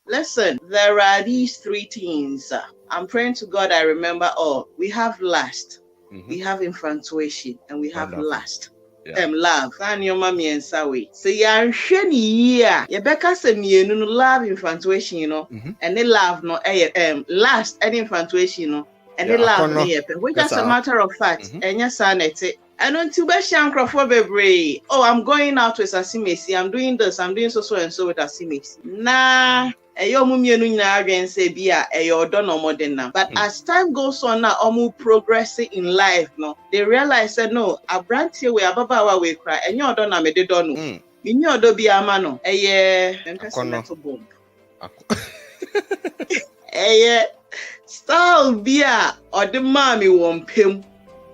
Listen, there are these three things. I'm praying to God I remember all. We have lust, we have infatuation, and we have lust. Love. San your mommy and Sawi. So you're shiny ya. You better say me no love infatuation, you know, and they love no lust and infatuation, you know, and they love no which as a matter of fact, and yes, sanity. And until Beshan Crawford, oh, I'm going out with Asimesi, I'm doing this, I'm doing so and so with Asimesi. Nah. But as time goes on now, almost progressing in life, no, they realize that no, a brand here we are baba we cry, and you don't know me, they don't know. In your do be a mano, metal bomb. Style beer or the mommy won't pim.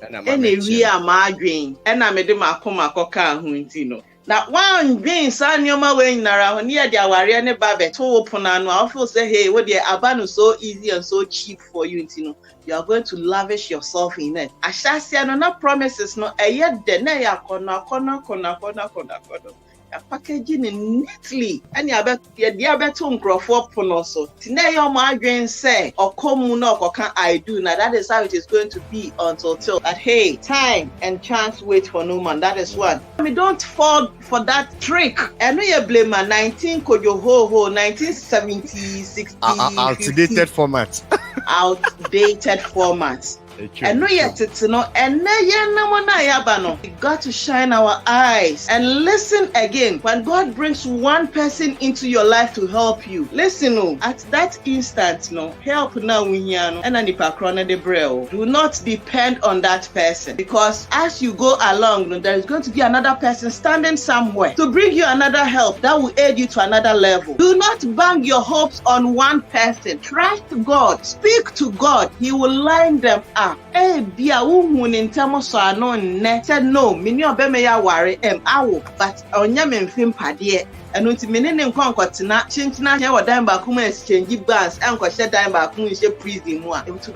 And we are margarine, and I made them a coma coca huntino. Now, one being son, your mother in around near the AWARE3 Babet to open and awful say, hey, what the Abanu so easy and so cheap for you, you are going to lavish yourself in it. I shall say, no promises, no, a yet the naya corner. Packaging it neatly, and you bet your diabetum crofo ponoso. Today, your margarine say, or come no, or can I do now? That is how it is going to be until that. Hey, time and chance wait for no man. That is one. I mean, don't fall for that trick. And you blame man 19 could you ho 1970, 60, outdated formats. Outdated formats. And no yet it's no and we got to shine our eyes and listen again. When God brings one person into your life to help you, listen at that instant, no help now and do not depend on that person, because as you go along, there is going to be another person standing somewhere to bring you another help that will aid you to another level. Do not bang your hopes on one person. Trust God, speak to God, He will line them up. Eh, bia who in terms of no net said no, mini obemeya ware awo, but onya memfim pade. And unti menene nkwankotina chinchina here wadan ba kuma exchange bands and kwashe dan ba kuma she prison mu it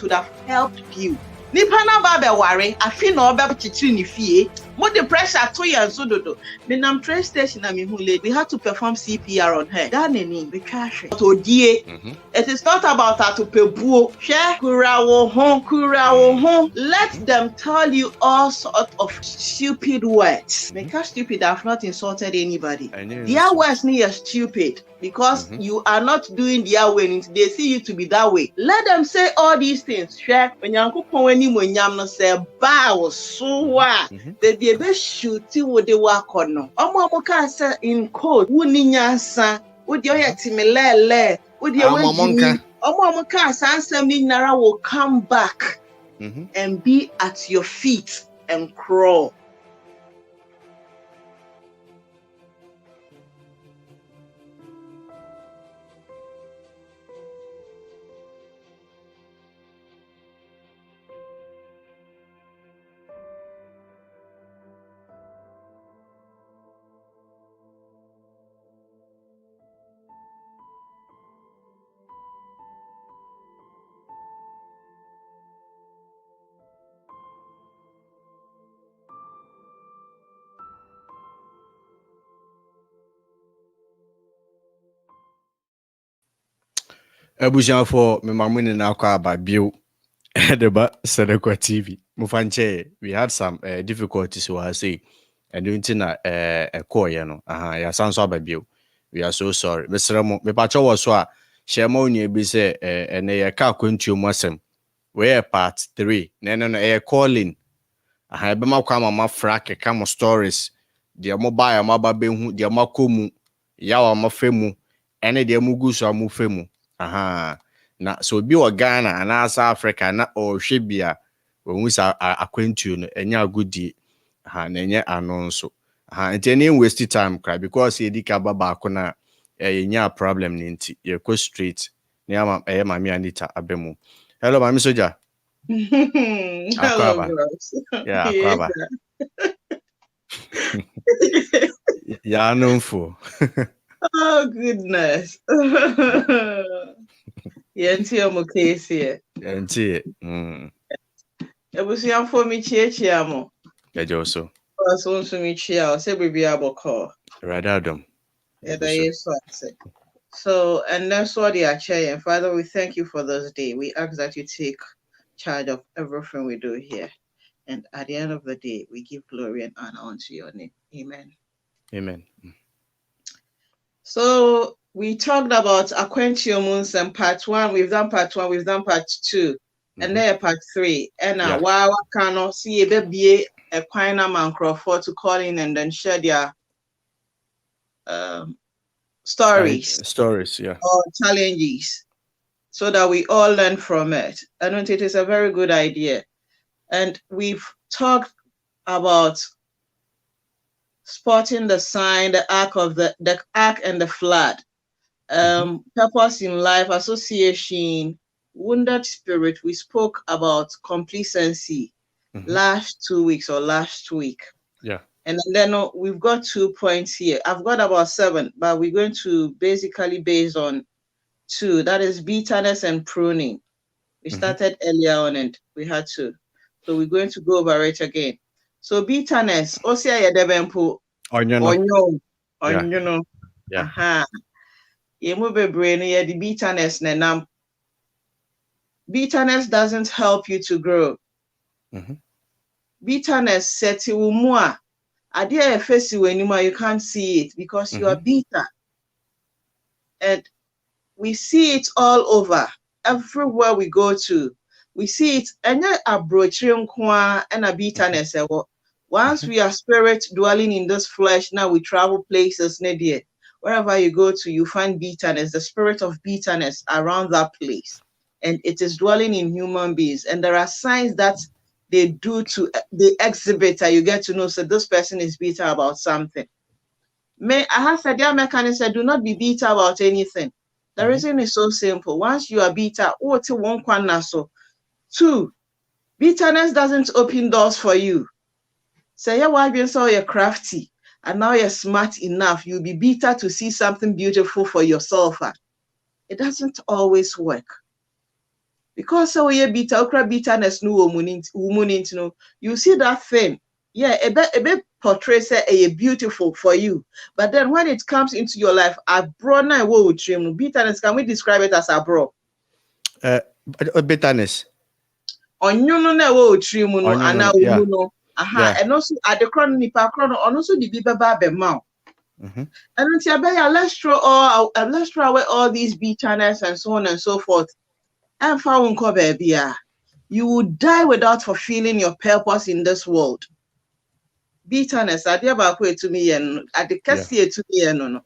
would have helped you. Nipa na ba be ware afi na obe chichiri ni fie mo the pressure to yan so dodo me nam train station na me hu lady, we had to perform CPR on her that neni we trash to die. It is not about her to pebuo share kurawo ho. Let them tell you all sort of stupid words, because stupid have not insulted anybody. Their words near stupid because you are not doing their way, they see you to be that way. Let them say all these things. Share when you say bow so they be able shooting what they work on. Omo say in code wuni nyansa would your timilele would your omo answer me nara will come back and be at your feet and crawl. Abujan for me mamuni na kwa ba bio deba SethEkow TV. Mufanche, we had some difficulties so I say and doing tina call no ya sound so ba bio. We are so sorry. Mr. Mo me pacho was so share mo ni bi say Akwantuo Akwantuo mwasem. We part 3. No calling. Be ma kwa mama frake kama stories. Dia mo ba ya maba be hu dia makomu ya wa mafemu ene dia muguso amufemu. Na so bi wa Ghana and South Africa na o hwebia when we sa Akwantuo no enya agudi na enye anonso enti any waste time cry because e dika baba akona enya problem ni nti ye go straight na Maame Anita abemu. Hello Maame Soja. Hello girls. Yeah, Akwaba. Yeah, no for. Oh goodness. Yenti omo case here. Yenti. Ebusi afo mi chia mo. Ejoso. So mi chia o se bibi aboko. Radadom. Eda yeso ase. So, and that's what they are sharing. Father, we thank you for this day. We ask that you take charge of everything we do here. And at the end of the day, we give glory and honor unto your name. Amen. Amen. So we talked about Akwantuo Moons and part 1. We've done part 1, we've done part 2, and then part 3. And now, while I cannot see a baby, a quina man Crawford to call in and then share their stories, or challenges, so that we all learn from it. I know it is a very good idea. And we've talked about spotting the sign, the ark and the flood, purpose in life, association, wounded spirit. We spoke about complacency last 2 weeks or last week. Yeah. And then we've got 2 points here. I've got about 7, but we're going to basically base on 2. That is bitterness and pruning. We started earlier on and we had 2. So we're going to go over it again. So bitterness, osia yedebempo, onyo. Yeah. Aha. Yemu bebre no ye the bitterness nenam. Bitterness doesn't help you to grow. Bitterness seti umua. Adia efesi wenima, you can't see it because you are bitter. And we see it all over, everywhere we go to. We see it, and Abrokyire Akwantuo and a bitterness. Once we are spirit dwelling in this flesh, now we travel places, wherever you go to, you find bitterness, the spirit of bitterness around that place. And it is dwelling in human beings. And there are signs that they do the exhibitor. You get to know, so this person is bitter about something. I have said, dear mechanism, do not be bitter about anything. The reason is so simple. Once you are bitter, 2, bitterness doesn't open doors for you. Say your wife been so you're crafty and now you're smart enough, you'll be bitter to see something beautiful for yourself. It doesn't always work. Because so you're bitter, bitterness no woman, you see that thing. Yeah, a bit portrays a beautiful for you. But then when it comes into your life, bitterness, can we describe it as abro? Bitterness. Onyono na wo trimu no ana umu no. Aha, and also at the chrono nipa chrono, also the bibaba be mouth. And let's throw away all these bitterness and so on and so forth. And found baby, you will die without fulfilling your purpose in this world. Bitterness, I dear to me and at the cassia to me no.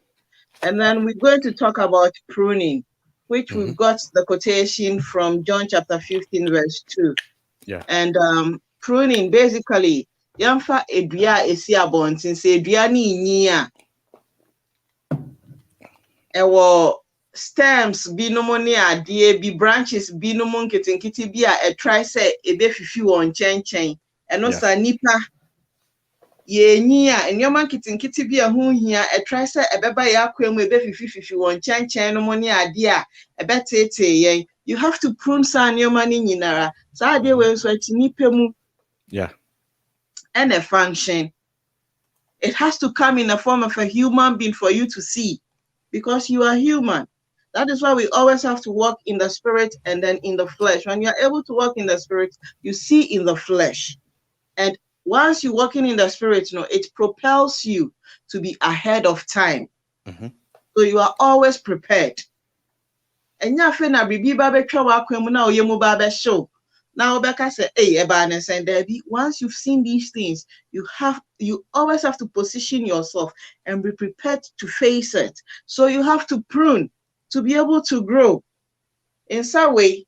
And then we're going to talk about pruning, which we've got the quotation from John chapter 15, verse 2. Yeah. And pruning, basically, yamfa edua esi abontin se edua ni nyia. Ewo stems binom ne ade bi branches binom nkitinkiti bi a try say ebe fifi won chenchen. Eno sa nipa ye nyia enyoma nkitinkiti bi a hu hia try say ebeba ya akwemu ebe fifi won chenchen no mo ne ade a ebe tete yen. You have to prune sa nyoma ni nyinara. Sa ade we so nipa mu. Yeah. And a function. It has to come in the form of a human being for you to see, because you are human. That is why we always have to walk in the spirit and then in the flesh. When you are able to walk in the spirit, you see in the flesh. And once you're walking in the spirit, it propels you to be ahead of time. So you are always prepared. And now Becca said, hey, once you've seen these things, you always have to position yourself and be prepared to face it. So you have to prune to be able to grow. In some way,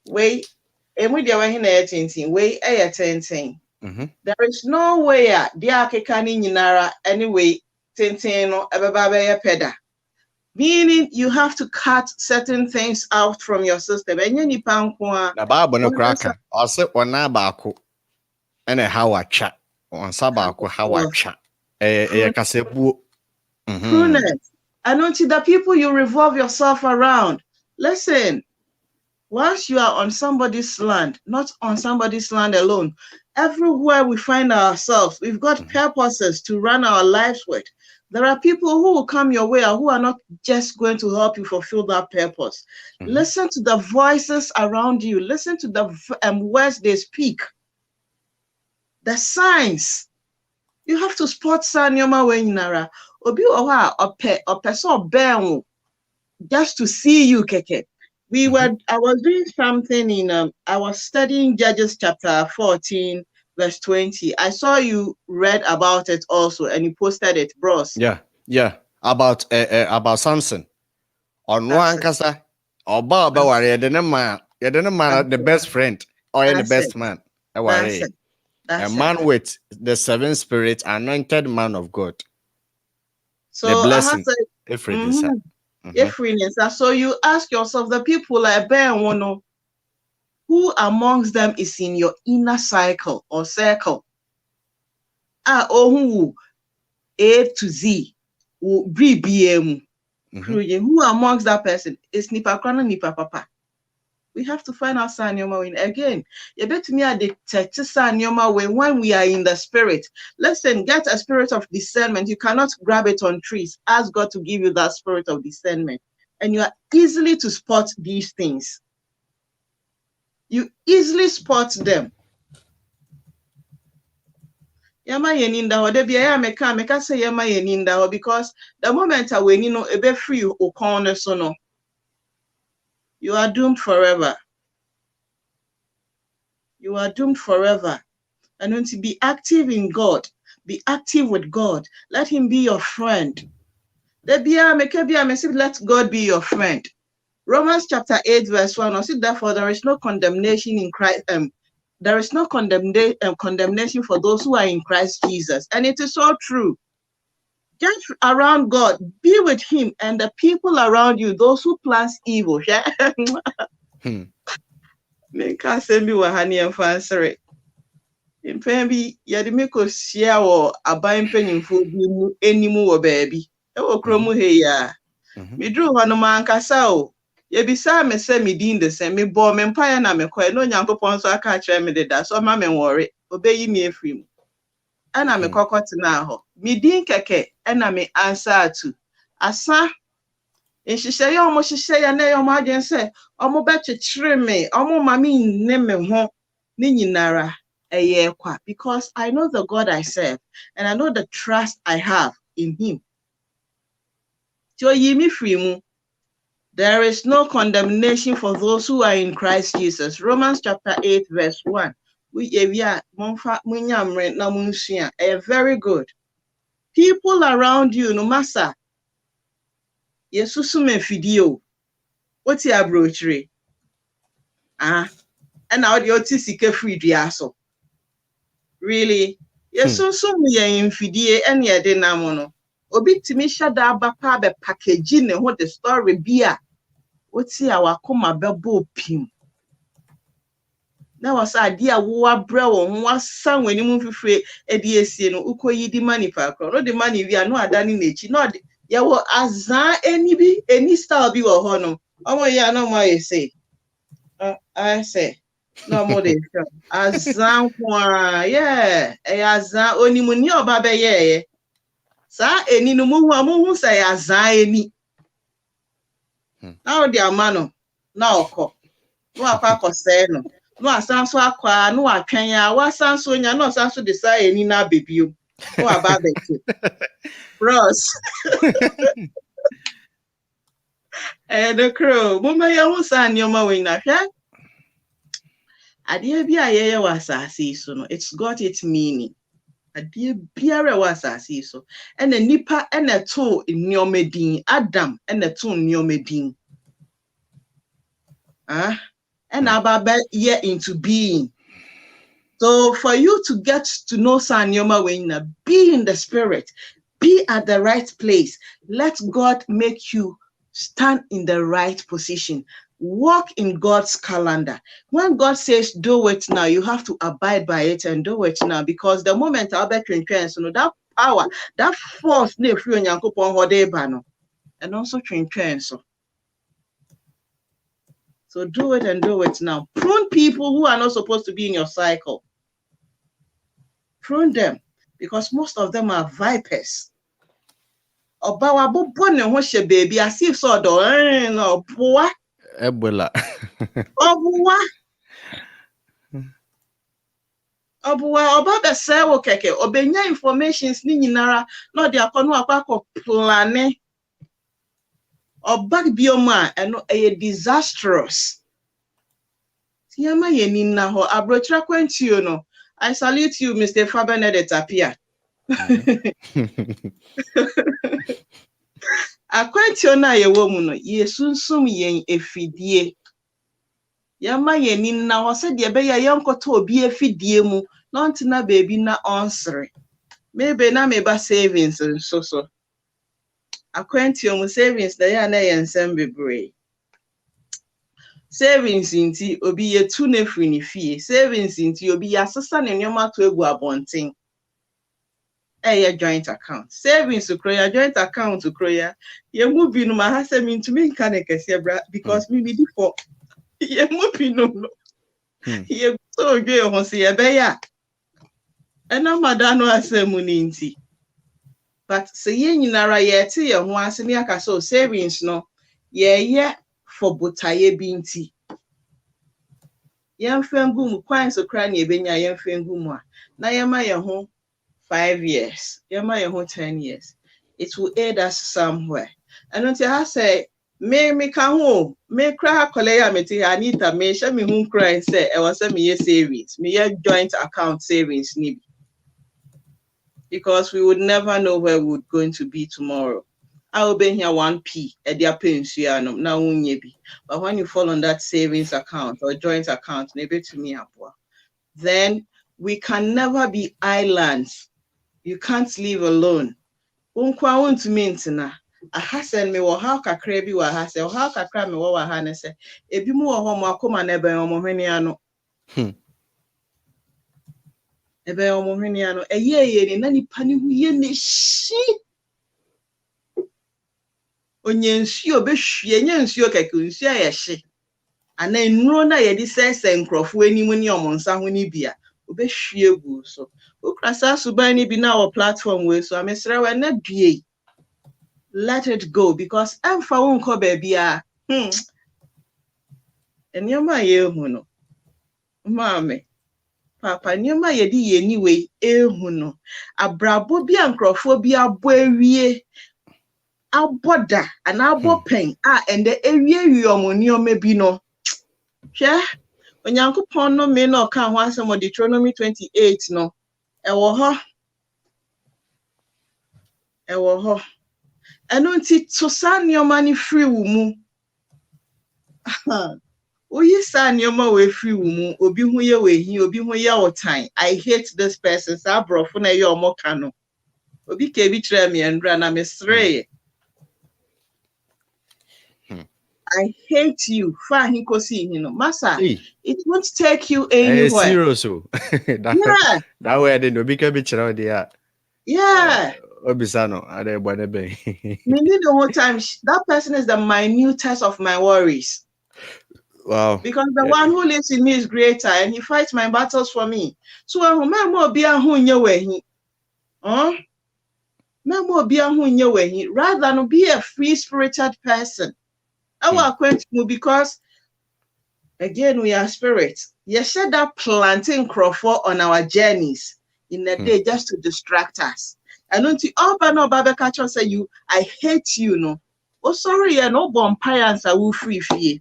there is no way anyway, meaning you have to cut certain things out from your system. And you na Bible no cracker. Also ona baako ene how a chat. On sabako how a chat. Kasebuo. Prudence. And until the people you revolve yourself around. Listen, once you are on somebody's land, not on somebody's land alone, everywhere we find ourselves, we've got purposes to run our lives with. There are people who will come your way who are not just going to help you fulfill that purpose. Listen to the voices around you. Listen to the words they speak. The signs. You have to spot sanyoma wenara. Obi oha opeso ben just to see you, keke. I was doing something in I was studying Judges chapter 14, verse 20. I saw you read about it also, and you posted it, bros. Yeah. About Samson. On one kasa, oba wari the best friend or the best man. A man with the seven spirits, anointed man of God. So the blessing. So you ask yourself, the people like Ben Wono, who amongst them is in your inner cycle or circle? Who A to Z, BBM. Who amongst that person is Nipa Krana Nipa Papa? We have to find out Sanyoma Win. Again, you bet me at the Sanyoma Win when we are in the spirit. Listen, get a spirit of discernment. You cannot grab it on trees. Ask God to give you that spirit of discernment. And you are easily to spot these things. You easily spot them. Yama yeninda ho debi ya meka say yama yeninda ho because the moment I when you know ebe free o corner so no, you are doomed forever. You are doomed forever. And when to be active in God, be active with God. Let Him be your friend. Let God be your friend. Romans chapter 8, verse 1. I said, therefore, there is no condemnation in Christ. There is no condemnation for those who are in Christ Jesus. And it is so true. Get around God, be with Him, and the people around you, those who plan evil. Make us send me wahani and fancy. In Pembi, Yadimiko share or a buying penny for you any more, baby. Oh, Cromu here. Me drew one man casao. Ye be me say me din the same, me bo me empire na me quite no yankopon so I catch me the that so my men worry, obey me a free. And I'm a cockot now. Me din keke, and I me answer to. Asa, and she say, almost she say, and they imagine say, Omo betcha trim me, Omo mammy name ho, Nini Nara, a year qua, because I know the God I serve, and I know the trust I have in Him. So ye me free mu. There is no condemnation for those who are in Christ Jesus. Romans chapter 8, verse 1. We are very good. People around you, no matter. Yesusu me video. What's your Abrokyire? And now the otisike free diaso. Really? Yesusu me in video and ye de namono. Obi timisha da bapa be packaging ne ho the story bia. What's our coma bebo pim? That was idea war bro was sang when you move free a DSC no uko yi di money pa no the money we are no adani nechi no ya wo azan any style bi wo ho no omo ya no mo say I say no more dey azan kwa yeah e azan onimu ni oba be ye sa eni no mu hu say azan eni now the amano na okọ no akwa say no no asanso akwa no atwen ya wasanso nya no asanso de sa eni na bebio no ababete bros the crow mama ya hu san nyoma we na hwe ade bia ye wasase so no it's got its meaning ade biara wasase so and nipa and to nyoma din Adam and to nyoma din and ababa year into being. So for you to get to know Sanyoma Wena, be in the spirit, be at the right place. Let God make you stand in the right position. Walk in God's calendar. When God says do it now, you have to abide by it and do it now, because the moment that power, that force, and also so. So do it and do it now. Prune people who are not supposed to be in your cycle. Prune them, because most of them are vipers. Oba wa bobo ne ho hye baby as if so do no boa Ebola. Obuwa oba be se wo keke obenya informations ni nyinara no de akono akwa plane oba bioma eno disastrous. Tiyama yeni na ho Abrokyire Akwantuo no. I salute you, Mr. Fabenedict Apia. Akwantuo na yewo mu no yesunsum yen efidie. Yama yeni na ho se de be ya yenkoto obi efidie mu no ntina baby na onsre. Maybe na meba savings so. Akwantuo mu savings na ya na yensem bebre. Savings inti obi yetu ne free ni fie. Savings inti obi yasesa ne nyoma to egu abonten. Your joint account. Savings to croya, joint account to croya. You move in my house, I mean to me can because me be for you move no. You so gay on see a bear. And no madano asemuninti. But say yen nara yeti ya once me aka so savings no. Yeah for butaye binti. Yan fengu kwan so kra na ebenya yan fengu mu a. Na yema ye ho 5 years, yama ye ho 10 years. It will aid us somewhere. And until I say, me can ho, me cry kolea meti Anita, me share me home cry and say, I was me savings, me joint account savings need. Because we would never know where we would going to be tomorrow. I will be here 1p at their pension now unyebi. But when you fall on that savings account or joint account, maybe to me then we can never be islands. You can't live alone. Unkwa want to maintain. A hasen me wo ha kakra bi wa ha se wo ha kakra me wo wa ha ne se ebi mu wo ho mo akoma na ebe omo hwene ano. Ebe omo hwene ano eye ni na nipa ni hu ye ne shi. Onye nsuo be hwie nya nsuo keke nsuo ye hye. Ana nnuro na ye di sese nkrofo animu ni omo nsa ho ni bia obehwie gu so. Ukrasa suban ni bi na our platform we so amesre we na due. Let it go because emfa wonko baby a enyoma ye hu no. Maame papa nyoma ye di ye niwe ehu no. Abrabo bi ankrofo bi abo awie aboda ana abo pen a ende ewie wiomoniome bi no. Hwe Onyankopon no me no ka ho asem Deuteronomy 28 no. Ewo ho. Eno nti to sa nioma ni free wu mu. Oyi sa nioma we free wu mu, obi hu ye we hi, obi hu ye otan. I hate this person. Sa brofo na ye omo ka no. Obi ke bi kire me ndra na me sre. I hate you. Fa hin kosi hin no. Masa, it won't take you anywhere. Serious. That way I didn't be be kire there. Yeah. Obisano, ade bone be. Meaning the whole time that person is the minutest of my worries. Wow. Because the one who lives in me is greater and he fights my battles for me. So when me be a hu nye we hi. Me be a hu nye we hi rather than be a free-spirited person. Our question because again we are spirits. You said that planting crowford on our journeys in a day just to distract us. And until all Baba catch us say you, I hate you, no. Oh, sorry, you no bonfires are will free fee.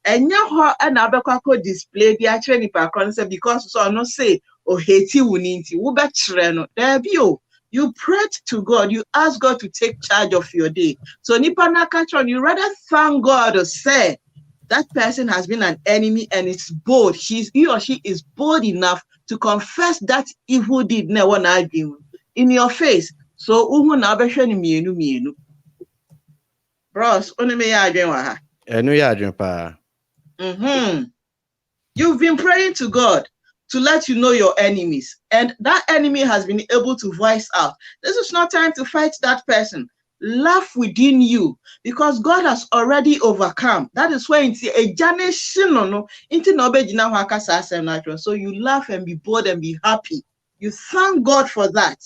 And now and Abeko display the actually per concept because so no say or hate you ninti. Wo betreno. There be you prayed to God, you ask God to take charge of your day. So nipa na catch on, you rather thank God or say that person has been an enemy and it's bold. He or she is bold enough to confess that evil deed na one arguing in your face. So uhu na abehwe ni mienu. Bros, oni me ya adwen wa ha. Enu ya adwen pa. You've been praying to God to let you know your enemies, and that enemy has been able to voice out. This is not time to fight that person. Laugh within you because God has already overcome. That is why it's a generation into nobejina wakasa asem natural. So you laugh and be bold and be happy. You thank God for that.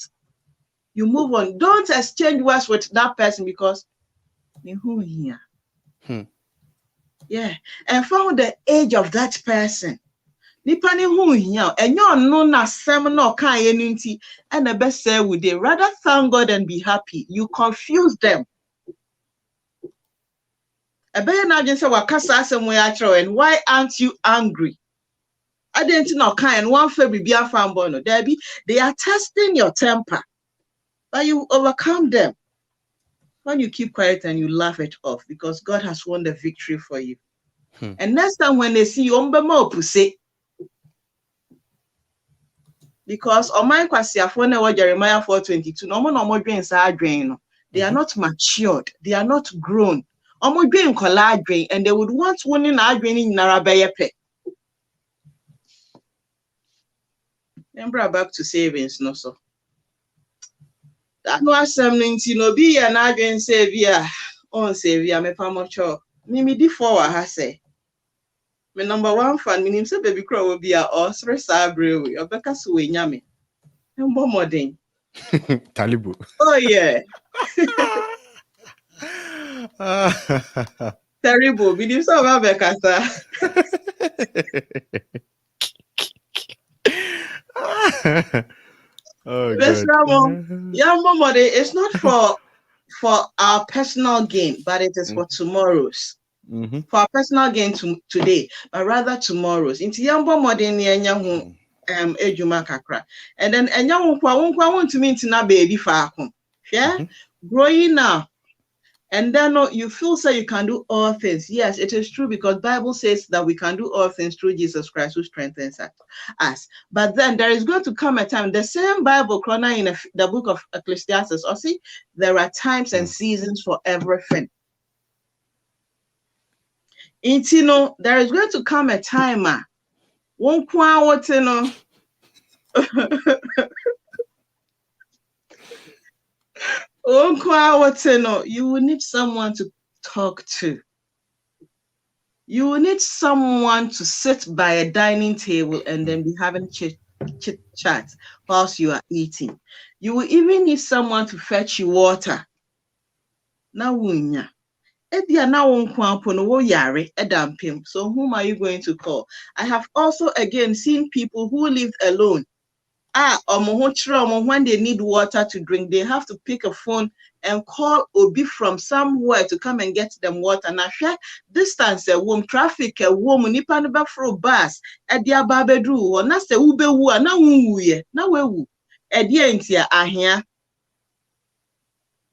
You move on. Don't exchange words with that person because here. Yeah. And found the age of that person. Nipa ni hu hia enyo no na sem na okan ye nti and the best say we dey rather thank God and be happy. You confuse them. Ebeye na agin say wakasa asem we achro and why aren't you angry? I didn't know okan and one fa bibia fambo no. They are testing your temper. But you overcome them. When you keep quiet and you laugh it off because God has won the victory for you. And next time when they see you ombema opuse because on my kwasiafo na wa Jeremiah 4:22 no mo dwen sa adwen no they are not matured, they are not grown. Omo dwen kola adwen and they would want one in adwen ni nyinara beyepe. Remember back to savings no so. That no asem nti no bi ya na adwen save ya on save ya me pamocho. Me di forward ha say. My number one fan, my name say baby crow will be a osre sabre we obeka so we nyame. Mbo modern. Talibu. Oh yeah. Terrible. We do so obeka sa. Oh God. Yeah, modern. It's not for our personal gain, but it is for tomorrow's. For our personal gain today, but rather tomorrow's. Into yambo modern nya hu ejuma kakra. And then enya hu kwa want to mean na baby fa akon. Yeah? Growing up. And then you feel so you can do all things. Yes, it is true because Bible says that we can do all things through Jesus Christ who strengthens us. But then there is going to come a time, the same Bible chrono in the book of Ecclesiastes, or see, there are times and seasons for everything. There is going to come a time, one you will need someone to talk to. You will need someone to sit by a dining table and then be having chit chat whilst you are eating. You will even need someone to fetch you water. Now, so whom are you going to call? I have also again seen people who lived alone. When they need water to drink, they have to pick a phone and call Obi from somewhere to come and get them water. Now, distance a woman, traffic a woman, nipa no be fro bus, e dia ba bedru, or na se ube wu na wuye, na wewu. E dia ntia ahia.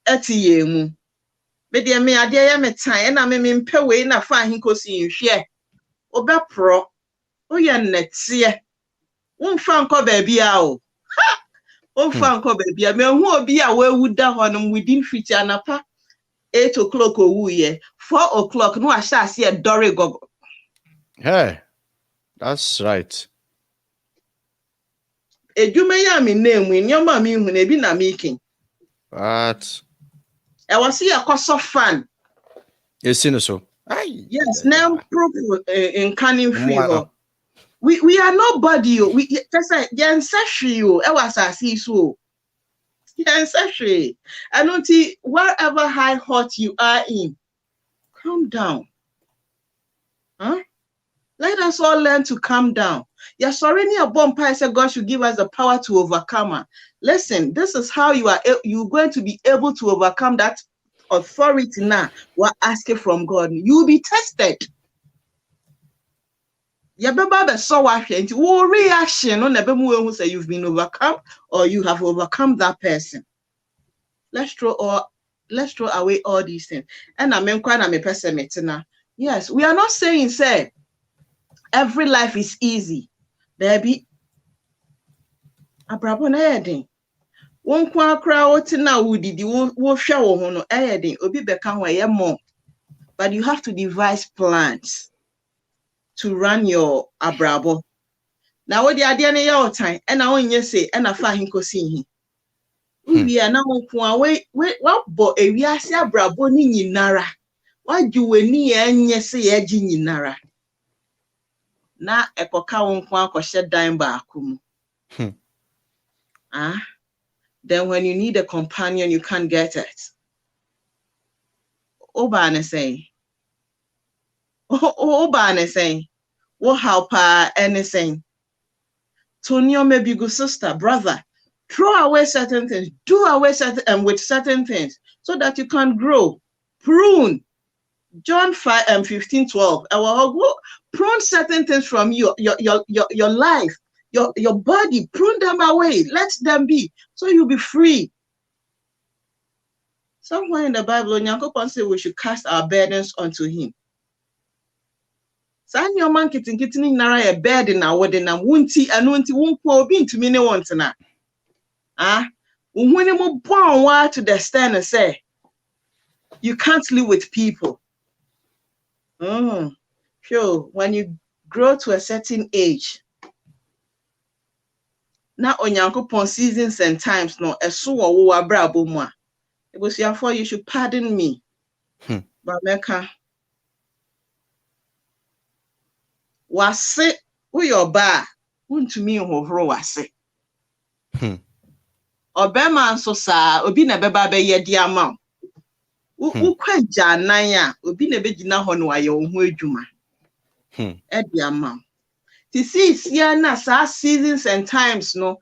Eti ye mu. Be dia me ade ya me tan, na me mpe we na fa ahinkosi nhwe. Obe pro. Oye netie. Unfa nko baby a o. Ha! Unfa nko baby a me hu obi a wewu da honum within 50 anapa 8 o'clock owu ye 4 o'clock no ahya ase e dore gogo. Hey. That's right. Edwuma ya me name nyoma me hu na bi na making. What? E was here koso fan. Yes, so. Yes, now proof in canning fever. We are nobody. We just like ancestry. It was a see so. Ancestry. I don't see wherever high hot you are in. Calm down. Huh? Let us all learn to calm down. Yes, already a bomb pie said God should give us the power to overcome. Listen, this is how you're going to be able to overcome that authority now. We're asking from God. You will be tested. Your reaction on the say you've been overcome or you have overcome that person. Let's throw away all these things. And I'm a person. Yes, we are not saying say every life is easy. Baby. Abrabo na yedin. Won kwa kra woti na wudidi wo hwe wo ho no yedin obi beka ho ye more. But you have to devise plans to run your abrabo. Now what the idea na your time and now when you say and afa hinkosi hi. We are now won we bo ewiase abrabo ni nyinara. Wajuweni enye se ye gi nyinara. Na ekoka won kwa akɔhye dan ba akomu. Then when you need a companion, you can't get it. Obane saying, Obane saying, what help anything? Tonyo may be good sister, brother. Throw away certain things, do away certain with certain things so that you can grow. Prune. John 5:15-12. Prune certain things from your life, your body. Prune them away. Let them be, so you'll be free. Somewhere in the Bible, Nyankopon said we should cast our burdens onto Him. San your man kitting nara a bed in our wedding and wunti won't pour into me no want na. When you born to the stand and say you can't live with people. Sure, when you grow to a certain age, now on Yankopon seasons and times, no, a so or Abrabo moi. It was therefore you should pardon me. But Mecca was it who your bar wouldn't to me who was it. Obema and so sa, Obi na beba be ye di amount. Ukwa janaya, Obi na be jina honwa ye ohu edwuma. Di amount. To see siana sa seasons and times no,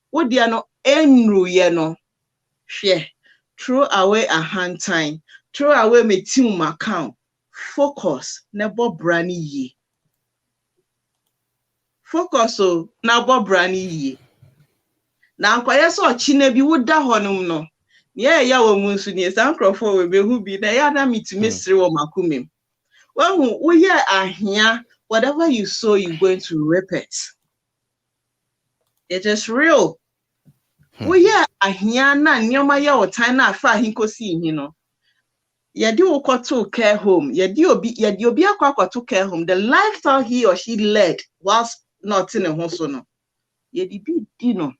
what dia no enru ye no. Share. Throw away a hand time. Throw away me team account. Focus. Nebo brani ye. Focus o nebo brani ye. Na nkwaya so chine bi woda honum no. Ye ya wo munsu ni sankrofo we be hu bi na ya na mitime sire wo makumem. When we hear ahia, whatever you sow, you're going to reap it. It is real. We hear ahia na nyoma ya o time na afa hinko si hin no. Yedi ukwato care home. Yedi obi akwato care home. The lifestyle he or she led whilst not in a hoso no. Yedi bi di no.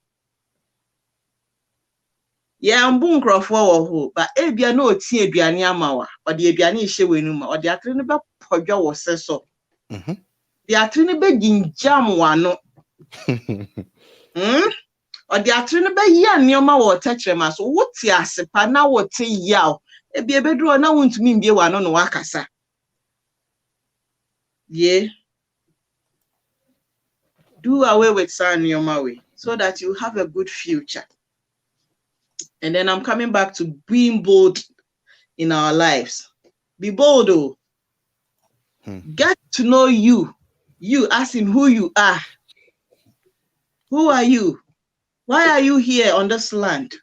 Yeah, mbu nkrofo wo ho, but ebia na oti aduane amawa, or the aduane ihye wenu ma, or the atre ne be podwa wo seso. The atre ne be ginjam wano. Or the atre ne be ya nneoma wo techrema so wote asepa na wote yaw. Ebia bedro na wontumi mbie wano no wakasa. Yeah. Do away with san nneoma way so that you have a good future. And then I'm coming back to being bold in our lives. Be bold, oh. Get to know you. You as in who you are. Who are you? Why are you here on this land?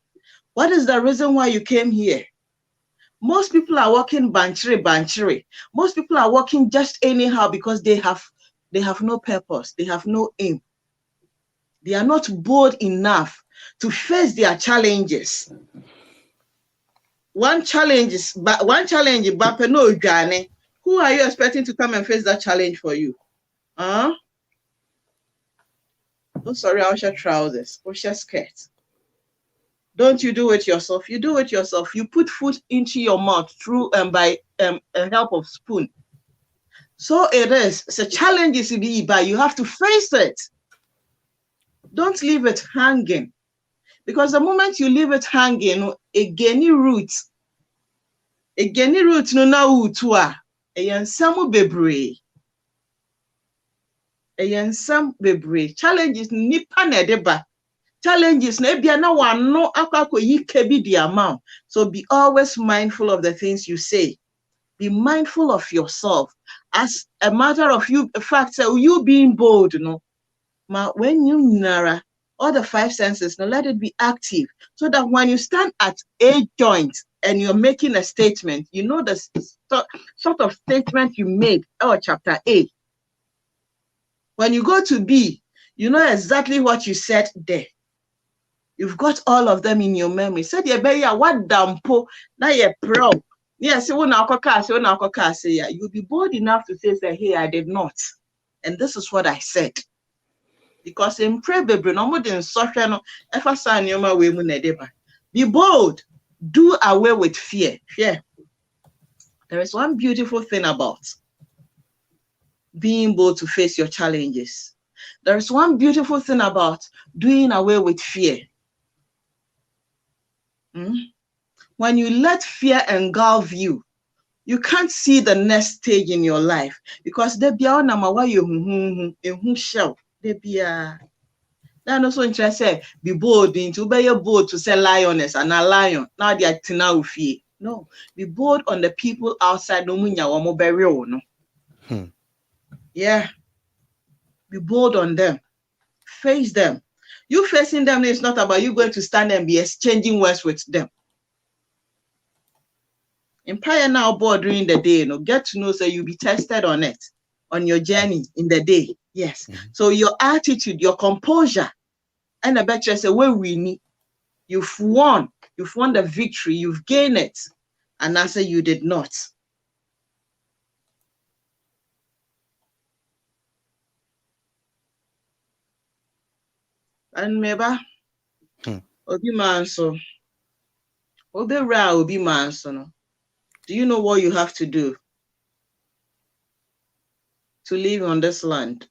What is the reason why you came here? Most people are walking banchiri. Most people are walking just anyhow because they have no purpose. They have no aim. They are not bold enough to face their challenges. One challenge, Bape no Ghane. Who are you expecting to come and face that challenge for you? Oh, sorry, I'll share trousers. I'll share skirts. Don't you do it yourself? You do it yourself. You put food into your mouth through by help of spoon. So it is. It's a challenge is to be, but you have to face it. Don't leave it hanging. Because the moment you leave it hanging, again root no na utua. Eyansamu bebre. Challenges nipa na deba. Challenges na ebia na wano akwako yike bi di amount. So be always mindful of the things you say. Be mindful of yourself. As a matter of fact, you being bold, no. Ma when you nara all the five senses, now let it be active so that when you stand at a joint and you're making a statement, you know the sort of statement you made, chapter A. When you go to B, you know exactly what you said there. You've got all of them in your memory. Said you be what dampo na ye pro. Yes, you'll be bold enough to say, hey, I did not. And this is what I said. Because in probably no more than social no be bold. Do away with fear. Fear. There is one beautiful thing about being bold to face your challenges. There is one beautiful thing about doing away with fear. When you let fear engulf you, you can't see the next stage in your life because there be on nama why you shell. There be a that also interested be bold into be bold to say lioness and a lion. Now they are tina fear. No, be bold on the people outside no munya wa mo burial no. Yeah. Be bold on them. Face them. You facing them is not about you going to stand and be exchanging words with them. Empire now board during the day, get to know so you'll be tested on it, on your journey in the day. Yes. So your attitude, your composure, and I bet you say, well, we need, you've won the victory, you've gained it. And I say you did not. And maybe Obi Manso. Obi Ra Obi Manso no. Do you know what you have to do to live on this land?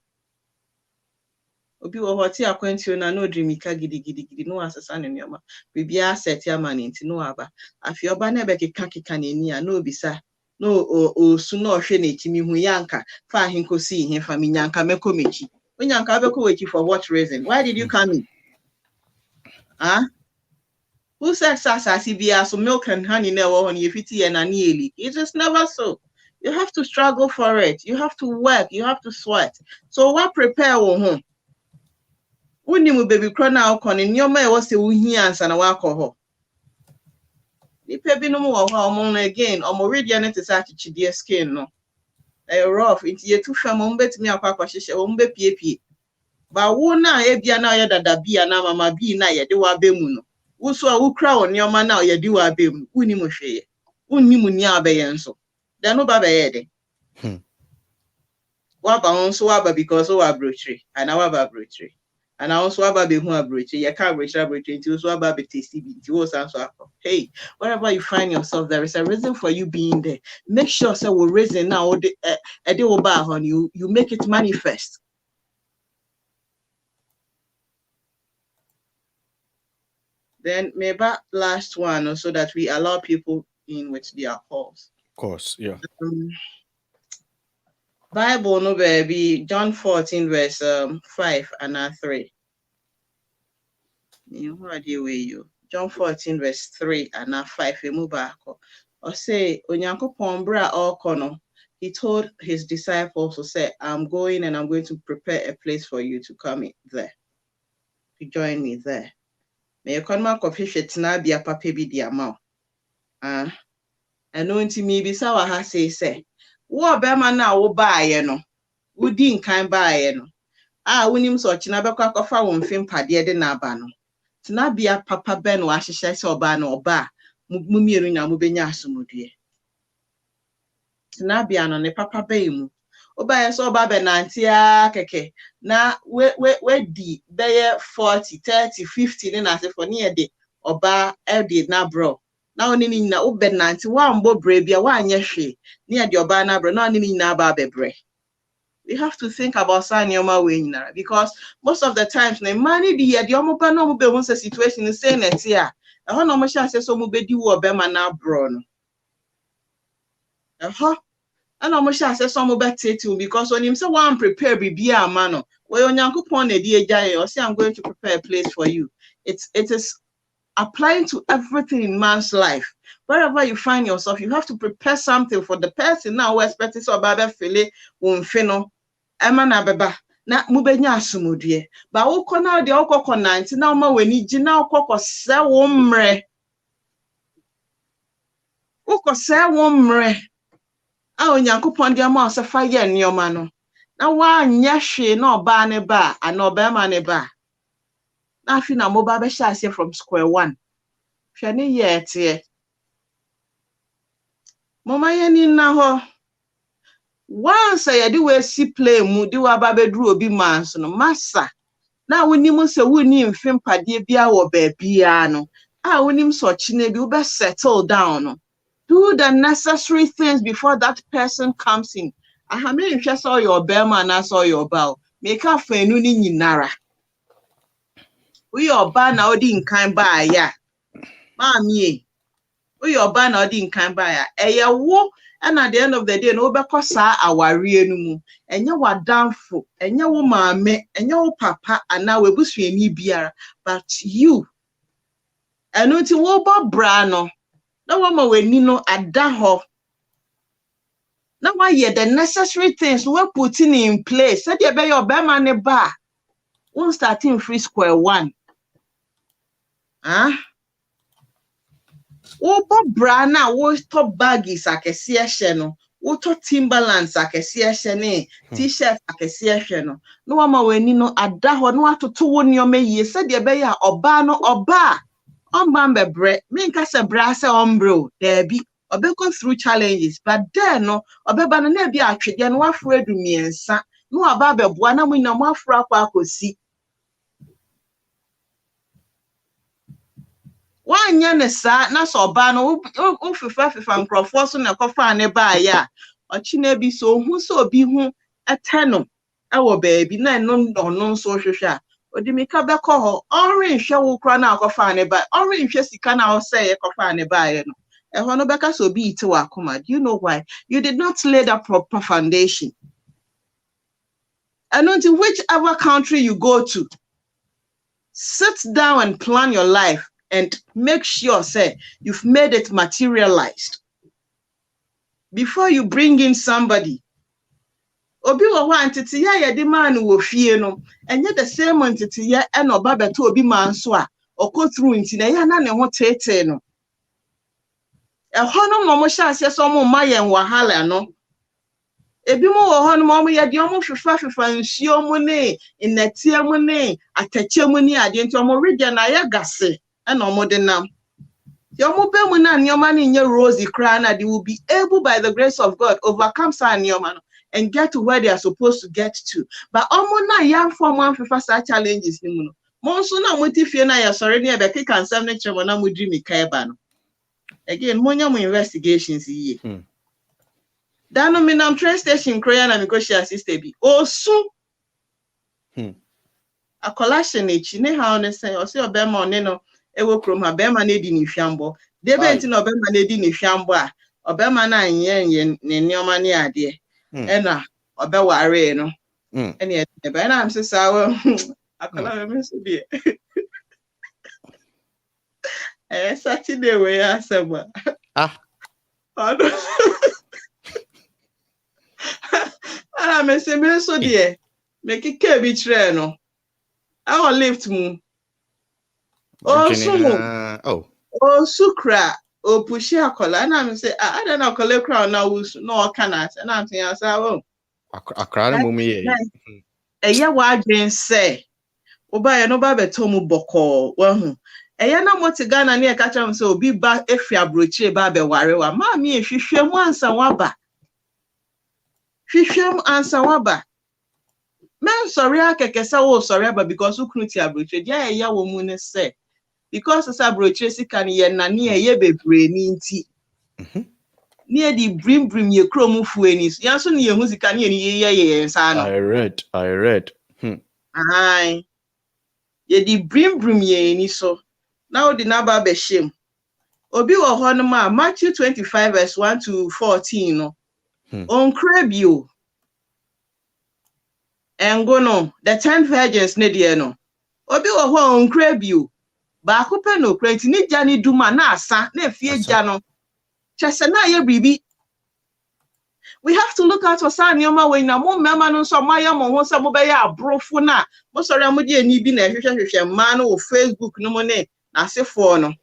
Obi Abrokyire Akwantuo na no dreamika gidi no asesa ne nyoma. Bibia asset ya man nti no aba. Afi oba na be keka neni a no bisa. No o su no hwe na etimi hu yanka fa ahenkosi ihe fa minyanka meko mechi. Onyanka beko wechi for what reason? Why did you come in? Huh? Who said sasasi bia so milk and honey na wo hon yefiti na nieli? It's just never so. You have to struggle for it. You have to work. You have to sweat. So what prepare wo ho? Unimu baby krona okoni nyoma e wo se wo hia ansa na wa akọ. Nipa bi no mo wo ha omo again omo redia ne te sa chichidie skin no. Rough into ye too fam betimi akwa kwahye wo mbe piepie. Ba wo na e bia na ye dada bia na mama bi na ye de wa be mu no. Wo so a wo kra wo nyoma na ye de wa be mu. Unimu hweye. Unimu ni abaye nso. Then no baba ye de. Wa ba onso wa ba because o Abrokyire and wa ba Abrokyire. And I also about be who Abrokyire. You can't Abrokyire until so about be tasty beat. You also answer. Hey, wherever you find yourself, there is a reason for you being there. Make sure so we're raising now on you make it manifest. Then maybe last one so that we allow people in with their calls. Of course, yeah. Bible no baby, John 14 verse 5 and 3. John 14 verse 3 and 5. Or say Onyankopon bra okono. He told his disciples to say, I'm going and I'm going to prepare a place for you to come in there. To join me there. May ekonma kofish etina bia papa bi di ama. And nti mi bisa wa ha say. Wo bema na wo baaye no wodi nkan baaye no wonim so china bekwa kofa wo mfim pade de na aba no tina bia papa ben wa hyehyɛ se oba na oba mu mieru nya mu benya asomodue tina bia no ne papa ben mu oba so oba be nantia keke na we di beye 40 30 50 ne na se for ne de oba e de na bro. Now only na ube nanti wa mbo brebia wa anyehwe near the oba na bro na only na ba bebre. We have to think about sanyoma we nyina because most of the times na money di the omopa no mo be won situation say na ti a ho no mo sha se so mo be di wo be ma na bro no ana mo sha se so mo be tete because when him say one prepare bibia ama no we onyankopon na di ejaye o say I'm going to prepare a place for you. It is applying to everything in man's life. Wherever you find yourself, you have to prepare something for the person now who expects so baba fele wonfino ema na beba na mubenya asumudie ba woko na de okoko 90 na ma weni gi na okoko se wo mre woko se wo mre a onyankopon de ma osefa ye nneoma no na wa anya hwe na oba ne ba ana oba ma ne ba. Na fi na moba be shase from square one. Hwani ye mama ye ni na ho. Once ye di we si play mu di wa ba be duru obi manso no massa. Na woni mu se woni mfim pade bia wo ba bia no. Woni so chine bi wo be settle down no. Do the necessary things before that person comes in. Aha me hwe so your bema na so your bow. Make a fenu ni nyinara. We are ba na odi nkan ba ya Maame, we oba na odi nkan ba ya. Eye wo, and at the end of the day, no beko sa aware no mu. Enye wadanfo, enye wo maame, enye wo papa, ana webusuani biara. But you, eno nti wo bo bra no, na wo ma weni no ada ho. Now why the necessary things we're putting in place. Said you be your man bar. Won't starting free square one. Obo brana wo top baggies akese no. Wo to Timberlands akese ne. T-shirt akese no. No ama weni no ada ho no atoto wo nioma yie. Said you be ya oba no oba. Omba bre. Me nka se bra se ombro. There be. Go through challenges, but then no, obeba na na bia atwede no wafro adumiensa no aba beboa na munna mo afro akwa akosi wanya ne sa na so oba no ufifa nkrofo so na kofa ne ba ya ochi na bi so hu so obi hu eteno ewo baabi na no so hwehwe a odimika beko ho onre nhwe wo kra na akofa ne ba onre nhwe sika na o say kofa ne ba ye no. Do you know why? You did not lay that proper foundation. And until whichever country you go to, sit down and plan your life and make sure, say, you've made it materialized. Before you bring in somebody, obi wa entity ya the man who fear no, and yet the same entity ya and oba to obi man so a or through into ya na ne ho tete no. Hono mo sha ase so mo mayen wahala no ebi mo wo hono mo ye de mo hwefa nsuo mo ne inatie mo ne atache mo ne ade nti mo region na ya gase e na mo de nam yo mo be mo na nioma ne nye rosy cry na they will be able by the grace of God overcome sa nioma no and get to where they are supposed to get to. But omo na ya form one hwefa sa challenges ni mo no mo nso na mo tifie na ya sori ne be kika nsam ne chemo na mo dri mi kai ba no. Again, monya mo investigations here. Dano minam train station kroya na mikoshi assist bi. Osu. A collection echi ne ha one say o se obema one no ewo krom ha bema na di ni hwambo. De be nti na obema na di ni hwambo a obema na anye ne nioma ne ade. E na obeware no. Ene e be na am se sawo akola me so bi. Saturday we are seba. Me say me so there. Make it ke bi tre no. I will lift mu. Oh sukra. Oh pushi akola na me say I don't know akola kra na wusu no kana say na tin ya say oh. Akra mu me ye. Eya wa adwen say. Oba ye no ba beto mu boko wa hu. Eya na moti Ghana na e ka kyerem say obi ba efi Abrokyire ba be ware wa maami ehwehwem ansa waba hwehwem ansa waba men sorry akeke say wo sorry aba because ukunu ti Abrokyire dia eya wo mu ne say because say Abrokyire sika ne ye na ne ye bebre ni nti ne di brim ye krom fu ani so yan so ne ye hu sika ne ye nsa no I read ai ye di brim ye ni so. Now the number be shame. Obi wo ho no ma Matthew 25 verse 1 to 14 no. On crabio. Engo no the 10 virgins ne de no. Obi wo ho on crabio. Ba ko pe no kreti ni gya ni duma na asa na efie gya no. Chese na ye bibi. We have to look at what's on your way na mo mema no so maya mo ho se mo be ya abrofo na. Mo sori amodi ani bi na hwehwehwehwe ma no Facebook no mo ne asefo no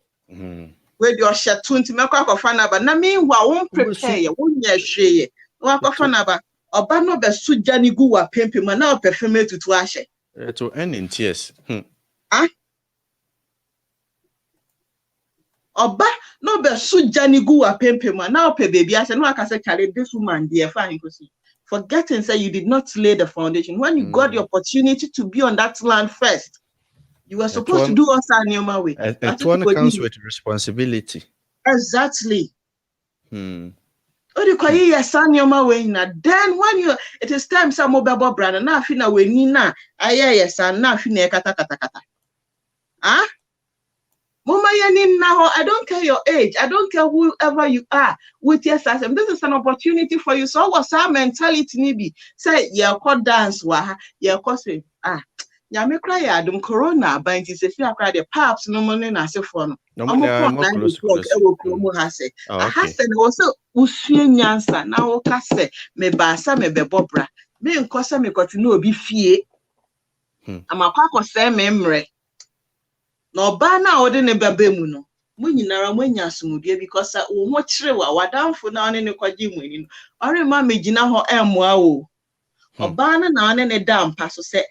we do share 20 mekwa akofa na ba na meanwhile won prepare won nya hweye no akofa na ba oba no be sugya ni gu wa pempem na o perfume tutu ahye to end in tears oba no be sugya ni gu wa pempem na o pe baby ahye no aka say chale this woman dey fine kosi forgetting say you did not lay the foundation when you got the opportunity to be on that land first. You were supposed to do us in your way. It one comes with responsibility. Exactly. What do you call your son your way now? Then when it is time some mobile brand na fina we ni na aye yes and na fina kata. Mama ye ni na I don't care your age. I don't care whoever you are with your system. This is an opportunity for you. So what's our mentality nibi? Say yeah, call dance wa yeah, cause yeah, me cry adum corona, but it is if you cry the paps no money na se for no. More close. I also usue nyansa na wo ka se me baasa me bebobra. Me nkosa me kotinu obi fie. Amakwa kose me mre. No ba na ode ne baba mu no. Mu nyinara mu anya asumudie because wo ho kire wa wadamfo na one ne kwaji mu ani no. Ore ma megina ho emmoa wo. Oba na one ne dampa so se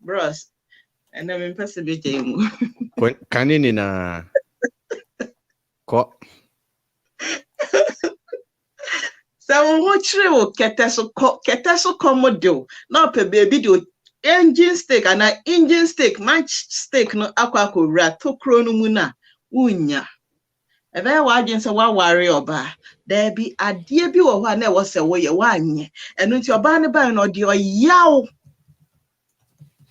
bros. And I'm impressed with you. Kanini na ko. So what true keteso komodo. No pe baby do engine steak and an engine steak match steak no aquako rat to chrono muna unya. A very wide so one worry oba. There be a dear be or one was a way one and with your banner by no dear yow.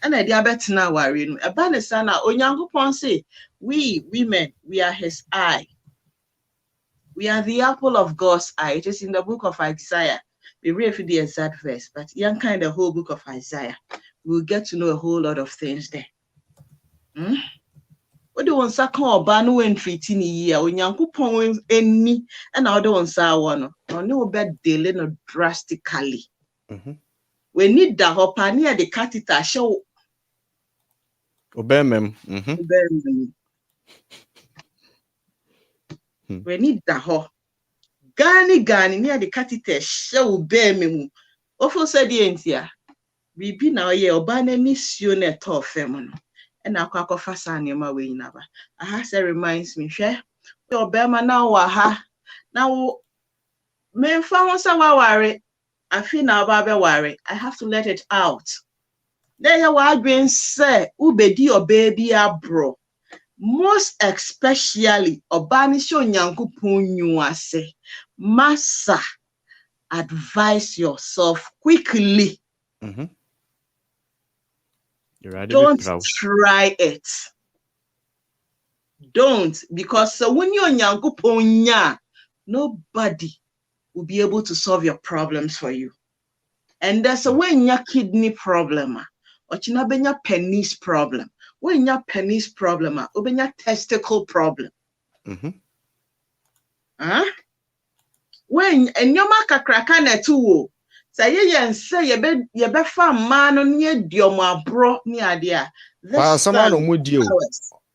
And I diabetes now worrying. A banner sana onyankopon say, we women, we are his eye. We are the apple of God's eye. It is in the book of Isaiah. We read for the exact verse, but young kind of whole book of Isaiah. We'll get to know a whole lot of things there. What do you want to call Banu and treating year when Yankupon any and other ones are one or no bed dealing drastically. We need the hopper near the catheter show. Obey We need the ho. Gani near the catheter show bear me. Ofo said the entia. We be now ye obane missione to femono. And I quack of Fasani my way never. I has reminds me, share your bema now waha. Now men found some worry. I feel now Baba worry. I have to let it out. There you are being said, Ubedi or baby abro. Most especially Obanisho Nyanku Punyuase. Massa, advise yourself quickly. Don't try it. Don't, because when you're Nyanku Punya, nobody will be able to solve your problems for you. And there's a way in your kidney problem. Or chinabenya penis problem. When your penis problem, or your testicle problem. When and your maka crackana too. Say ye and say ye be fam man on ye dioma bro near dear. Someone would you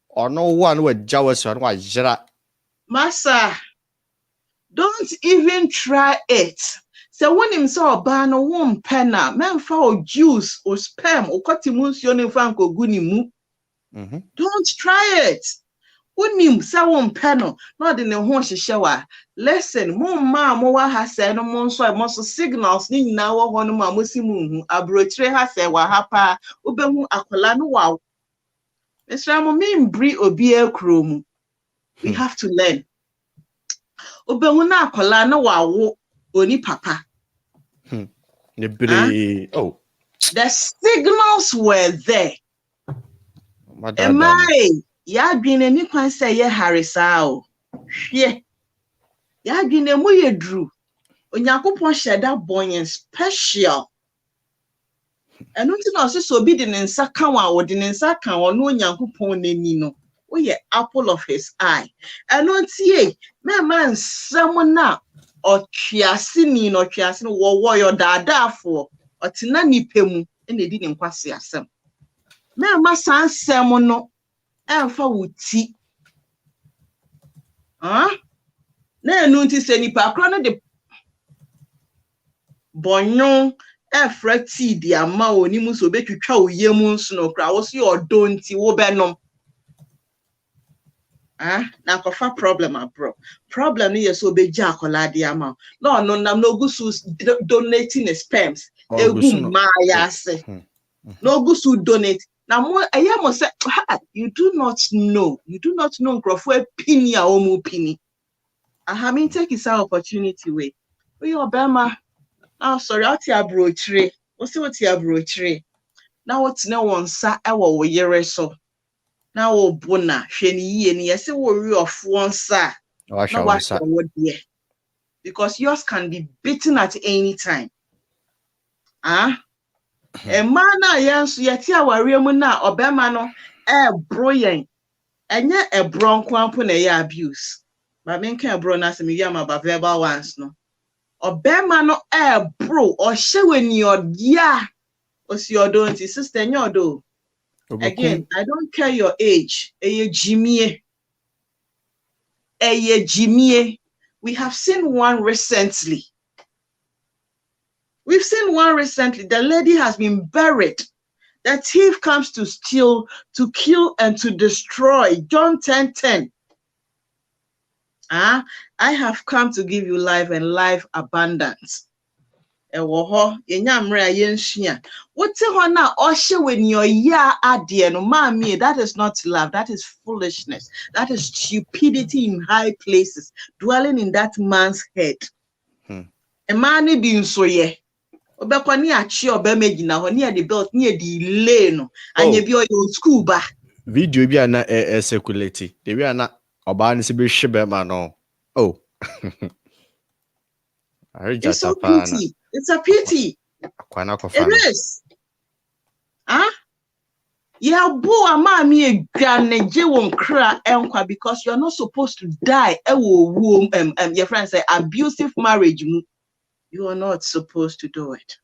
or no one would jealous or what jara. Massa, don't even try it. So when him saw a ban or one penna, man for juice or sperm or cotimus yon franco gunimu. Don't try it. Unim sa one penno, not in the horse shower. Listen, more has said no more so most signals ning now one mamusimu, Abrokyire has said wahapa, Ubemu Akwalanu wow. Mr. Amomin bri obie krum. We have to learn. Ubemu na Akwalanu wow. Oni papa. Oh. The signals were there. Am I? Ya been any can say ye Harrisao. Yeah. Ya been a moye drew. Onyakopon shed that boy special. And nothing else so be the Nsakawa or the Nsaka or no Yankupon Nino. Oh, yeah, apple of his eye. And not see, man, someone now. Or chiasini or chiasini war your dada for or tinani pemu and they didn't quasi asem. Me san semono and for wuti. Na notice any pakrona de bonyon efrati di ama oni muso betwitwa oyemu nso no kra wo so your donti wo benom. Na kofa problem bro. Problem is so be jacola di amount. No, no gusu donating sperms. Egu maya se. No gusu donate. Now more I am say you do not know. You do not know crofo pini a omu pini. I have take this opportunity way. We Obama. Now sorry, out here Abrokyire. What's what here Abrokyire? Now what's no one sa ewo yere so. Now bona sheni ye ni yesi worry of one sir. Now what dear. Because yours can be beaten at any time. A man na yansu yeti awariemu na obema no broyen. Enye ebro nkwanpo na ye abuse. But men can bro na se me yam about verbal ones no. Obema no bro or sheweni odia. Osi odo nti sister nyodo. Again, I don't care your age. Eye Jimmy. We have seen one recently. We've seen one recently. The lady has been buried. The thief comes to steal, to kill, and to destroy. John 10:10. I have come to give you life and life abundance. Ewoho yenyamre ayenhia wote ho na ohye weni oya ade no Maame, that is not love, that is foolishness, that is stupidity in high places dwelling in that man's head. A man bi nso ye obekwa ni achi obemagina ho ni the belt ni the lay no anya bi o school ba video bi ana circulate the we ana oba ni se be hwe ma no it's a pity. It's a pity. It is. Yeah, boy, Maame gane won kra enkwa because you're not supposed to die. Your friend say abusive marriage. You are not supposed to do it.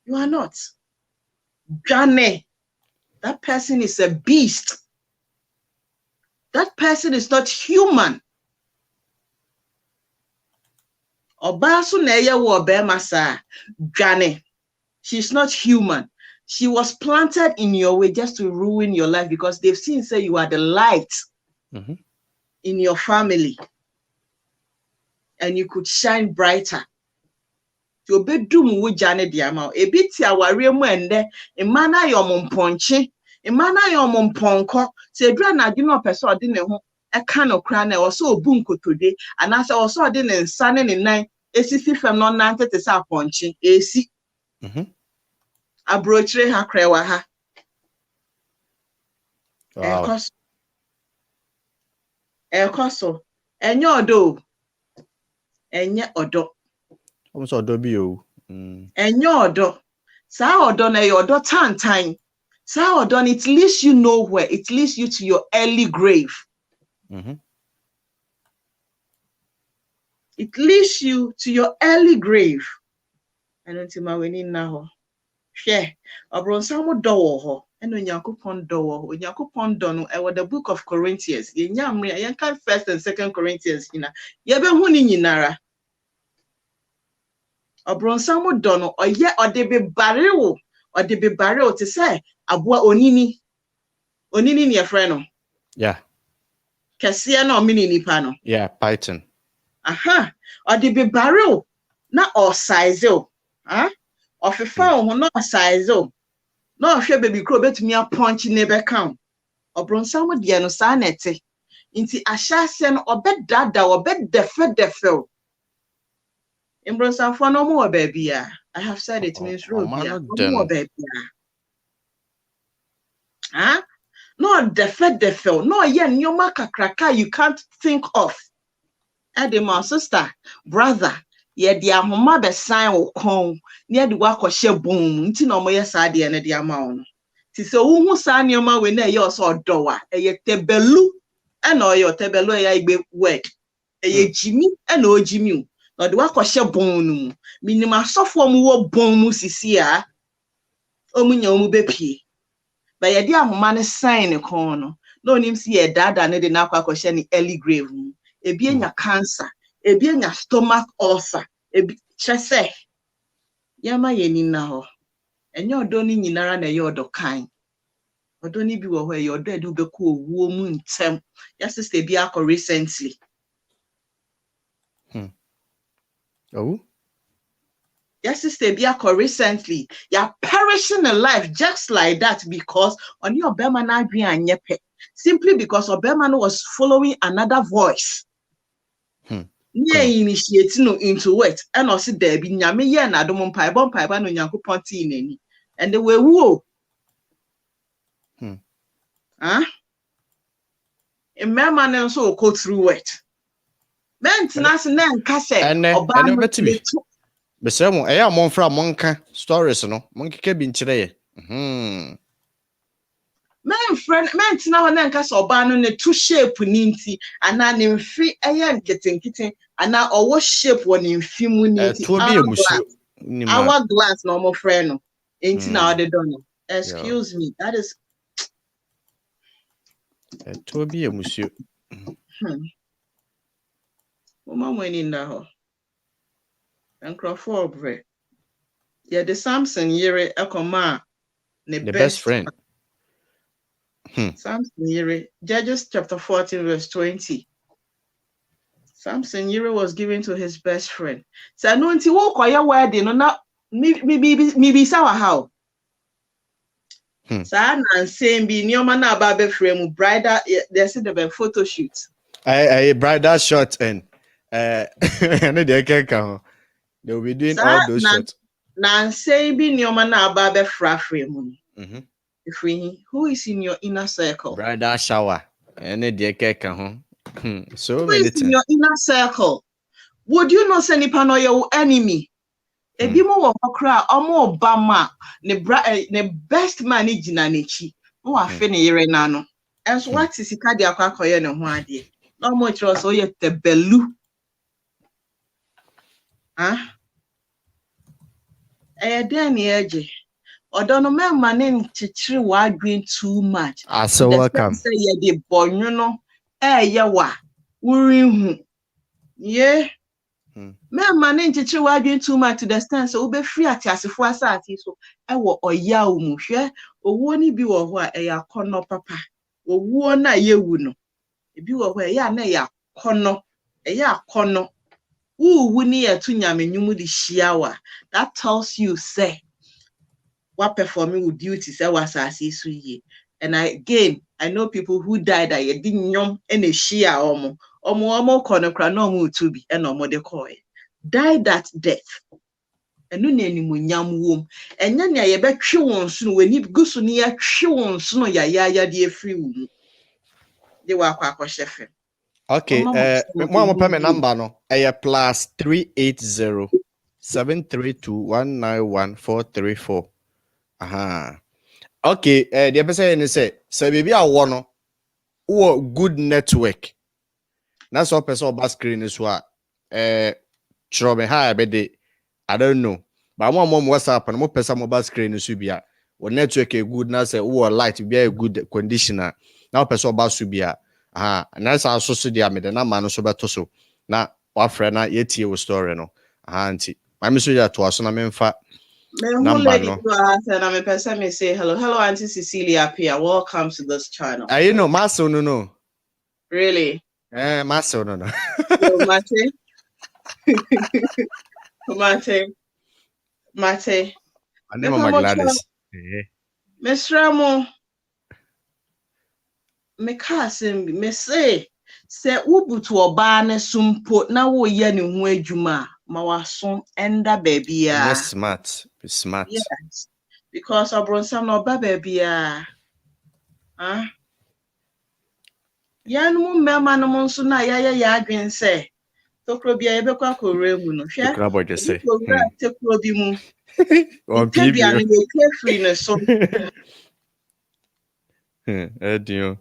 You are not. Gane. That person is a beast. That person is not human. Obasu neye wo be masa Gane. She's not human. She was planted in your way just to ruin your life because they've seen say you are the light in your family and you could shine brighter. To be dum wo Jane diama e biti aware mu ende imana yo momponche imana yo momponko se dura na adi no pese odi ne ho eka no kra na so obu nkotode anase so odi ne nsa ne nan esisi fam no nante te sa ponche esi Abrokyire Akwantuo ha ekoso enye odo almost odo bi o enye odo sa odo na your odo tantan sa odo it leads you nowhere, it leads you to your early grave. It leads you to your early grave. And until my winning now. Share Abronsamo do ho and Onyankopon do ho Onyankopon do no the book of Corinthians yenyamre yankan 1st and 2nd Corinthians yebe hu ni nyinara Abronsamo do no oye odebe barrel to say aboa onini ni e frɛ no kese na omini nipa no python odebe barrel na or size of a phone no size no hwe baby kro betumi a punch nebe count Obronsamo de no sa nete nti ahyase no obedada obedefe Obronsamo no mo baby I have said it means road mo baby no defe no ye nyoma kakraka you can't think of my sister brother ye di ahoma be sign wo kon ne de wa kwhye bom nti na omoye sa de ne de ama wo ti se wo hu sa neoma we na ye oso odowa eye tebelu e na oye tebelu ya igbe word eye jimi e na ojimi na de wa kwhye bom nu minima sofo mu wo bom mu sisi a omunya omu bepie ba ye di ahoma ne sign ne kon no na onim si ye dada ne de na kwhye ne early grave mu ebi enya cancer ebi enya stomach ulcer ebi chese yama yeni na ho enye odo ni nyinara na ye odo kan odo ni bi wo ho ye odo edu be ko owuo mu ntem ya sister bi akọ recently ya sister bi akọ recently ya perishing in life just like that because on your obema na adwen anyepe simply because obema no was following another voice. Initiate no into it and also there be nyame ye na adom mpaebon no Nyankopon ti nani and they were woo Remember now so go through it. Maintenance na nkase oba no betimi. Besemo eya monfra monka stories no monkeke bi nkyere ye. Mentina ho na nkase oba no ne to shape ni nti ana ne mfi eya nketenkete ana owo shape wo ne mfi mu ni nti our glass no mo friend no enti na ode don no. Excuse me, that is to be a monsieur. Mama went na ho. Encrofo bre. Yeah, the Samson yere ekoma the best friend. Samson yere, Judges chapter 14 verse 20. Samson yere was given to his best friend. So no nti wo kwaya wedding no na mi sawa how. Sa na same bi nioma na aba be frame bridal there's the photo shoot. I bridal shot and and they can they will be doing all those shots. Na say bi nioma na aba be frame. Who is in your inner circle? Bridal shower. And they can so many things in your inner circle. Would you not send nipa no your enemy? Ebi mo wo kra omo obama ne best man gina nechi. No afi ne yere na no. Enso what is sika de akwakoye ne ho ade. No mo kire so ye tebelu. Den eje. Odono memma ne nchichiri wa adwen too much. So welcome. Say ye de bonyo no ye wa urihu. Yeah. Memma ne nchichiri wa adwen too much to the stand so ube free atiasefo asati so ewo oya umu hwe owo ni bi wo ho a eya kono papa. Owo na yewu no. Ebi wo ho eya na eya kono. Wu ni etu nyame nyumu di shiawa. That tells you say what performing with duty say was as ye. And again, I know people who died that you didn't know any shia omo kono no mu to be and omo de koy. Died that death. And no name munyam womb. And then ya be twi won so when you go so near twi won so no ya de free womb. They were kwa chef. Okay, mo pay me number no. Plus 380 732 191 434. Okay, the person say baby I want no good network. That's what person on screen is what throw me high be I don't know. But one mom WhatsApp and more person mobile screen is be network a good na say light be a good conditioner. Now person about to be and that's also so dia me the na man so beto so. Na wa friend na yetie wo story no. Auntie. My message to us na memfa number no. And I'm a person may say hello, Auntie Cecilia Pia. Welcome to this channel. You know, Maso no. Really? Maso no. Mate. I never my Gladys. Miss Ramo. Me kasim me say ubutu oba ne sumpo na wo ye ne ho adwuma ma waso enda baby ya. Smart. Yes. Because Abronsam no ba baby ya. Ya no mema no nso na ya adwen say tokro bia ye bekwa kore mu no hwe. Tokro boy just say. Tokro bi mu. On Tebia no ye carefree ne so. Edio.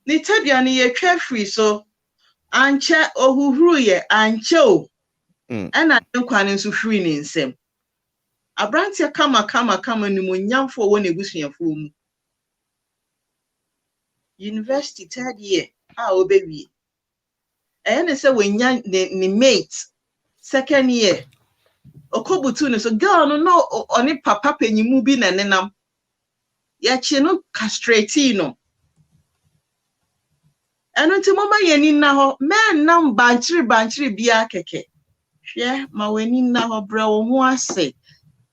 Ni tebia no ye carefree so. Anche ohuhuru ye anche o. Ena nkwane nso free ni nsem. Abrantia kama ni munyamfo wo na ebusuafo mu. University third year obewie. Ne say wenya ni mate second year. Okobutu ne so girl no oni papa panyimu bi na nenam. Ya chi no castrate no. Eno nti mama yeni na ho men nam banchiri bia keke. Hwe ma weni na ho bra wo ho ase.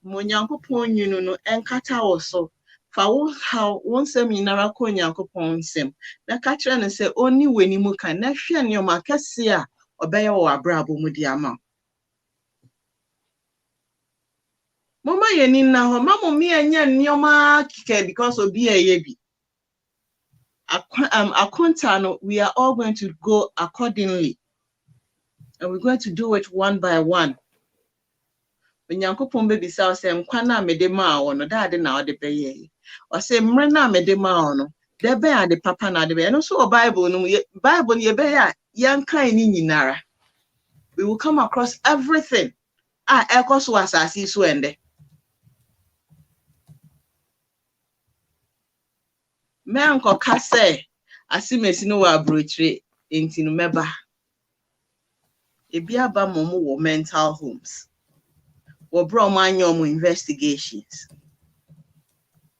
Monyankopon nyunu no enkata wo so. Fa wo how wonsem nyinara ko nyankopon nsem. Na ka kire ne se oni weni mu kan na hwe ne o makase a obeye wo Abrabo mu di ama. Mama yeni na ho mama mi anya nneoma kike because obi eye bi. Akwantuo, we are all going to go accordingly. And we're going to do it one by one. When Yankopon baby saw say, Kwana medema or no daddy now the bay. Or say, Mrena medema no. There be the papa na the bay. And also a Bible, no Bible ye be young kind in Nara. We will come across everything. Ekos was as he swende. Me anko ka say, asimesi no wa Abrokyire enti no meba. Ebi aba momo wo mental homes. Wo bro man your investigations.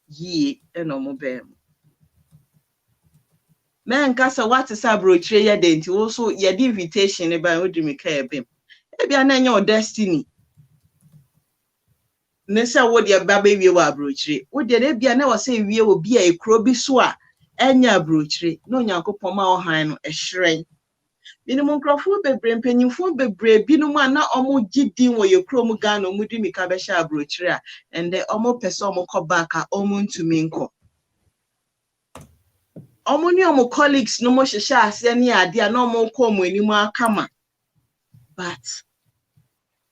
Ye eno mo bem. Men kasa what is Abrokyire ye de nti wo so ye di invitation e ba wo di me ka ebem. Ebi ananya o destiny. Nesa wo de ba wie wo Abrokyire. Wo de bia na wo say wie wo bia ekro bi so a enya Abrokyire. No Nyankopon ma wo han no ehweren. Minimum crofo bebre mpanyimfo bebre binum na omo gidin wo yekro mu Ghana mu di mika be sha Abrokyire a and the omo pese omo ko back a omo ntumi nko. Omo ni omo colleagues no mo hwehwe ase ne ade a na omo ko omo animu akama. But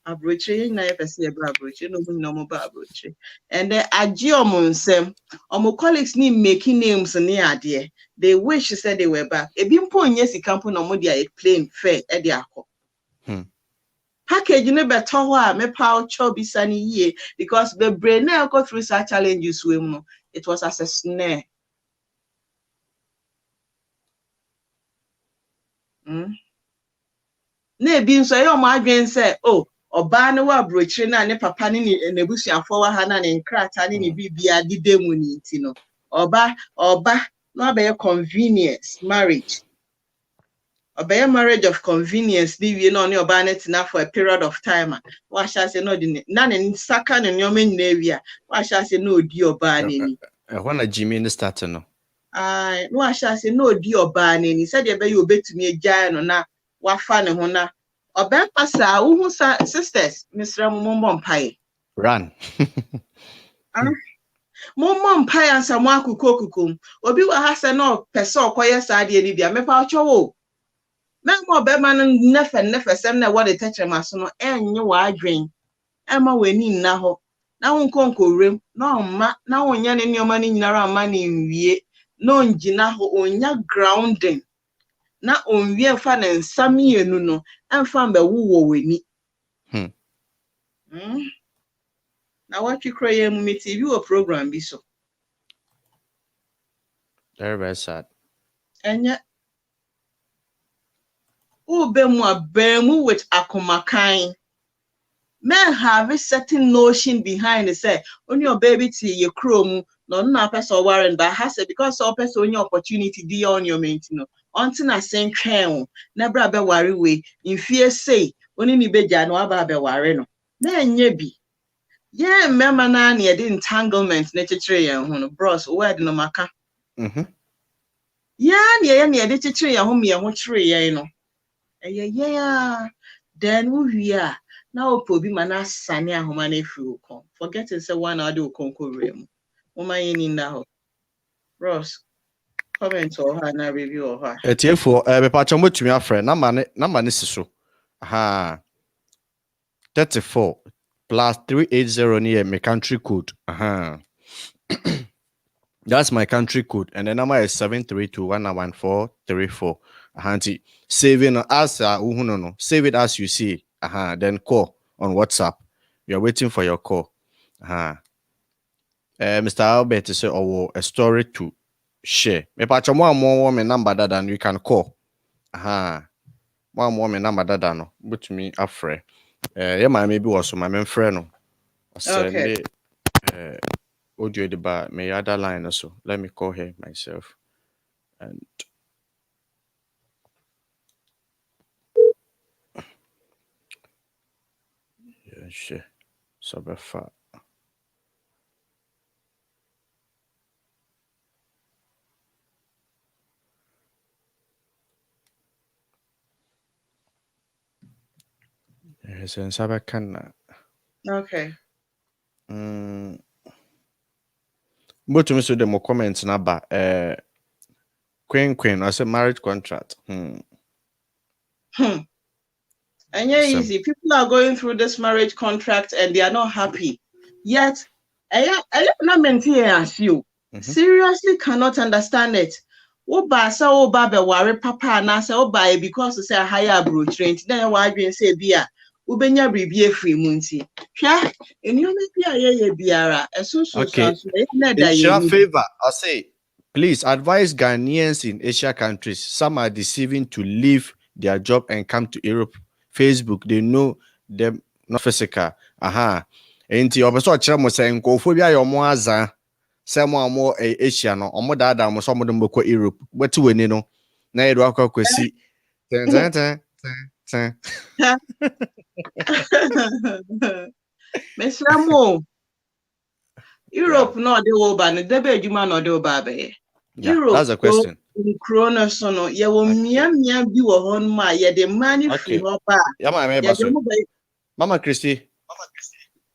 Abrokyire na pese e bra Abrokyire no mu na omo ba Abrokyire. And the agi omo nsem omo colleagues ni making names ne ade. They wish said they were back. Ebi mpo onye sika mpo na omo dia plane fare e dia akọ. Package ne beto ho a me pa cho bisani ye because the brain na go through such challenges we no. It was as a snare. Na ebi nso ye omo adwen say oh oba ne wa Abrokyire na ne papa ne nebusuafo wa ha na ne nkrata ne bibia didemu ni nti no. Oba no be convenience marriage. Obey marriage of convenience, leave no oba net enough for a period of time. What shall say no di none in second in your main navy. What shall say no di oba ni. When a Jimmy in the start no. No shall say no di oba ni. Said you be you bet to me a giant na wa fan ho na. Oba pasa who sisters, Mr. Momon Pie. Run. Momon Pie and some kukum. Obi wa ha say no person koye sa de ni bia me pa ocho. Men mo be man nefe sem na what the touch maso no enye wa adwen ema weni nna ho na won konkorem na omma na wonya ne nioma ni nyinara ama ne nwie no ngina ho onya grounding na onwie fa na nsamienu no emfa mbe wo weni na what you cry mu me TV o program bi so very sad enye Ubemu with akumakai. Men have a certain notion behind it. Say, when your baby to your chrome, no, not person warren, but has it because all person on your opportunity, dear on your maintenance. Until I send crown, never be worry way. In fear, say, when any beja no about worry no. Men ye be. Yeah, member nanny, the entanglement, nature tree, and bros, where no maka. Yeah, near the tree, and whom you tree, you know. Yeah. Then we are now probably mana sani ahoma na efi ukon. Forget to say one ade ukon korem. Woman in that. Ross, comment or her na review or her. Etiefo me pa chomo tumi afre na ma ne siso. 34 plus 380 near my country code. That's my country code, and the number is 732-11434. Saving as no. Save it as you see. Then call on WhatsApp. We are waiting for your call. Mr. Albert say a story to share. Me patch more my number than you can call. One more my number than but me afraid. Yeah, my maybe was my main friend. Okay. Audio the bar, my other line also. Let me call her myself. And yeah, sure. So far. Yes, and Sabakan. Okay. But to me, so the more comments na ba Queen, I said marriage contract. And yeah, easy. People are going through this marriage contract and they are not happy. Yet, I not maintain as you. Seriously cannot understand it. Oba sa oba be worry papa na say oba because say higher Abrokyire then why dream say bia ubenya bribi efri mu nti hwa eniyoma bia ye biara eso so in your favor I say please advise Ghanaians in Asia countries. Some are deceiving to leave their job and come to Europe. Facebook, they know them not physical. Enti obeso kire mo say nkofo bia yo mo aza say mo Asia no omo dada mo so mo dem ko Europe wetu weni no na yedo akwasi Mesramo Europe no de oba no debe adwuma no de oba be Europe, that's a question. Corona sono ye wo mia bi wo hon ma ye de money free hopa. Mama Christy.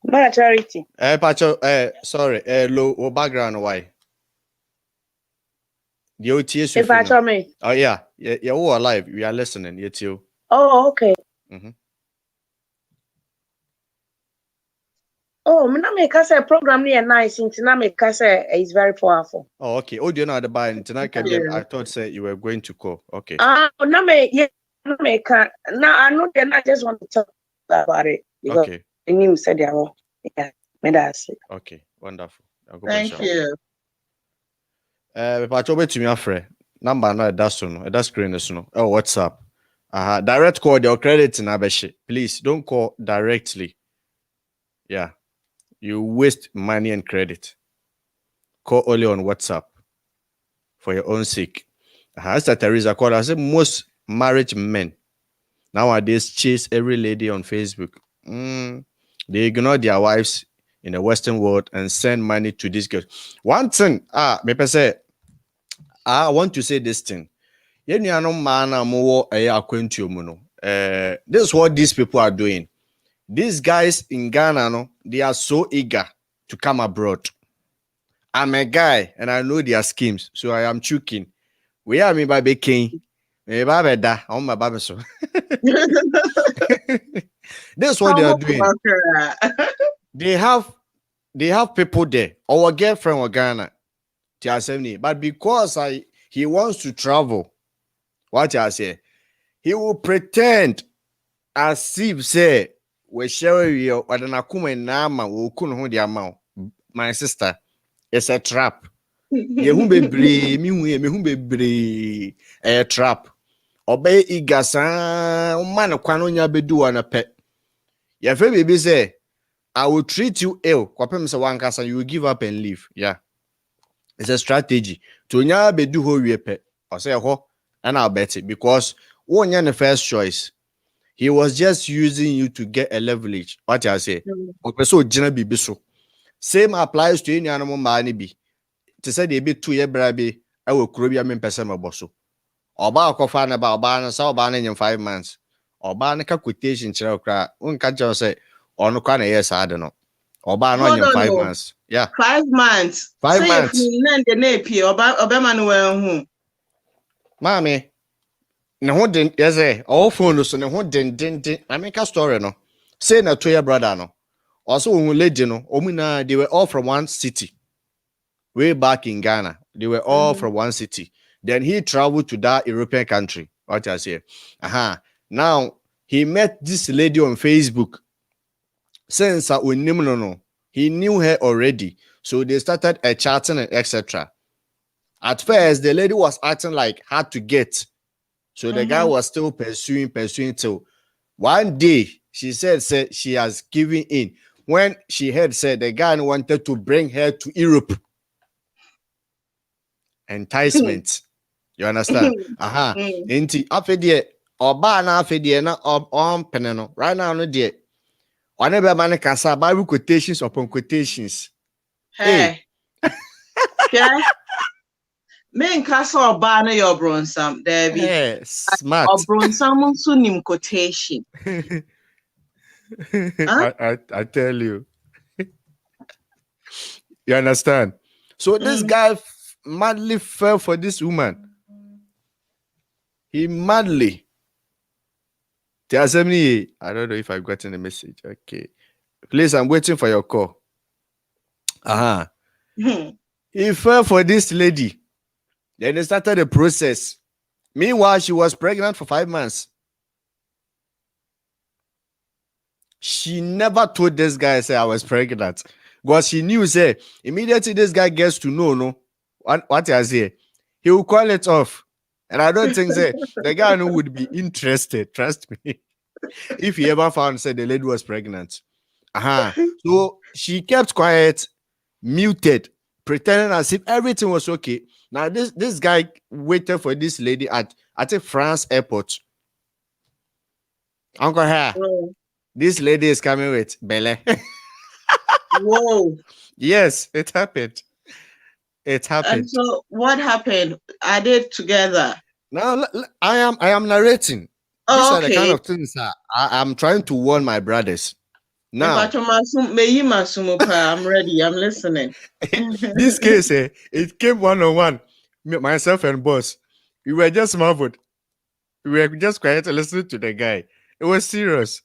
Mama Charity. Pacho, sorry, low background why? The OTS. If I tell me. Oh yeah, you're all alive. We are listening. You too. Oh, okay. Oh, me na make say program ni nice. Intina make say is very powerful. Oh, okay. Oh, do you know the buy tonight? I thought say you were going to call. Okay. Na me na make na I know then I just want to talk about it because okay. You said yeah, me that's it. Okay, wonderful. Thank you. Pacho bet me afre. Number no that's no. That's screen no. Oh, WhatsApp. Direct call your credit in Abeshi. Please don't call directly. Yeah. You waste money and credit. Call only on WhatsApp for your own sake. As Teresa called, I said most married men nowadays chase every lady on Facebook. They ignore their wives in the Western world and send money to these girls. One thing, maybe say, I want to say this thing. This is what these people are doing. These guys in Ghana, they are so eager to come abroad. I'm a guy and I know their schemes, so I am choking. We are me by king. Me baby da on my baby so. That's what they are doing. They have people there. Our girlfriend in Ghana, but because he wants to travel, what I say, he will pretend as if say we share you my sister. It's a trap. A trap. Obey igasa man kwano nya bedu wana pe. Ya fe baby say I will treat you ill. Kwapem say wan kasa you will give up and leave. Yeah. It's a strategy. To nya bedu ho wie pe. I say ho and I'll bet it because one nya the first choice. He was just using you to get a leverage. What I say? So jina bibi so. Same applies to any animal man be. To say they be 2 year brabe, I will crobia men person bosso. Oba akofan about oba na sa oba na in 5 months. Oba na ka quotation chira okra. Unka jo say ono kwa na yes I don't know. Oba no in 5 months. Yeah. 5 months. 5 months. Say if the napi oba manuel hu. Maame. Na ho den yes all phone so na ho den. I make a story no. Say na 2 year brother no. Also when lady no, omina they were all from one city. Way back in Ghana. They were all from one city. Then he traveled to that European country. What I say? Now he met this lady on Facebook. Since he knew her already. So they started chatting and etc. At first, the lady was acting like hard to get. So the guy was still pursuing till one day she said she has given in. When she had said the guy wanted to bring her to Europe. Enticement. You understand? Inti afedie oba na afedie na on peneno. Right now no die. Whenever man kasa Bible quotations upon quotations. Hey. Yeah. Men kasa oba na your bronsam. There be. Hey, smart. Or bronsam so nim quotation. I tell you. You understand? So this guy madly fell for this woman. He madly. I don't know if I've gotten the message. Okay. Please, I'm waiting for your call. He fell for this lady. Then they started the process. Meanwhile, she was pregnant for 5 months. She never told this guy, say, I was pregnant. Because she knew, say, immediately this guy gets to know, no, what I say, he will call it off. And I don't think, say, the guy would be interested, trust me, if he ever found, say, the lady was pregnant. So she kept quiet, muted, pretending as if everything was okay. Now, this guy waited for this lady at a France airport. Uncle Hair. This lady is coming with Bele. Whoa. Yes, it happened. It happened. And so what happened? Are they together? Now I am narrating. These are the kind of things I'm trying to warn my brothers. Now, I'm ready. I'm listening. This case, it came one-on-one. Myself and boss. We were just marveled. We were just quiet listening to the guy. It was serious.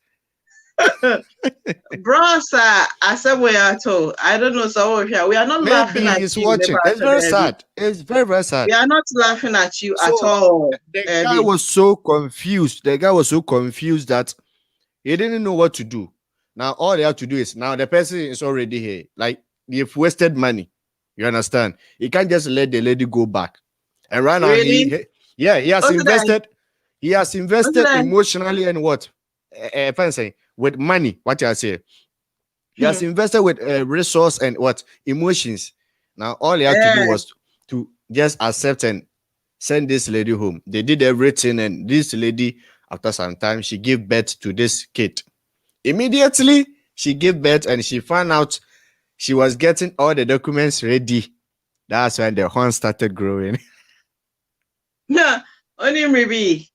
Bro, sir, I said we are told. I don't know, so we are not laughing at he's you. Watching. It's very sad. It's very, very sad. We are not laughing at you at all. The guy was so confused. The guy was so confused that he didn't know what to do. Now, all they have to do is, now the person is already here. Like, they've wasted money. You understand? He can't just let the lady go back. And right now, really? he has invested. He has invested emotionally and what? With money, what I say. He has invested with resource and what? Emotions. Now, all he had to do was to just accept and send this lady home. They did everything, and this lady, after some time, she gave birth to this kid. Immediately, she gave birth and she found out she was getting all the documents ready. That's when the horn started growing. No, only maybe.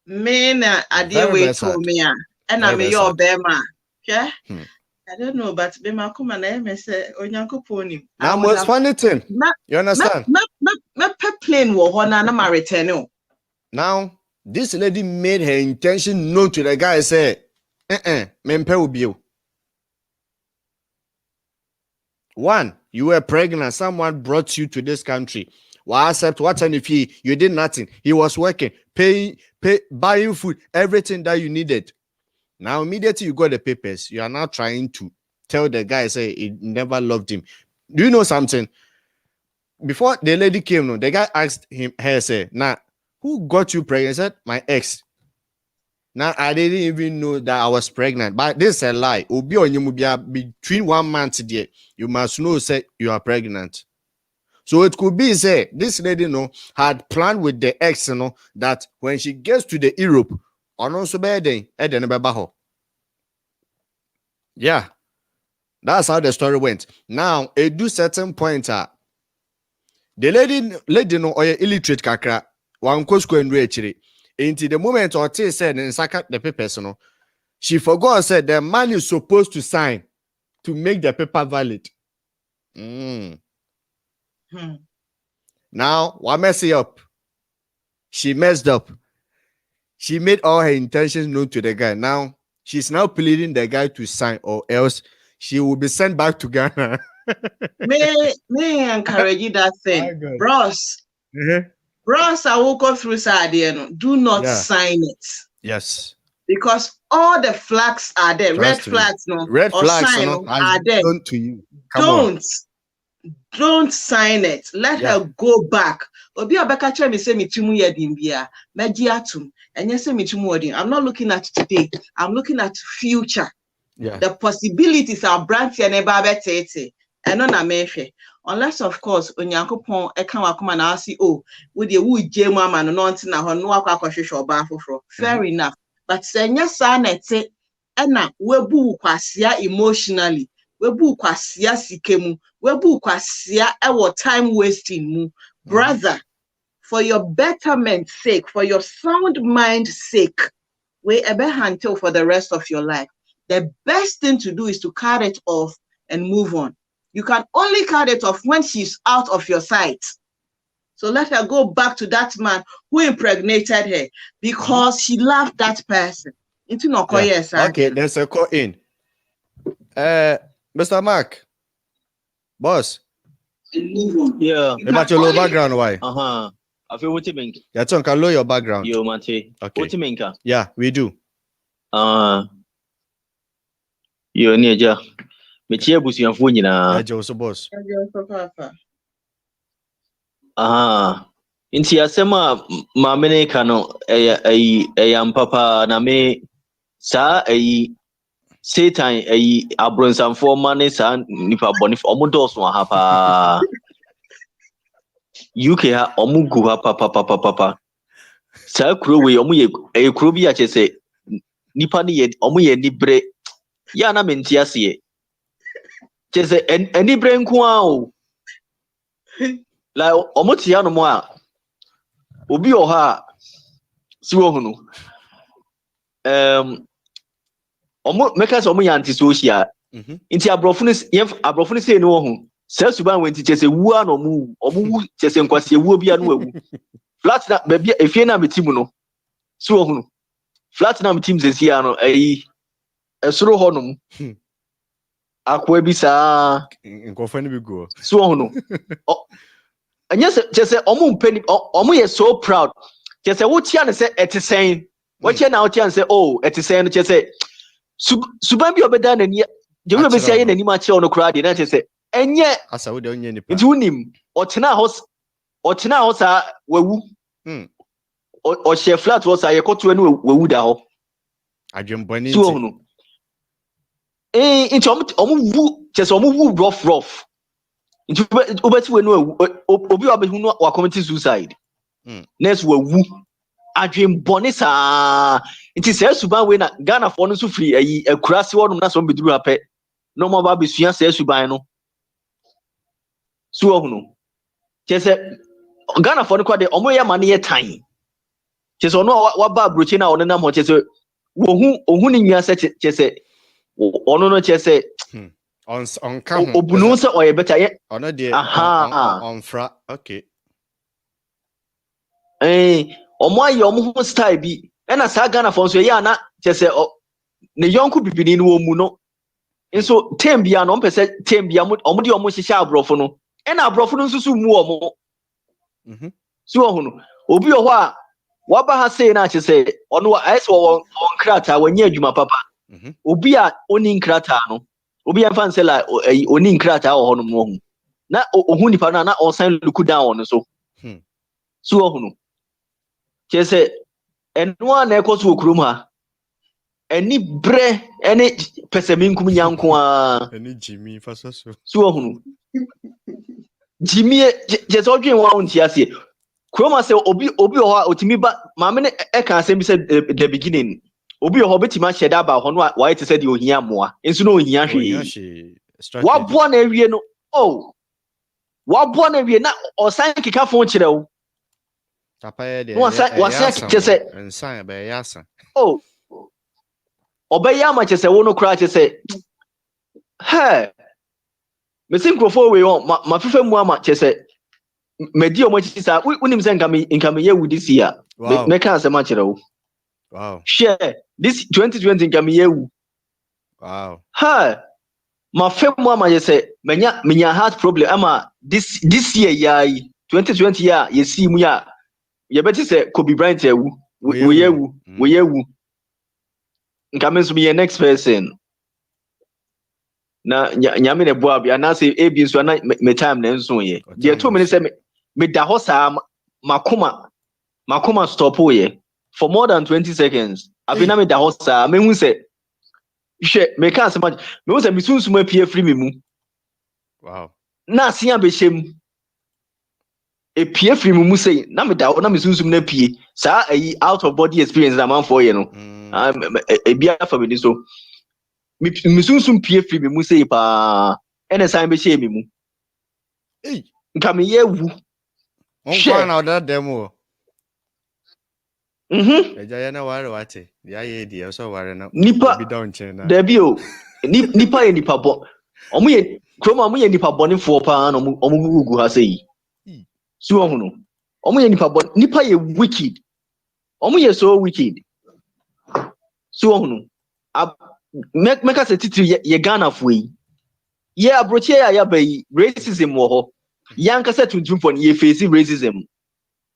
Men are dear way to me, and I'm your bema. Yeah, I don't know, but bema come and I say, Onyanko Pony. Now, most funny thing, you understand? Not plane war on an American. Now, this lady made her intention known to the guy. Say, mempe will be you. One, you were pregnant. Someone brought you to this country. Well, accept what and if you did nothing. He was working, buying food, everything that you needed. Now, immediately you got the papers. You are now trying to tell the guy, say, he never loved him. Do you know something? Before the lady came, the guy asked her, say, now, who got you pregnant? He said, my ex. Now, I didn't even know that I was pregnant. But this is a lie. Between 1 month there, you must know, say, you are pregnant. So it could be, say, this lady, had planned with the ex, that when she gets to the Europe, yeah, that's how the story went. Now, a do certain point, the lady no illiterate kakra, one school and reach into the moment or said and sack the papers, she forgot, said the man is supposed to sign to make the paper valid. Now, what messy up? She messed up. She made all her intentions known to the guy. Now, she's now pleading the guy to sign, or else she will be sent back to Ghana. May encourage you that thing. Bros, Bros, I will go through Sadia. Do not sign it. Yes. Because all the flags are there. Red flags, Red flags are there. To you. Don't sign it. Let her go back. Obi Obeka tell me say me tumu yedin bia. Meji atum. And you say me tumu yedin. I'm not looking at today. I'm looking at future. Yeah. The possibilities are branch and tete. And on a mefe. Unless of course Onyankopon eka wakoma na asi with the wu je mama no nonti na ho no akwa kwahwehwe oba afoforo. Fair enough. But say nya sa na te na webu kwasia emotionally. Webu kwasia sikemu. Webu kwasia ewo time wasting mu. Brother, for your betterment sake, for your sound mind sake, we ebe handle for the rest of your life. The best thing to do is to cut it off and move on. You can only cut it off when she's out of your sight. So let her go back to that man who impregnated her because she loved that person. Okay, there's a call in. Mr. Mark, boss. Yeah. About your low background, why? I feel what you mean. Yeah, Tom, can lower your background. Yo, Mate. Okay. What you mean? Yeah, we do. Yo, Niaja. Mechia busi ya mfunyi na. Yeah, Joe, so boss. Inti asema Maame ne kano eya mpapa na me sa Satan abronsanfo ma ne sa nipa boni omo doso ha pa UK ha omo gu ha papa sa kuro we omo ye kuro bi a chese nipa ne ye omo ye nibre ya na menti ase chese enibre nko a o la omo tia no mo a obi o ha si wo hunu omo meka se omo ya antisocial inti abrofo ne se no ho sa suban wenti chese wu a no omo wu chese nkwase wu obi a no wu flat na be efie na metimu no si wo hunu flat na metim se sia no esoro ho no akwa bi sa nkofo ne bi go si wo hunu anya chese omo mpani omo ye so proud chese wo tia ne se etisen wo tia na wo tia ne se etisen no chese suban bi obeda na ni je we be sia ye na ni ma che ono kra de na chese enye asa wo de onye nipa nti unim otena ho sa wawu o she flat wo sa ye koto anu wawu da ho adwemboni so hunu nti omo wu chese omo wu rough nti obeti we no obi obehu no wa commit suicide next wawu adwemboni sa nti se suban we na Ghana for no so free akurase wonum na so beduru apɛ no mo ba besua se suban no so hunu chese Ghana for no kwa de omo ye mane ye tan chese ono wa ba Abrokyire na ono na mo chese ohun ni nwa se chese ono no chese on ka obunu se oye beta ye ono de on fra okay omo aye omo ho style bi na sa Ghana for so ye ana chese ne yonku bibini no omu no nso tembia no mpese tembia omo de omo hihya abrofo no na abrofo no nsusu mu omo so ohunu obi o ho a waba ha sei na chese ono ase on krata wanya adwuma papa obi a oni nkrata no obi a fan sela oni nkrata ho no mo hu na ohun nipa na on sign look down on so so ohunu chese enwa na ekoso okrum ha eni bre eni peseminkum nyanko a eni Jimmy faso so ohunu Jimmy chese odwen wa onti ase kroma se obi ho a otimi ba Maame ne eka asem bi se the beginning obi ho betima sheda ba ho no wa ite se de ohia moa enso no ohia hwe wa bo na ewie no wa bo na ewie na osan kika fon kire wo papa ye de wa chese ensan be yasa obeya ma chese wo no kra chese mesin krofo we on ma fefe mu ama chese medi o mo chisa unim se nkame ye wudi sia me kan se ma kire wo share this 2020 nkame ye wu ma fe mu ama ye se menya heart problem ama this year yai 2020 ya ye si mu ya ye beti se Kobe Bryant ewu we yewu nkame so be next person na nyame ne boa bia na se ebi nso na me time na nso ye de to me se me da ho sa makoma stop ye for more than 20 seconds abina me da ho sa me hu se hwe me kan se me hu se me sunsun apie free me mu na asia be hyem apie free me mu sei na me da na me sunsun na pie sa out of body experience na man for ye no bia fa me so me sunsun pie free me mu sei pa ene san be hye me mu nka me ye wu on na oda demo eja ya na ware wate ya ye di so ware na nipa bi down chen na da bi o nipa ye nipa bo omo ye kroma omo ye nipa boni fo pa na omo gugu ha sei si wo hunu Omo ye nipa bon nipa ye wicked. Omo ye so wicked. So hunu. Make us a titiri ye Ghana fwe. Ye Abrokyire ya bayi racism wo ho. Yanka se tuntumfo ye face racism.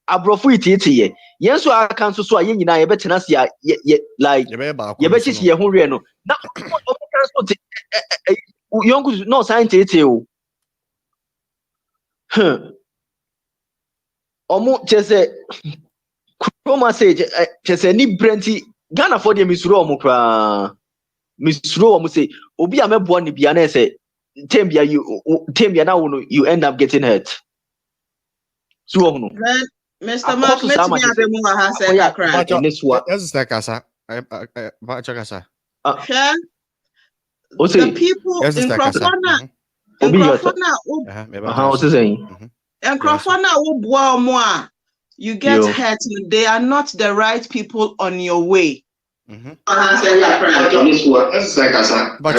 Abrofo itiete ye. Yen so aka so a ye nyina ye betena se a ye like ye bechi ye ho hwe no. Na o kan so yonku no scientist o. Omo chese Chroma say chese ni brenti Ghana for the misuro omo kra. Misuro omo say obi amebo ne bia na say tembia you end up getting hurt. So no. Mr. Mark, let me have a more has cry. Yes, Kasa. Kasa. The people in Crofona, you get hurt. They are not the right people on your way. But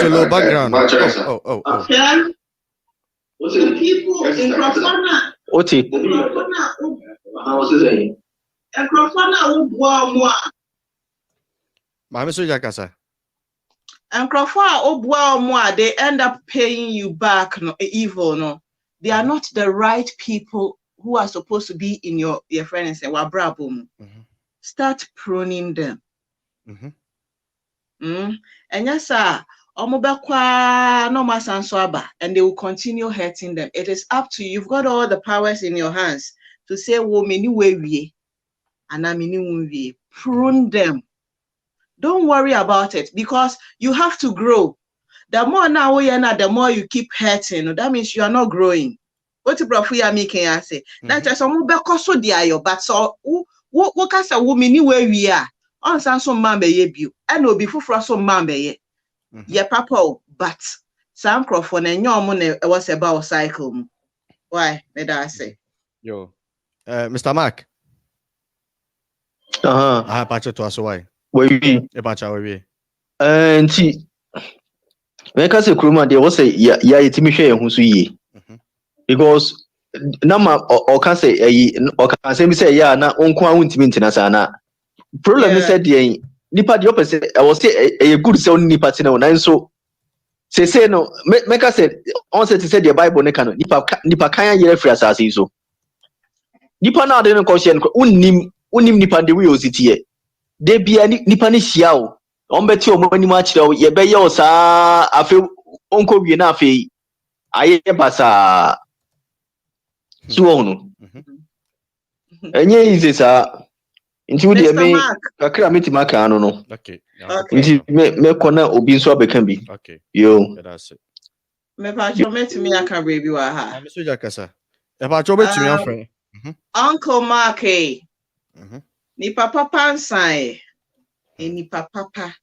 your low background. The people in Crofona. And they end up paying you back. No, evil. No, they are not the right people who are supposed to be in your friend and say, Abrabo. Start pruning them. And yes, sir. And they will continue hurting them. It is up to you. You've got all the powers in your hands to say, prune them. Don't worry about it because you have to grow. The more now the more you keep hurting, that means you are not growing. What the Prophet making I say? That is some so dear, but so what can say woman where we are? On some man be you and will be full for some man be yeah, papa, but some microphone and your money was about cycle. Why did I say? Yo, Mr. Mark. I patch it to us why. We patch our way. And see, when I say Kruma, they will say, yeah, it's me share who's ye. Because Nama or can say, or can say, yeah, na unqua won't mean to problem is said, Nipa the opposite. I will say a good sound Nipa and so. Say no, make us say on set said the Bible nekano nipa kanya yere free asase so. Nipa na de no question unnim nipa de we ositi de bia nipa ne hia o. On beti o mani ma kire o ye be ye o saa afi onko wie na afi aye basa. So no. Enye ize sa nti wo de me kakra metima kan no. Okay. Nti me kona obi nso abekan bi. Okay. Yo. That's it. Me patcho metimi aka baby wa ha. I'm so jakasa. E patcho betimi afre. Uncle Mark ni papa pansan ni papa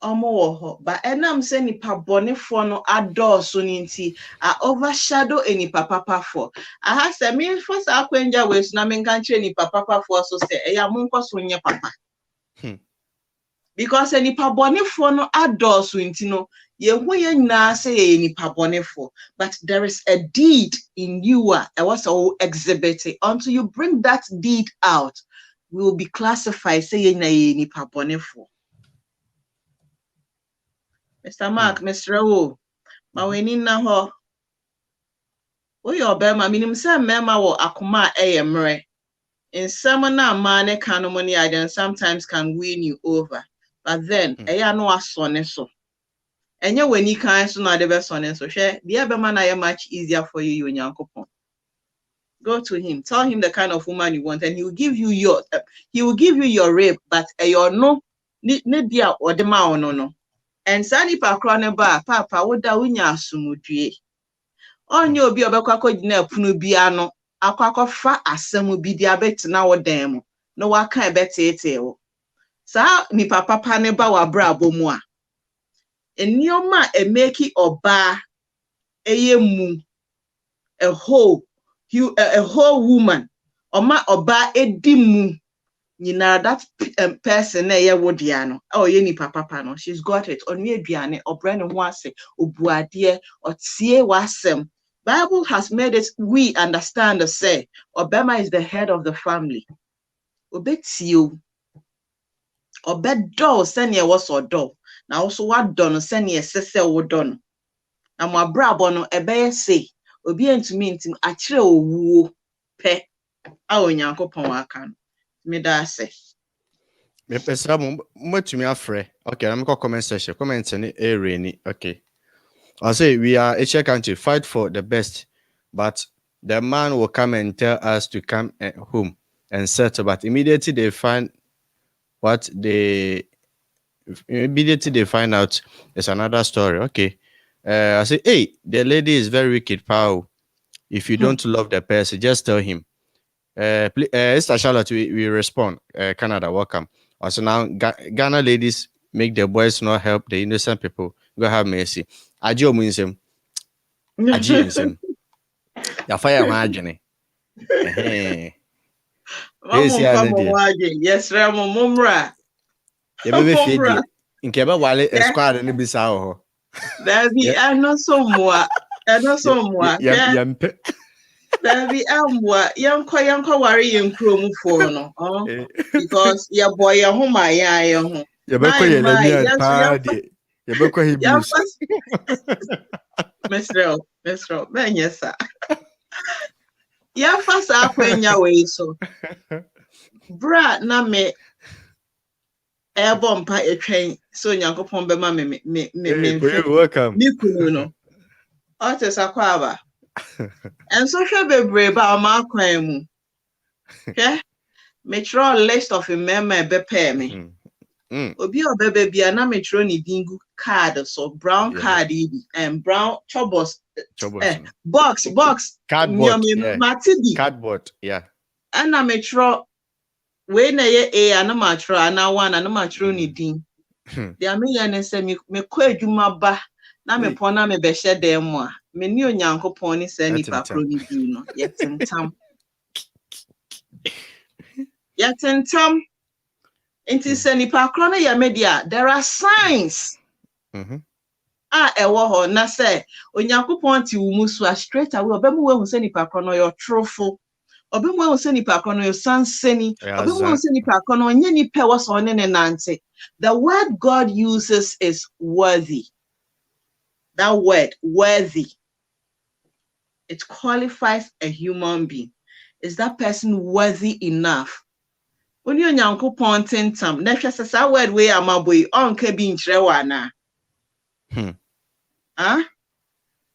omo wo ho ba enam se ni pa bonefo no adorso ni nti a overshadow ni papa for aha se me for sa akwenja we so na me kan kire ni papa for so se e ya monko so nye papa because ni pa bonefo no adorso nti no ye hu ye nyina se ye ni pa bonefo, but there is a deed in you I was all exhibiting until you bring that deed out will be classified say ye ni pa bonefo. Mr. Mark, Mr. O, ma weni na ho. O yo be ma minim se mema wo akoma eyemre. In some na man kan money I sometimes can win you over. But then eya no asone so. Enye weni kan so na de be sone so hwe de be man na much easier for you Onyankopon. Go to him, tell him the kind of woman you want and he will give you your rape, but eyo no ne dia odema ono no. And Sani Pakron ba papa woda wunya asumudue. Onye obi obekwa kogina punu bia no akwakofa asemu bi dia betina wo dan mu no waka ebetete wo. Sa ni papa ne ba wa Abrabo mu a. Enioma emeki oba eyemu a whole woman oma oba edimu. That person na ye wodia no oh ye ni papa no she's got it onwe aduane obrane ho ase obuade otie wasem Bible has made it we understand the say Obama is the head of the family. Obetio Obedo send ye was or do. Now also what done send ye sese wo done. Now my Abrabo no ebe say obi entumi ntim akire owuo pe a onyankopon aka no. Me da say. Me pesa mo to me afre. Okay, I'm going to comment section. Comment any area. Okay. I say we are a country, fight for the best, but the man will come and tell us to come home and settle. But immediately they find out it's another story. Okay. I say, hey, the lady is very wicked, pal. If you don't love the person, just tell him. Sister Charlotte, we respond. Canada, welcome. Also now, Ghana ladies make the boys not help the innocent people. Go have mercy. Ajo means him. Aji means him. Ya fire margin. Yes, Ramo Mumra. The baby feed in Keba Wale a squad and be sour. There be no so more. No so more. There be young worry in Chrome for no. Because your boy, your home, my eye. Mr. Ben, yes, sir. Yeah, first up when your way so. Brat, na me airborne pie a train, so young upon the mammy, me, welcome. No. Artist aquava. And so shall be brave about my crime. Okay? Metro list of a meme be me. Obi or baby be an amatroni dingu card, so brown card and brown chobos. Box cardboard, cardboard, and a metro when a anamatro and I want an amatroni ding. The American say me quaid you my ba na me pona me be share them more. Me new yanko pony send paproni dino yet in tam. Yet in tam. Inti send pakrona ya media. There are signs. Ewo ho na say onyankopon ti wo musu straight away obemu we hu se nipa kono your truthful obemu we hu se nipa kono your sanseni obemu we hu se nipa kono onye nipa wo so ne nante. The word God uses is worthy. That word worthy, it qualifies a human being. Is that person worthy enough? When you onyankopon tentam na hwese sa word we amaboy onka bi nchrewa na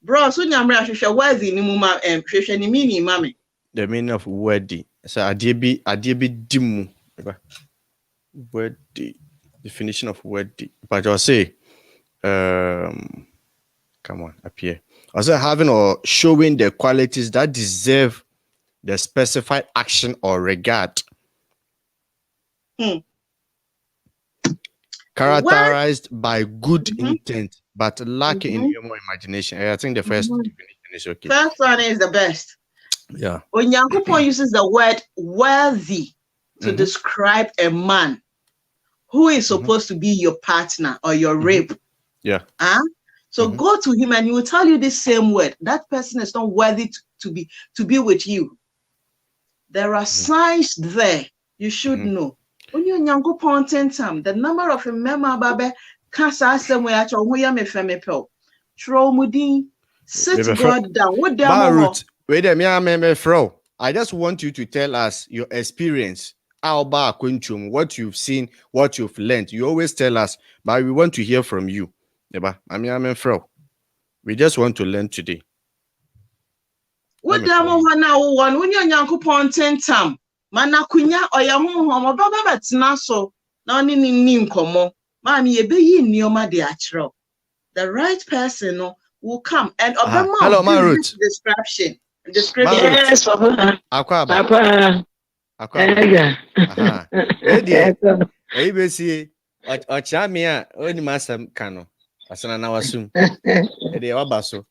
bro, so nyamra hwehwe worthy ni mu ma hwehwe ni meaning mame. The meaning of worthy. So adie bi dimu. Worthy. Definition of worthy. But I'll say come on, up here. Also having or showing the qualities that deserve the specified action or regard. Characterized by good intent, but lacking in human imagination. I think the first definition is okay. First one is the best. Yeah. When Yankupo uses the word worthy to describe a man who is supposed to be your partner or your rib. Yeah. So go to him and he will tell you this same word. That person is not worthy to be with you. There are signs there you should know. When you Yankupo tentam, the number of a mema babe kasa somewhere at your way me femepel. Tromudin, sit God down. What the wait a minute, Fro. I just want you to tell us your experience. Abrokyire Akwantuo, what you've seen, what you've learned. You always tell us, but we want to hear from you. Fro. We just want to learn today. What the one when you Yankupo tentam? Manakunya oyahohom baba betina so na oni ni nkomo maami ebeyi nioma de achro. The right person will come and hello Marut description. Yes, Papa. Akwa ABC ochamia oni masam kano asana na wasum e wabaso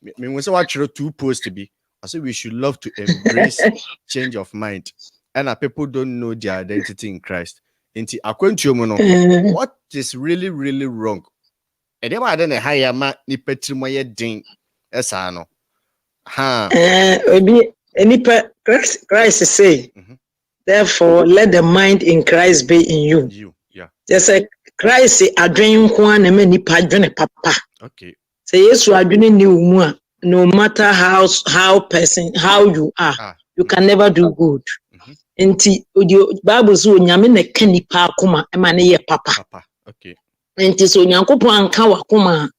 me we say watch 2 posts to be. I say we should love to embrace change of mind. And people don't know their identity in Christ. Inti Akwantuo mo no, what is really, really wrong? And then I don't know how you ma ni petrimoye ding. Esa no. Christ say, therefore, let the mind in Christ be in you. There's a Christ adwene kwa na me nipa adwene papa. Okay. Say Yesu adwene ni umu, no matter how you are, you can never do good. Enti Bible so nyame na ka nipa akoma e ma ne ye papa. Okay. Enti so nyankopon anka wakoma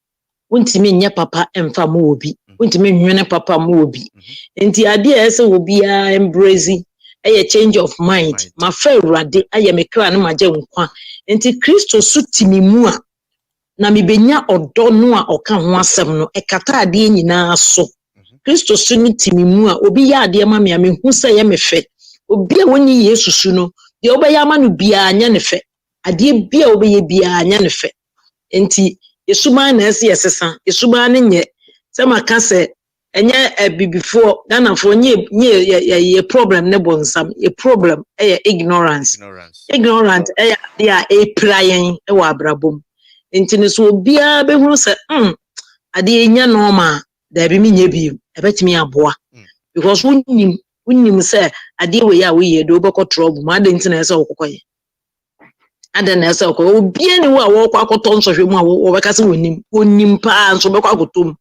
wontimi nya papa emfa mo obi. Wontimi nwene papa mo obi. Enti ade e se obi a embrace a change of mind. Ma fa urade aye me kra no magye nkwa. Enti Kristo sutimi mu a na mebenya odo no a oka ho asem no ekata ade nyina so. Kristo su ni timi mu a obi ya ade ma me hu se ye me fe. Obi a woni Yesu su no de obaya ma no bia anya ne fe. Ade bia obeye bia anya ne fe. Enti Yesuma na ese yesesa Yesuma ne nye se maka se enye bibifo Ghana fo nye problem ne bonsam ye problem ignorance ignorant they are prayen e wa Abrabo enti ne so bia be hu se ade nya normal da bi menye bi e betimi aboa because unnim se ade we ya we ye do beko trouble ma de enti na ese okokoye ada na ese okokoye obi ani wo a wo kwa akoto nsohwe mu a wo beka se wonim pa nso beko akotom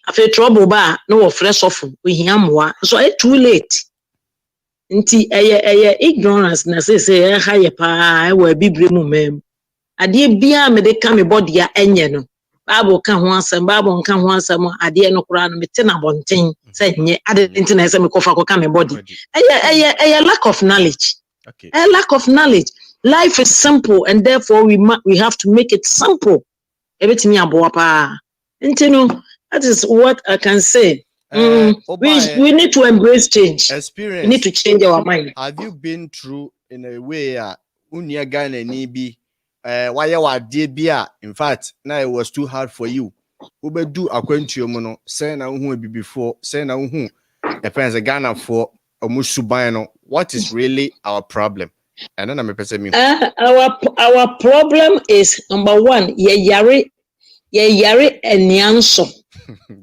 afi trouble ba no wo fresh off we hiamwa so it too late nti eye ignorance na say high pa e wa bibre mu mem ade bia me de ka me body a enye no Bible ka ho asem Bible nka ho asem ade no kura no mete na bonten say nye ade nti na say me kofa ko ka me body eye lack of knowledge. Okay. A lack of knowledge. Life is simple and therefore we have to make it simple. Everything aboa pa nti no that is what I can say. We need to embrace change. Experience. We need to change our mind. Have you been through in a way unia Ghana ni bi why you did be in fact now it was too hard for you. Ubedu Akwantuo mu no say na hu bi before say na hu e friends Ghana for omusuban no what is really our problem? And then I'm person me. Our problem is number one ye yare enianso.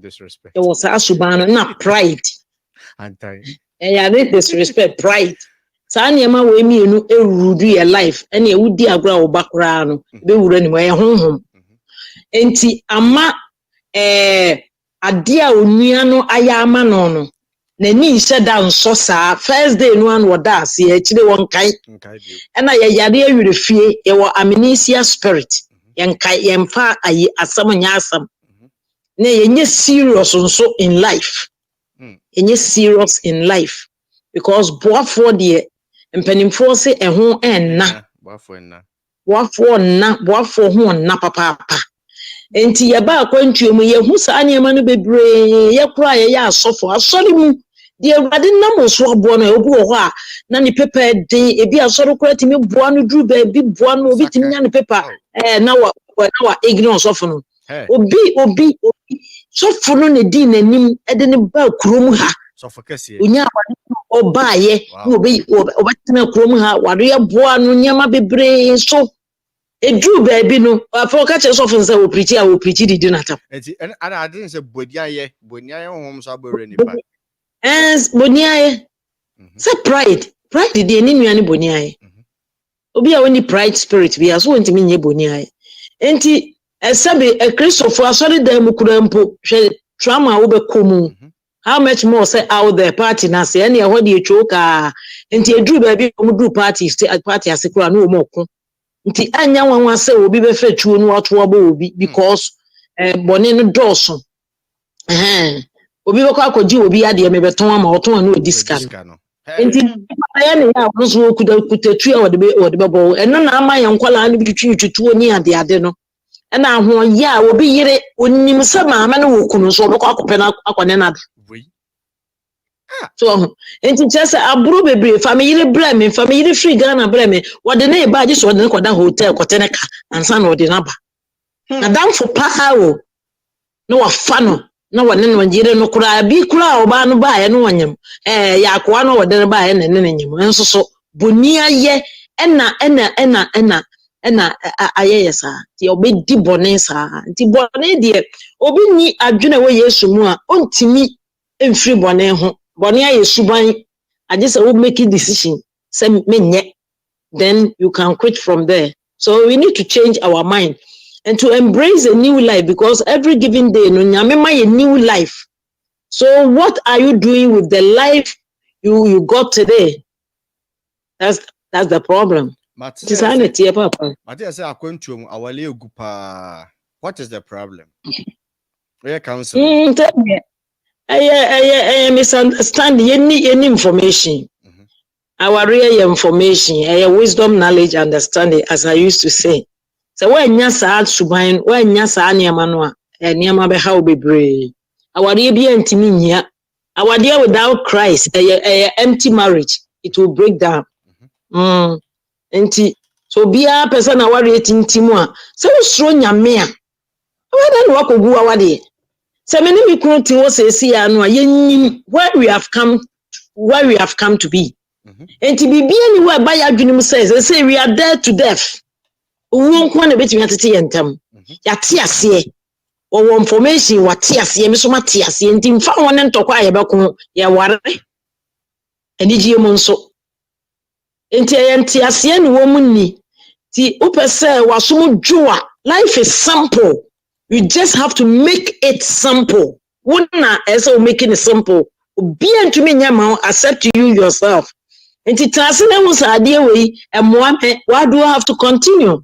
Disrespect. It was asubano na pride. Anti. Yare disrespect pride. Sa niema we mienu erudu your life ene e wudi agora wo bakra no be wura ni we honhom. Enti ama ade a onua no aya ama no na ni hye da nso saa first day no an woda ase e kire won kai ena ye yare awurefie ye wo amnesia spirit yenkai yemfa ayi asam nya asam na yenye serious nso in life yenye serious in life because boafo de mpanimfo se eho enna boafo ho na papa enti ye ba Akwantuo mu ye hu sa anyema no bebre ye kura ye asofo asori mu de awade nam so abo no obi wo ho a na ni paper den ebi asori kura timi boa no dru ba bi boa no obi timi nya ni paper na wa ignorance of no obi sofo no ne di nanim e de ne ba kurom ha sofo kase onya awade obaye no obi obatena kurom ha wade ye boa no nyama bebre so edru baby no afọ ka che sofo nsa wo preach di dinata enti ana I didn't say boniaye hom so abore ni ba boniaye say pride dey ni nuane boniaye obi a woni pride spirit bi aso ntimi nye boniaye enti esabe Christopher asori da mu kura mpo hwe trauma wo be komu how much more say out there party na say ene ho de etwoka enti edru baby mu dru party asekura no mo ko nti anya wanwa se obi be fa tuo no wato abo obi because bone no doso obi be kwa akodi obi ade me beton ama oton na odiska no nti aya ne ya woso kutatu a wode be bo eno na ama ye nkwala no bi twituo ni ade no na ho ya obi yire onnim se maame no wokunu so be kwa akopɛ na akwane na so enti chese aburo bebre family blame family free Ghana blame wode na ba ji so wode kwada hotel koteneka ansa na wode na ba na dan fo paawo no wa fa no na wone no njire no kura bi kura oba no ba ye no wonyam ya akwa no wode ba ye ne nyam enso so bonia ye ena ayesa ti obedi bone sa ti bone de obi ni adwene we Yesu mu a ontimi free bone ho. Bone aye suban. I just will make a decision. Say me then you can quit from there. So we need to change our mind and to embrace a new life, because every given day, no nyame a new life. So what are you doing with the life you got today? That's the problem. What is the problem? Where counsel? I misunderstand any information. Our real information, wisdom, knowledge, understanding, as I used to say. So when you sad subain, when you sad niamanwa, and niamabe how be brave. Our dear be antiminia. Our dear without Christ, empty marriage, it will break down. So be a person our rating timua. So strong ya mea. Why don't walk go our day? So many me couldn't see where we have come to be. And to be anywhere by our dream says, they say we are dead to death. We won't want a bit of tea and them. Yatia see or information what tia see, Miss Matia see, and Tim found one and talk about ya water. And did monso. And tia see any woman ni. The upper say was so jua. Life is simple. You just have to make it simple. Wouldn't as making it simple. Be to me, Yama, accept you yourself. And it has was idea way, and Moame, why do I have to continue?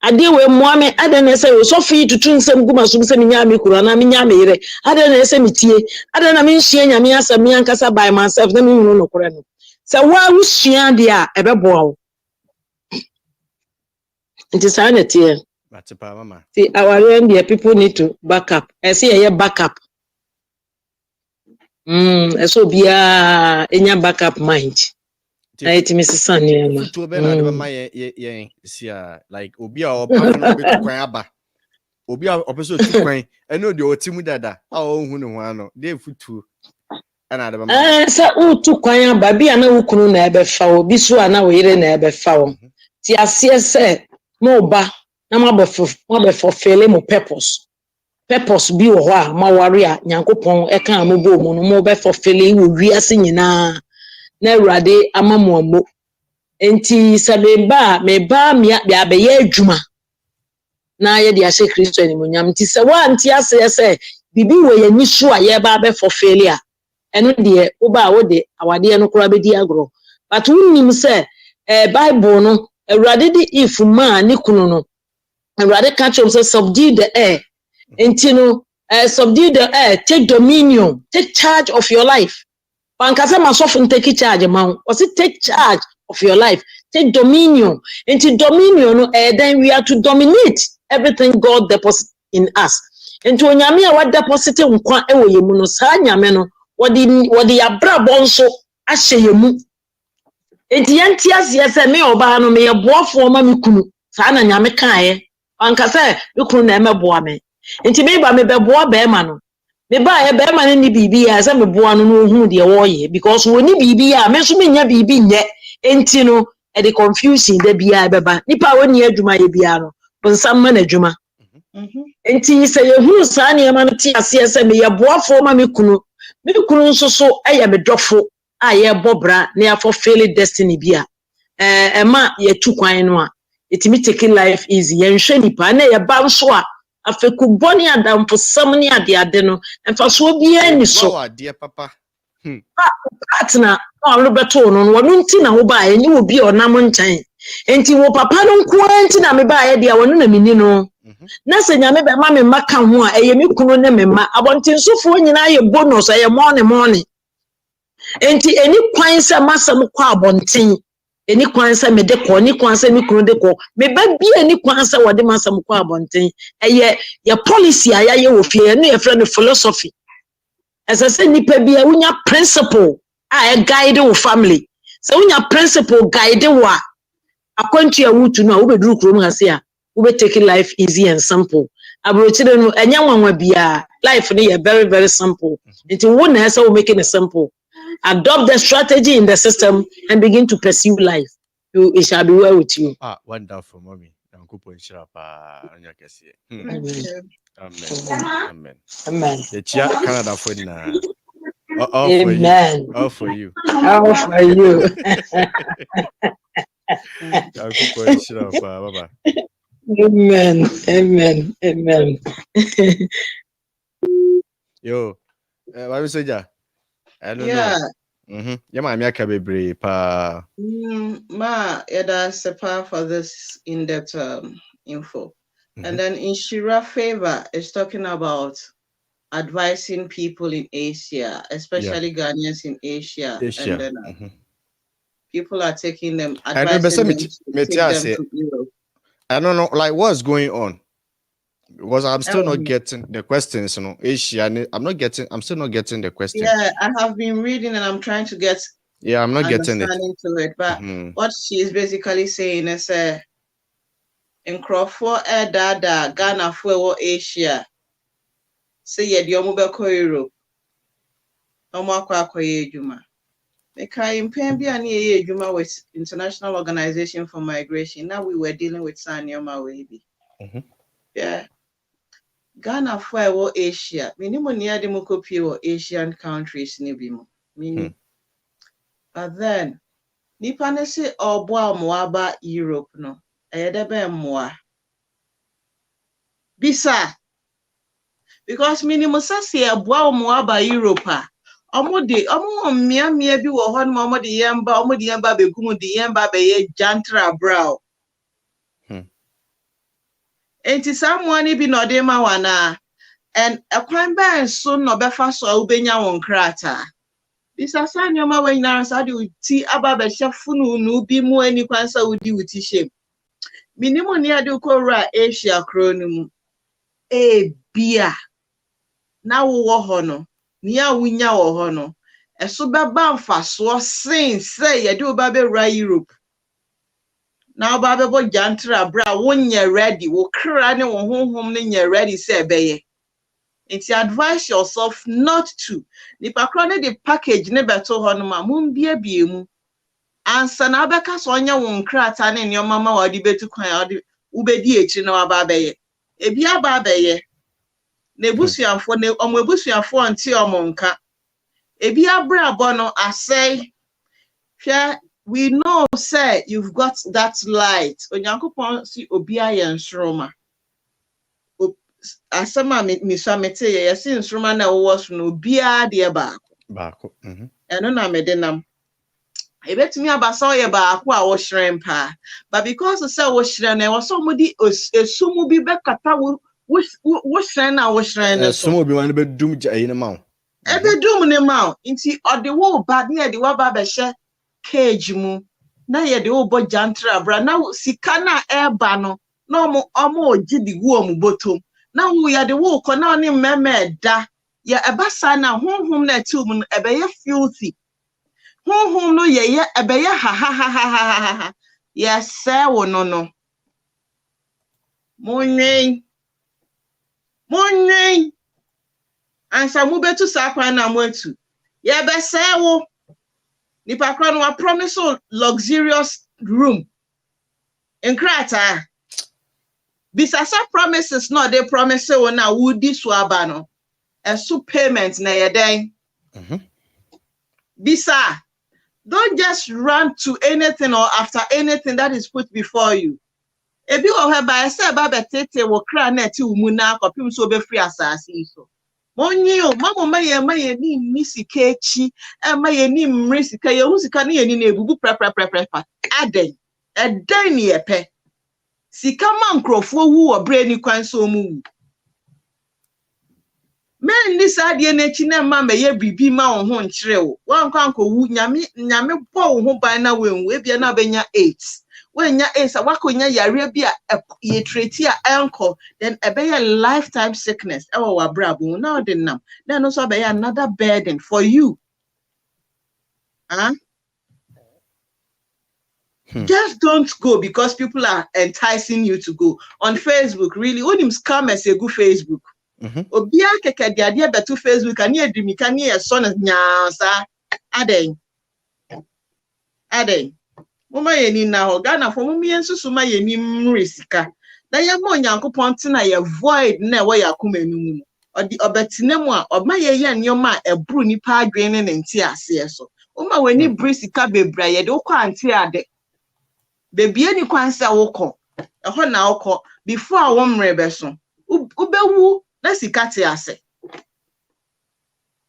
Idea way, Moame, I don't say, so free to tune some Guma, some Yami, Kurana, Minyame, I don't say, I don't mean she and Yamiasa, Miancasa by myself, then you know, Kurano. So why was she and the Abrabo? It is sanity. See, our India people need to back up. I see a backup. So be a in your backup mind. Right, Mrs. Sunny. Like Obia or Obia opposite to Quay. I know the Otimu Dada. Oh, who they foot too. Another so to Quay, baby, I know who couldn't never foul. This one now we didn't ever foul. See, I see, no ba. Na for failing mo purpose bi wo ho a ma warrior nyankopon e kan mo bo mo no mo be for failing wo wiase nyina na awurade amamo mo enti sabe ba me abeye adwuma na ye de ahye Kristo ani mo nyam ti se wa nti ase bibi wo ye ni so a ye ba be for failure eno de wo ba wo de awade no kora be di agro but wonnim se Bible no awurade di if man ni kunu no and rather catch him say subdue the air. And subdue the air, take dominion, take charge of your life. Pankasa must often take charge, man. Was it take charge of your life? Take dominion. Into dominion, then we are to dominate everything God deposits in us. And to Nyamia what deposited in Kwa Ewo Yemuno, Sanyameno, what the Abrabo so Ashe Yemu. And the Antias, yes, I may obano me a boy for Mamikunu, Sana Nyamekae. Anka say you couldn't never boa me. Inti me ba me be boa be ma no. Me ba e be ma ni bibi ya say me boa no no hu de wo ye because woni bibi ya me so me nya bibi nye. Enti no e de confusion de bia be ba. Nipa woni adwuma ye bia no. Bonsam ma na adwuma. Enti say ye hu sa ne ma no ti ase say me ye boa fo ma me kunu. Me kunu nso so e ye me dofo a ye bobra na ya for fail destiny bia. E ma ye tu kwan no a it me taking life easy yen hwe nipa na ye ba nso a afeku boni adam for some ni ade no emfa so bia ni so dear papa partner no roberto no wonu nti na wo ba ye ni obi onam nchan enti wo papa no nko nti na me ba ye dia wonu na mini no na se nya me be ma me maka ho a eye me kunu ne me ma abontin sofo nyina ye bonus ye morning enti eni kwan se masam kwa abontin eni kwansa me de ko ni kwansa mi kunu de ko me ba bi eni kwansa wode masam kwa abonten eye ya policy aya ye wo fie no ye friend philosophy as I say nipa bi a unya principle a guide wo family so unya principle guide wa Akwantuo wutu no wo be duru krom ha se a wo be take life easy and simple Abrokyire no enya nwanwa bia life no ye very very simple until wo na say wo making it simple. Adopt the strategy in the system and begin to pursue life. It shall be well with you. Wonderful, mommy. Amen. Amen. The Chia Canada for All for you. Amen. All for you. All for you. Bye-bye. Amen. Amen. Amen. Yo, what you say, ja? I don't Yeah. know. Yeah, my amiaka bebre pa. Ma, that's a part for this in-depth info. And then in Shira Favor is talking about advising people in Asia, especially Ghanaians in Asia. And then people are taking them, advising them to take them to Europe. I don't know, like what's going on? Because I'm still not getting the questions, Asia, I'm still not getting the question. Yeah, I have been reading and I'm trying to get I'm not getting it. To it. But what she is basically saying is in Crawford Dada, Ghana for Asia. Say yeah, the Omubeko Europe. Omakwa Juma. Because in Pembia near Juma with International Organization for Migration. Now we were dealing with Sanyoma Wabi. Yeah. Ghana for Asia. Minimum near democopy or Asian countries nibimo. Meaning. But then nipa ne se obo amwaba Europe no. Ayedebe mwa. Bisa. Because minimum sasi aboa amwaba Europe a. Omo mmia bi wo ho no omo de yemba begum de yemba be ye jantra brow. Enti samuani bi no de ma wana and akwan ban so no befa so ubenya won krata. Bisa sanyoma wanyina sa de uti aba be hyefunu no bi mu ani kwan sa udi uti shem. Minimum ne ade ukora Asia kronum. Bia. Na wo ho no. Ni a wunya wo ho no. Eso beba mfaso sin say ye de oba be ra Europe. Na oba be bo jantra bra wonye ready. Wo kra ne wo honhom ne nye ready say beye. It's advise yourself not to. Nipa kra ne the package ne beto ho no ma mumbie biemu. Ansa na abeka so onya wo nkrata ne nyoma ma wadi betu kwan wadi ubedi echi na waba beye. Ebi aba beye. Na ebusuafo ne omo ebusuafo anti omo nka. Ebi Abrabo no asay. We know say you've got that light. Onyankopon si obi aye nsroma. Asama miswamete ye si nsroma na wo so no obi a de baako. Eno na medenam. Ebetumi abasa ye baako a wo hyiren pa. But because say wo hyiren na wo so mudi esumu bi bekata wo hyiren na wo hyiren no so. Esumu bi wan be dum jayi ne ma. Ebe dum ne ma. Nti ode wo ba ne de wa ba be hye cage mu. Na ye de wo bo jantra bra na sika na eba no. Na omo ogidi gu omu botom. Na wo ya de wo ko na oni mmemme da. Ya ebasa na honhom na tum no ebe ye filthy. Honhom no ye ebe ye ha. Yes, say wo no. Monwen. Ansa mu betu sa kwan na mwetu. Ye be say wo. Nipa kra no wa promise luxurious room. Enkrata. Bisasa promises no they promise wo na wudi so aba no. Esu payment na ye den. Bisa. Don't just run to anything or after anything that is put before you. Ebi o heba ese ba betete wo kra na ti umu na akopim so be free asase so. Monyi o mama maye ni misika echi maye ni mrisika ye husika na ye ni na ebubu pra aden eden ye pe sika man krofo wu obre ni kwan so mu men ni sadie na echi na mama ye bibi ma wo ho nkire wo wan kwan ko wu nyame bo wo ho ban na wenwu ebia na benya 8 wenya esa wakonya yare bia ye treat a enko then ebeye lifetime sickness ewo Abrabo now the nam then also be another burden for you. Just don't go because people are enticing you to go on Facebook. Really onim scammers e go Facebook obia keke dia beto Facebook ani edimi kan ye so na nyaasa aden Mama ye ni na ho Ghana for mumie nsusu ma ye ni mrisika na ye mo Nyankopon te na ye void na we yakoma enum odi obetinemu a oma ye nyoma ebru nipa adwene ne nti ase so uma weni brisika bebra ye de ukọ anti ade bebie ni kwansa wokọ eho na wokọ before wo mrebe so ubewu na sika te ase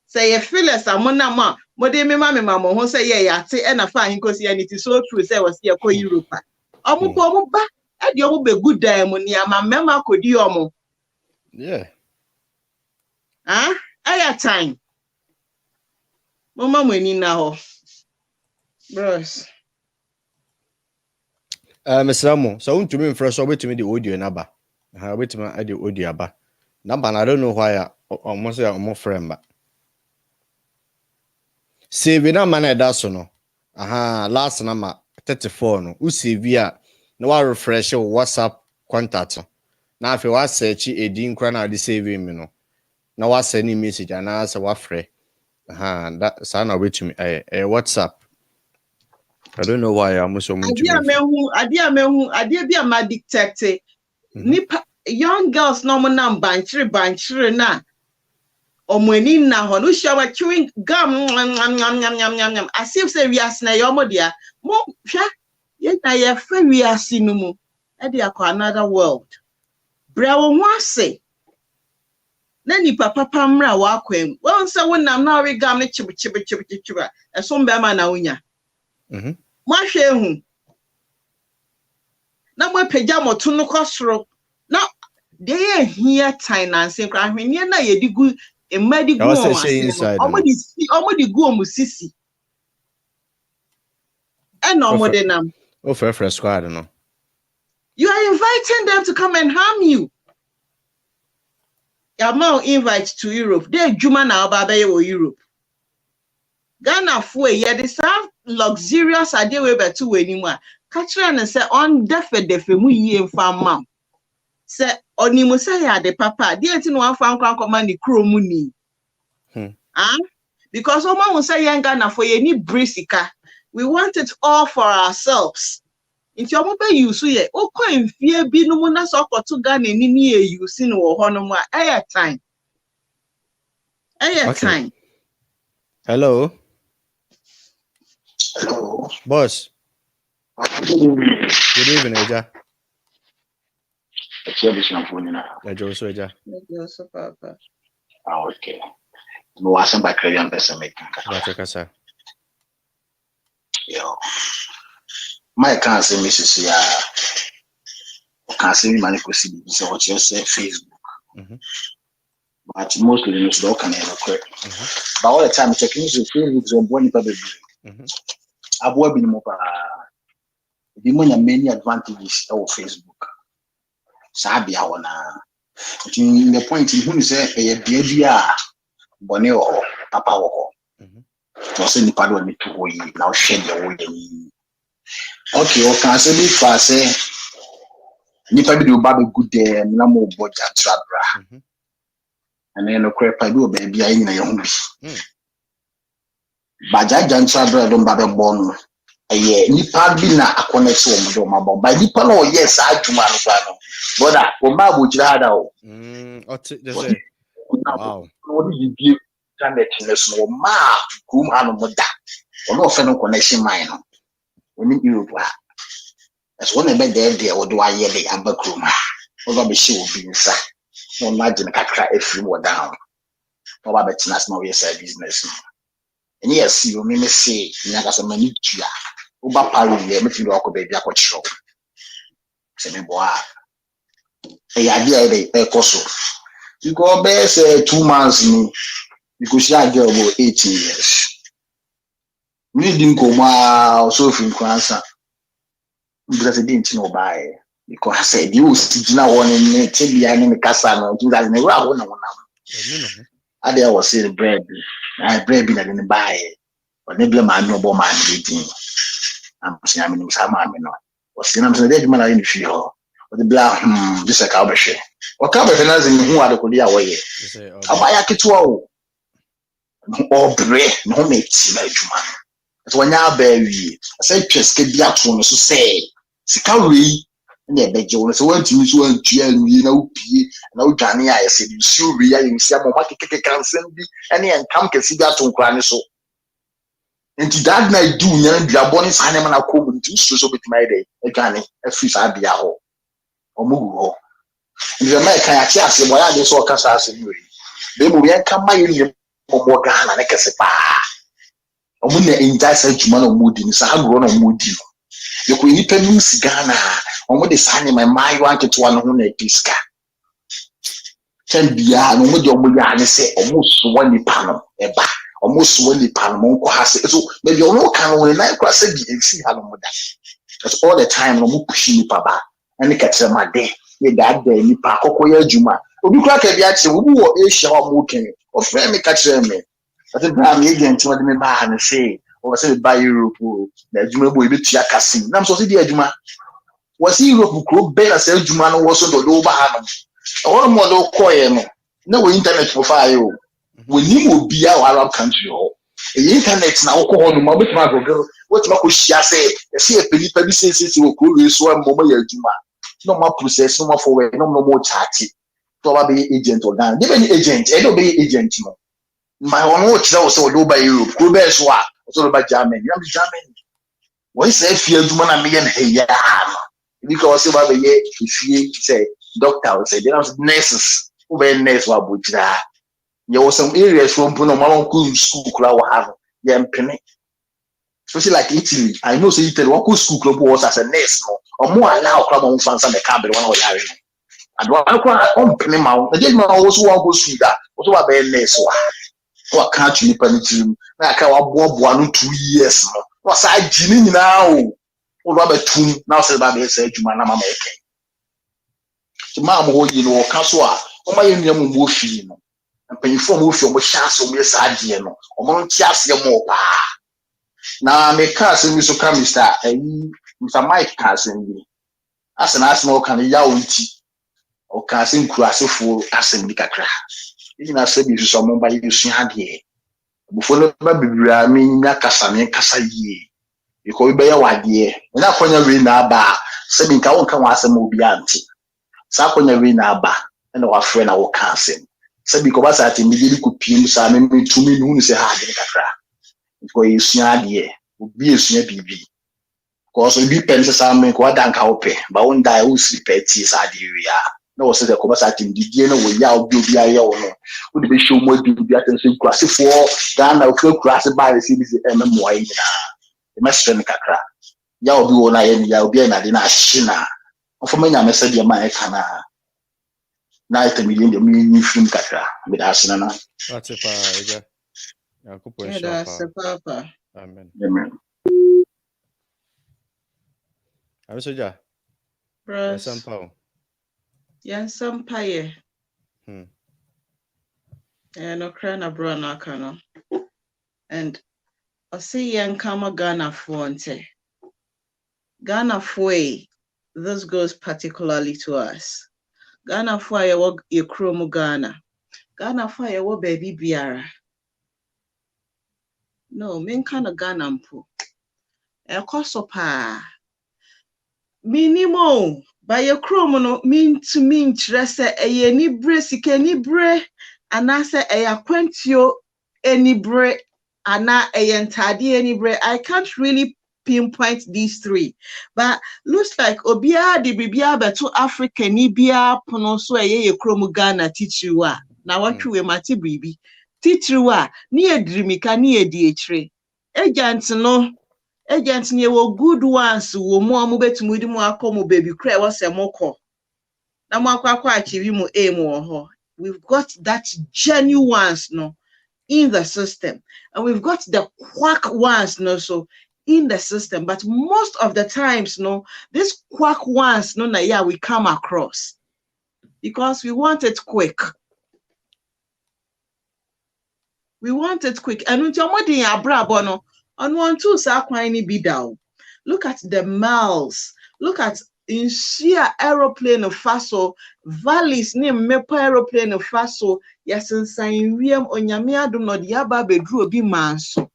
say ye feel as amona ma mode me ma mo ho say ye yate e na fa ahinkosi ya niti so true say was ye ko Europe omo ba e de omo be good time ni ama mema kodi omo yeah aya time mama mweni na ho bros Mr. Mo, so want to me first over to me the audio number. Wait to me the audio aba. Number I don't know why almost say more friend but. Save na man that so no. Last number 34 no. U save ya no wa refresh your WhatsApp contact. Na afi wa search e din kra na de save me no. Na wa send message and answer wa frɛ. That sana wait to me WhatsApp. I don't know why I'm so much. Adia bi am detect nipa young girls no mo na banchire na omweni na ho no shawa chewing gum nyam as if say we as na yo mo dia mo hwa ye na ye fa we as no mu e dia ko another world bra wo ho ase na nipa papa mra wa kwam won say wonam na we gum ne chibi e so mba ma na wonya ma hwe hu na mo pagya moto no kosoro na dey here finance nkra hwene na ye digu emadigu omodi gu omusisi eno omodenam oh fresh squad no you are inviting them to come and harm you. Your invite to Europe they juma na obabaye wo Europe Ghana fo ye deserve luxurious ade we betu wanimu a kachira ne se on defe mu yie mfa mam se onimu se ya de papa de enti no amfa nkwa mani kromu ni because oma won say young Ghana fo ye ni brisika we want it all for ourselves inti omo be use ye okọ enfie bi no mu na so okoto Ghana ni ni e use no wo ho no mu a time time hello boss. Good evening, Eja. Eja. Papa. Okay. No, wasn't by Korean person making. Yo. My can't say Mrs. Can't see me manipulating. So what you say Facebook. But mostly you know can have quick. But all the time checking is Facebook on one public. I've been more the many advantages of Facebook. Sabi awana. In the point in whom say a dear Bonnie or Papa or was any part of me to way now shed your way. Okay, or can say if I say Nipa do bad good day and no more budget trabra. And then a crap I do baby I in a young Baja Jantra don't bother born. Nipa bi na akonnection o mo ma bo ba nipa no yes adwuma no kwa no boda o ma bo kira da o just wow o di bi connection no ma kum anu mo da o no fe no connection mine no oni Europe a as one be there o do aye dey abakrum o ba be she obi nsa no imagine kakra efiri mo down o ba betina small yes business and yes you me say nyaka so mani tua Uba paru ye me feel ko baby akotro se me boa e idea dey ekoso you go be say 2 months ni because she girl go 18 years me din ko ma so fin kwansa because dey nti no buy because I said you stigina one ni tebia ni me kasa no you guys never ho na wona ade I was say bread I bread bi na ni buy or ne blame man no bo man meeting I'm saying I'm Maame no. Was saying I'm saying dey man in feel. But the blah this a cow be share. O cow be finance me hu adekodi a woye. Abaya ketewa o. O bre no me ti na adwuma. So wanya ba wi. Say tweske bia to no so say sika we na be je won so wantimi so antua nwi na upie na udwane a yese bi so wi ya yimsi amoma kekeke kansem bi ene enkam kesi bi atonkra ne so enti that night do nyan bia boni sane mana ko enti so betima ide adwane afi sa bia ho omugu ho nje mai kan achi ase boya de so kasa ase ni we be mu yen kan mai ni mo Ghana ne kese pa omu na enjoy sa juma na omudi ni sa agro na omudi no yeko ni penu si Ghana omu de sane mai want to one ho na diska chen bia no mo de omu ya ne se omu so wani pa no eba omu so wani pa no mo ko ha se so maybe omu kan woni na kwa se bi esi ha no mo da that's all the time no mo push ni pa ba ani ka tire ma de ye that day ni pa kokko ya juma obi kura ka bia che obi wo Asia wa mo ken o frame me ka tire me ati bra me agent mo de me ba na say o say ba Europe na juma bo ebi tua kasim na so se di juma wasi Europe kro be na say juma no wo so do ba ha no o mo do koye no na wo internet profile o we ni mo bia wa Arab country o internet na wo ko ho no ma betima go what ma ko shia say e peli pa bi say wo ko we so am mo ya juma no ma process no ma forward no mo chat to ba be agent or down dey be agent e do be agent no my one wo tira wo say do ba Europe ko be so a so ba Germany am Germany wo say fie juma na me ye na ya no because ba be ye fie say doctor say there are nurses who be nurse wa bujira ye was some areas from no ma won school kura wa ha ye mpene especially like Italy. I know say Italy one school club was as a nurse no or more allow club on fans and the cabin one or yare and one on penny mount the gentleman also one go school that also a be nurse wa can't you penny na ka wa boa no 2 years no was I jini now o lo ba tum now say ba be say juma na mama eke ti ma mo ho yi no ka so a o ma ye nua mo mo fi no mpanyifo mo fi o mo chance o mo sa ade no o mo nti ase mo pa na me case mi so ka Mr. Mike case mi asena asema o kan ya o nti o ka se nkuru asefo asem bi kakra ina se bi so mo ba yi su ade bufo no ba bibira mi nya kasa yi iko be ya wade na akonya we na aba se bi nka won kan wa asem obi anti sa akonya we na aba na wa frɛ na wo ka asem se bi ko ba sa ati mi di ku piem sa me tumi nu se ha de kakra ko yesua de obi esua bibi ko so bi pen se samen ko adan ka ope ba won dai wo si peti sa de ria na wo se de ko ba sa tim didie na wo ya obi aye wo no wo de be show mo bi atense kurasefo Ghana kurase ba re si bi se emmo ayi na e mestre kakra ya obi wo na ye ya obi na de na ahina ofo manya message de ma e kana na ite million de mi film kakra me da asina na That's it, Ega. That's papa. Amen. amen I'm so ja. Bros. Sampa. Yan sampaye. No cry na bro na kano. And I see yan kama Ghana fonte. Ghana foi. This goes particularly to us. Ghana foi ye kromu Ghana. Ghana foi wo baby biara. No, men kana Ghana mpo. Ekoso pa. Minimo ba ye kromu no min to min trese eye ni bre sike ni bre anase eye akwantuo eni bre ana eye ntade eni bre. I can't really pinpoint these three, but looks like obia de bibia beto Africa ni bia pono so eye kromu Ghana titiriwa na watwe mate bibi titiriwa ni edrimika ni edi echire agent ni wo good ones wo mo amu betumu di mo akomo baby cry wo se moko na mo akwa achieve mo aim wo ho. We've got that genuine ones no in the system, and we've got the quack ones no so in the system, but most of the times no these quack ones no na yeah we come across because we want it quick. And until mo din Abrabo no on one two sa kwan ni bidao. Look at the miles. Look at in sheer aeroplane of faso valleys ni mepa aeroplane of faso yasensan wiem onyame adom no de aba bedru obi manso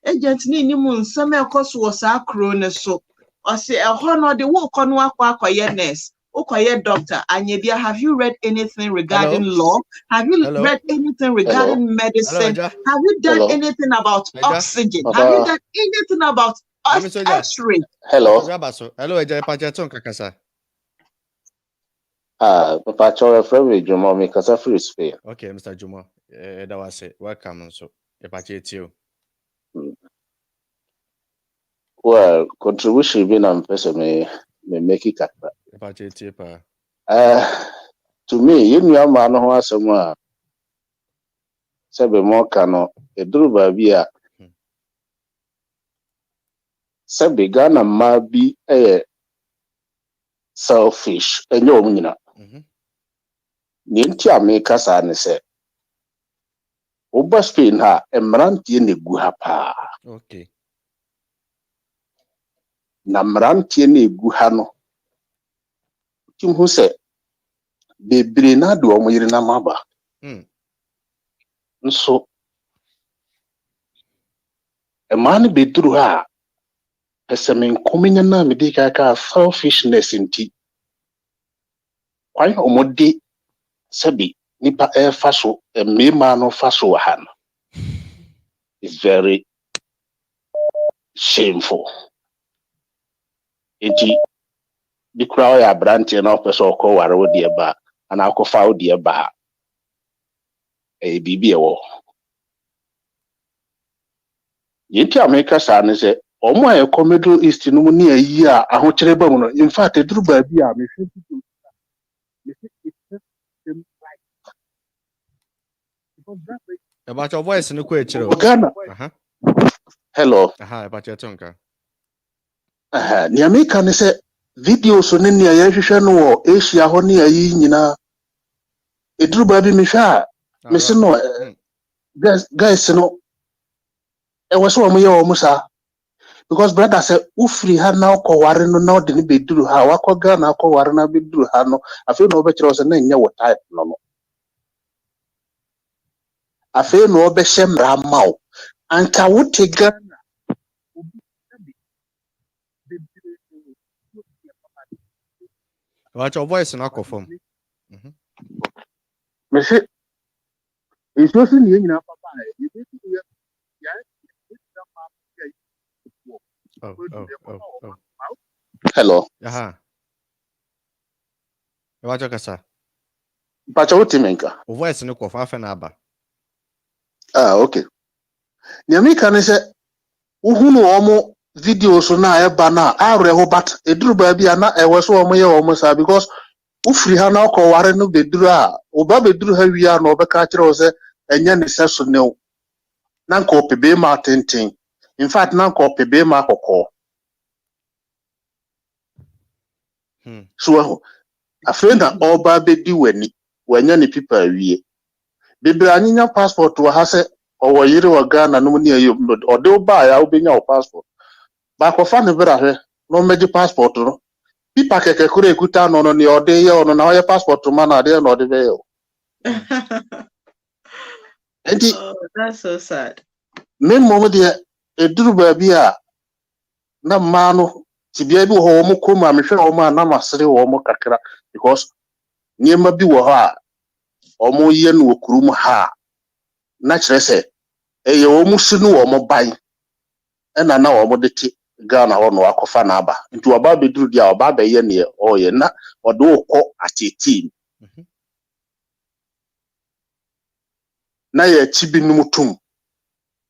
agent ni mu nsam ekoso wo sa akro ne so or say a honor the work on wakoye nurse, okoye doctor, Anyebia, have you read anything regarding law? Have you read anything regarding medicine? Have you done anything about oxygen? Have you done anything about X-ray? Hello, Eja Pachaton Kakasa. Papa Chora Frederick Jumo, me Casa Free Sphere. Okay, Mr. Jumo, that was it. Welcome, so you. Well, contribution being on person may make it cut. To me, you know, man, who has somewhere. Sebe more cano, a druba via. Sebe Ghana ma be a selfish, and you know. Nintia make us answer. Oba Spain ha, a mranti ne guhapa. Okay. Na mranti ne guhano. Kim who said, Bebre na do omiri na maba. So, a man be through her. As a man coming and na medicaka selfishness in tea. Quite omodi sabi nipa air faso a me man of faso han. It's very shameful. Iti the crowd are branching off a so called waro dear bar and I'll foul dear bar. A BBO. Yeti America san is a Omo a Middle East no near year, a hotel. In fact, a drew by beer. About your voice in the question. Ghana. Hello. About your tongue. The American is a video so near Yashan or Asia honey a yina. A drew by Misha. Miss No, guys, no. It was one of your Musa. Because brother said, Ufri had now called Warren, no, didn't be do how I call Ghana, call Warren, I be do Hano. I feel no better was a name, what type, no. I feel no better Ramau. And I would take Ghana. Watch your voice in aqua form. Monsieur, it's just in the Oh. Hello. Watch your casa. But what you make? Voice in aqua half an hour. Okay. The American is a Uhuno videos na ebana arehobat eduru baby ana eweso omoye omosa because ufri ha na ko ware no beduru a oba beduru ha wi a no obeka kire o se enya ne seso ne o na nko pebe ma tenten in fact na nko pebe ma kokko so afenda oba bedi wani wanya ne pipa awie bebe anyanya passport wa ha se owo yire wa Ghana no ne ayo ode oba ya obenya o passport ba ko fa ne bra hwe no meji passport no pipa keke kure ekuta no no ne ode ye ono na oye passport ma na de no ode be yo. Oh, that's so sad. Me mom de eduru ba bi a na ma no ti bia bi ho mo ko ma me hwe o ma na masere wo mo kakra because niema bi wo ho a o mo ye no okurum ha na kire se eye wo mu sunu wo mo ban na na wo mo de ti Ghana ho no akofa na aba nti oba beduru dia oba ba ye ne o ye na odo okọ ateti na ye chibi numutum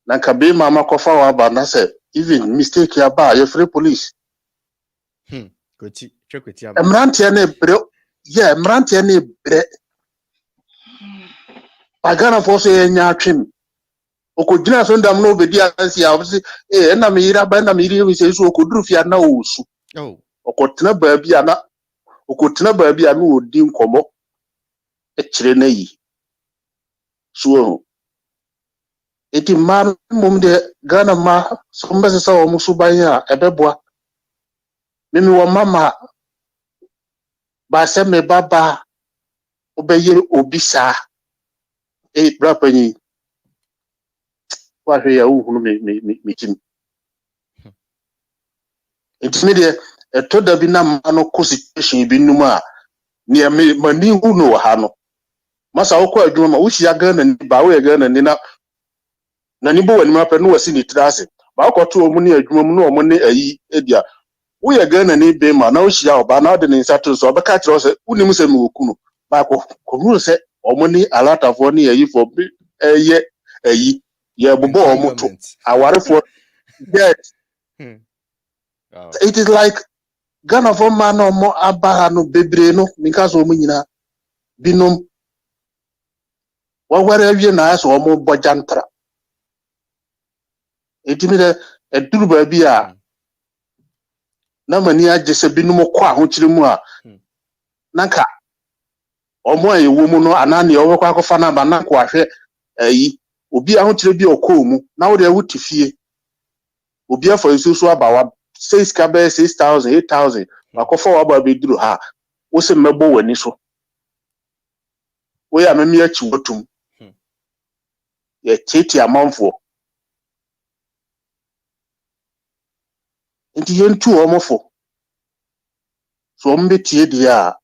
na nka be mama kofa wa ba na se even mistake ya ba ye free police Koti chekweti aba emrantie na bre ye emrantie na bre Ghana for so ye nya atwem okodina so ndam no obedi ansi ya obisi na me yira ba na me yiri mi se so okoduru fia na osu okotena ba bi ana okotena ba bi ana odi nkomo kire na yi so eti man mum de Ghana ma so mbese sa o musu banya ebeboa mimi wo mama ba se me baba obeye obisa brapani wa hwe ya uhunu me tim It's media a toda binam ano situation binuma near me mani who know hano. Masa okwa adwuma wuhyi agana ni ba we agana ni na nibo wani mapɛ no wasi ni trase ba akɔto omu ne adwuma mu no omu ne ayi edia wo ye gana ni be ma na wohia oba na ode ne nsato so obeka kyerɛ sɛ unim sɛ me okunu ba akɔhuru sɛ omu ne alatafo ne ayi fo eye ayi ye bobo omu to awarefo yes. It is like Ghana for man no mo abaha no bebre no minka so omu nyina binom waware awie na aso omu bojantra. Etimire eduru ba bi a na mani agye se binum kɔ ahokyere mu a nanka omo ayewo mu no anane ɔwɔkɔ akɔfa na ba nanko ahwɛ ayi obi ahokyere bi ɔkɔ mu na wo de wuti fie obi afa isusu abawa 6 ka be 6000 8000 akɔfa wa ba beduru ha wo se mɛbɔ wani so wo ya memi achi wotum ye cheti amanfo nti yentu omofo so ombetie dia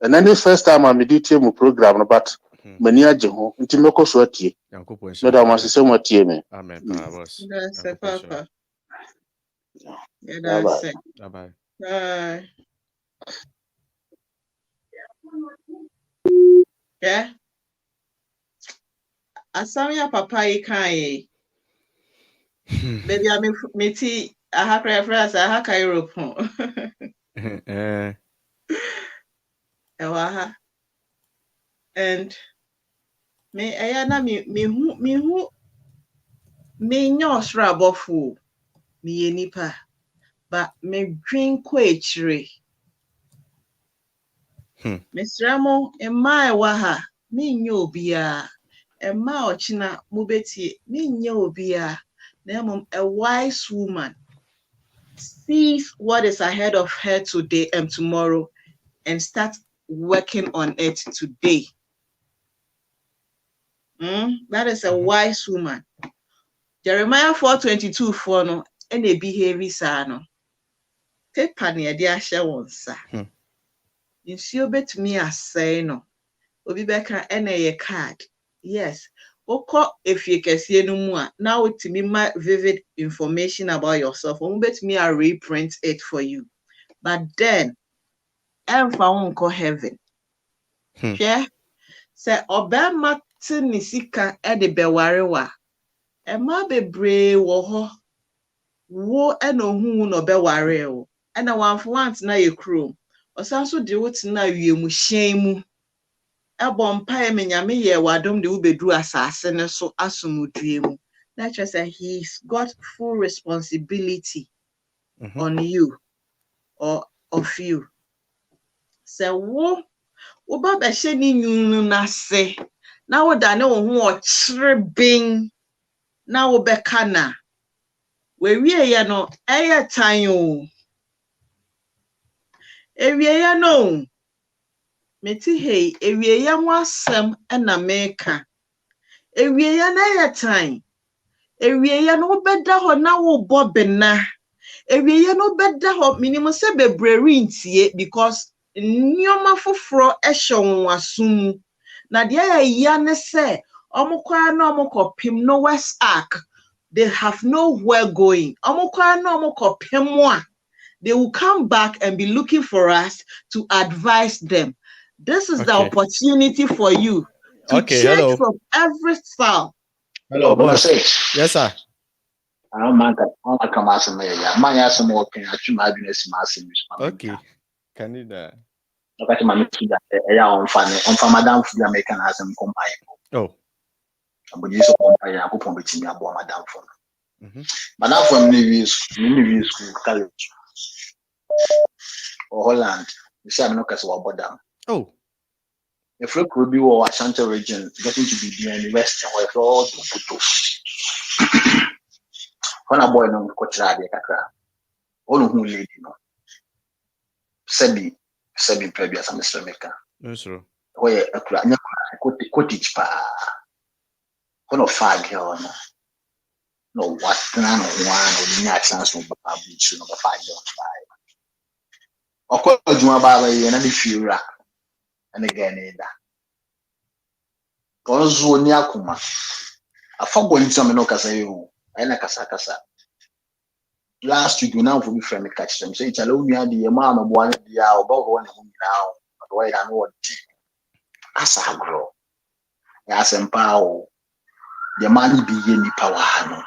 and then the first time I'm meditating mu program no but mani agye ho nti meko so atie madam asese mo atie me Amen. That's a papa. Yeah, bye that's it. Bye. Bye. Yeah. Asamia papa yi kan baby I'm meti aha preference aha ka Europe. Ewa and me ayana me hu me nyosra bofu me yenipa but me drink ko echire mesramo emma ewa ha me nyo obia emma ochina mubeti me nyo obia na mom a wise woman sees what is ahead of her today and tomorrow and start working on it today. That is a wise woman. Jeremiah 4:22 for no any behavior sa no. Paper ne ade ahye won sa. Nsuo betumi asɛe no. Obi bɛka ɛna ye card. Yes. Oko efie kɛseɛ no mu a na wotimi ma vivid information about yourself. Omo betumi a reprint it for you. But then emfa wonko heaven. Hwɛ sɛ obama te ne sika ɛde bɛwarewa. Ema bebre wo ho wo ena ohun no bɛware wo. Ena wanfo want na ye krom. Osanso de wot na wiemu hyen mu. Ebompa emenyame ye wadom de ubedu asase ne so asomudue mu. That just say he's got full responsibility on you or of you. So wo ba be hye ni nyunu na se na wo da ne wo ho ochrebin na wo be kana we wie ye no eye tan o ewie ye no meti hei ewie ye wasem na meka ewie ye na ye tan ewie ye no beda ho na wo bobena ewie ye no beda ho minimum se bebrere ntie because nyoma foforo ehye wasum na de ya ne se omukwa na omukopim no west ark they have nowhere going omukwa na omukopim a they will come back and be looking for us to advise them. This is the opportunity for you to change from every style. Hello, boss. Yes, sir. I don't mind that. Come as a mayor. My ass some more can actually my business massive. Okay. Can you that? Look at my meeting that on Madame for the American as a combine. Oh. But you so compare I put on between me about Madame for. Madame for Navy school college. Or Holland. You say I'm not because about them. Oh. If we could be our Ashanti region getting to be the West and we're all when a boy no coach radio kakra. All who lady no. Sebi previous Mr. Maker. No sir. Where a cra cottage pa. One of fag here no. no what's no one or not chance no papa beach no papa don't buy. Of course, you are by and any few and again either. Cause when you come, I forgot some no kasa you, and a kasa. Last week, you now for me friend catch them. Say, "Hello, me and the man of one the hour about one now." But why I know what? As I grow, as empower, the money be any power no.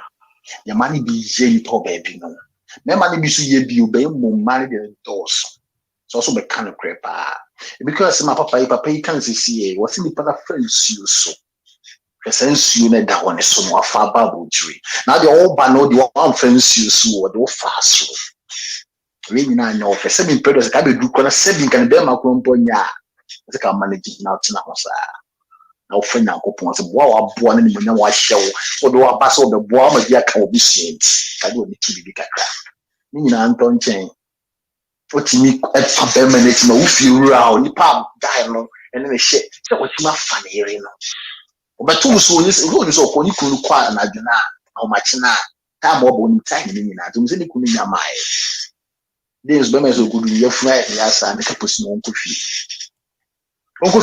The money be any power baby no. Me money be so ye be obey mo marry the doors. So also be kind of creep because my papa you can't see what's in the father friends you so. The sense you need that one is so more far Bible tree. Now the old bano the one friends you so the fast. Really know for 7 periods can be do corner 7 can be my componya. I can manage it now to now. Now friend now go so wow born in the wa show or do pass of the boy my dear can be seen. I do need to be kakra. Me na Anton chain. What me at some minute no feel round the pub dialogue and then shit. So what you funny here no. But two so who is so koni kunu kwa na dwena how much na time obo ni time ni na tum se ni kunu nyama e this be me so kudu ye fry ya sa me kaposi no nkofi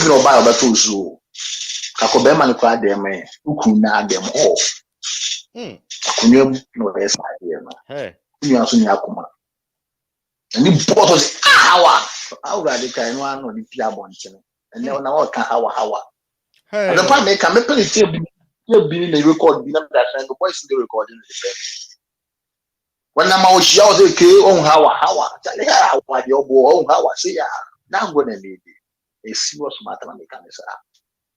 no ba two so akobe ma ni kwa dem e ukunu na dem ho akunwam no be sa ye ma ni aso ni akoma ni boto se hawa radical no ano ni pia bonche no and na o ka hawa and the part make me play you be in the record be that time the voice the recording the best when na ma o shia o say ke on hawa tell her how the obo on hawa say ya na go na be a serious matter na make am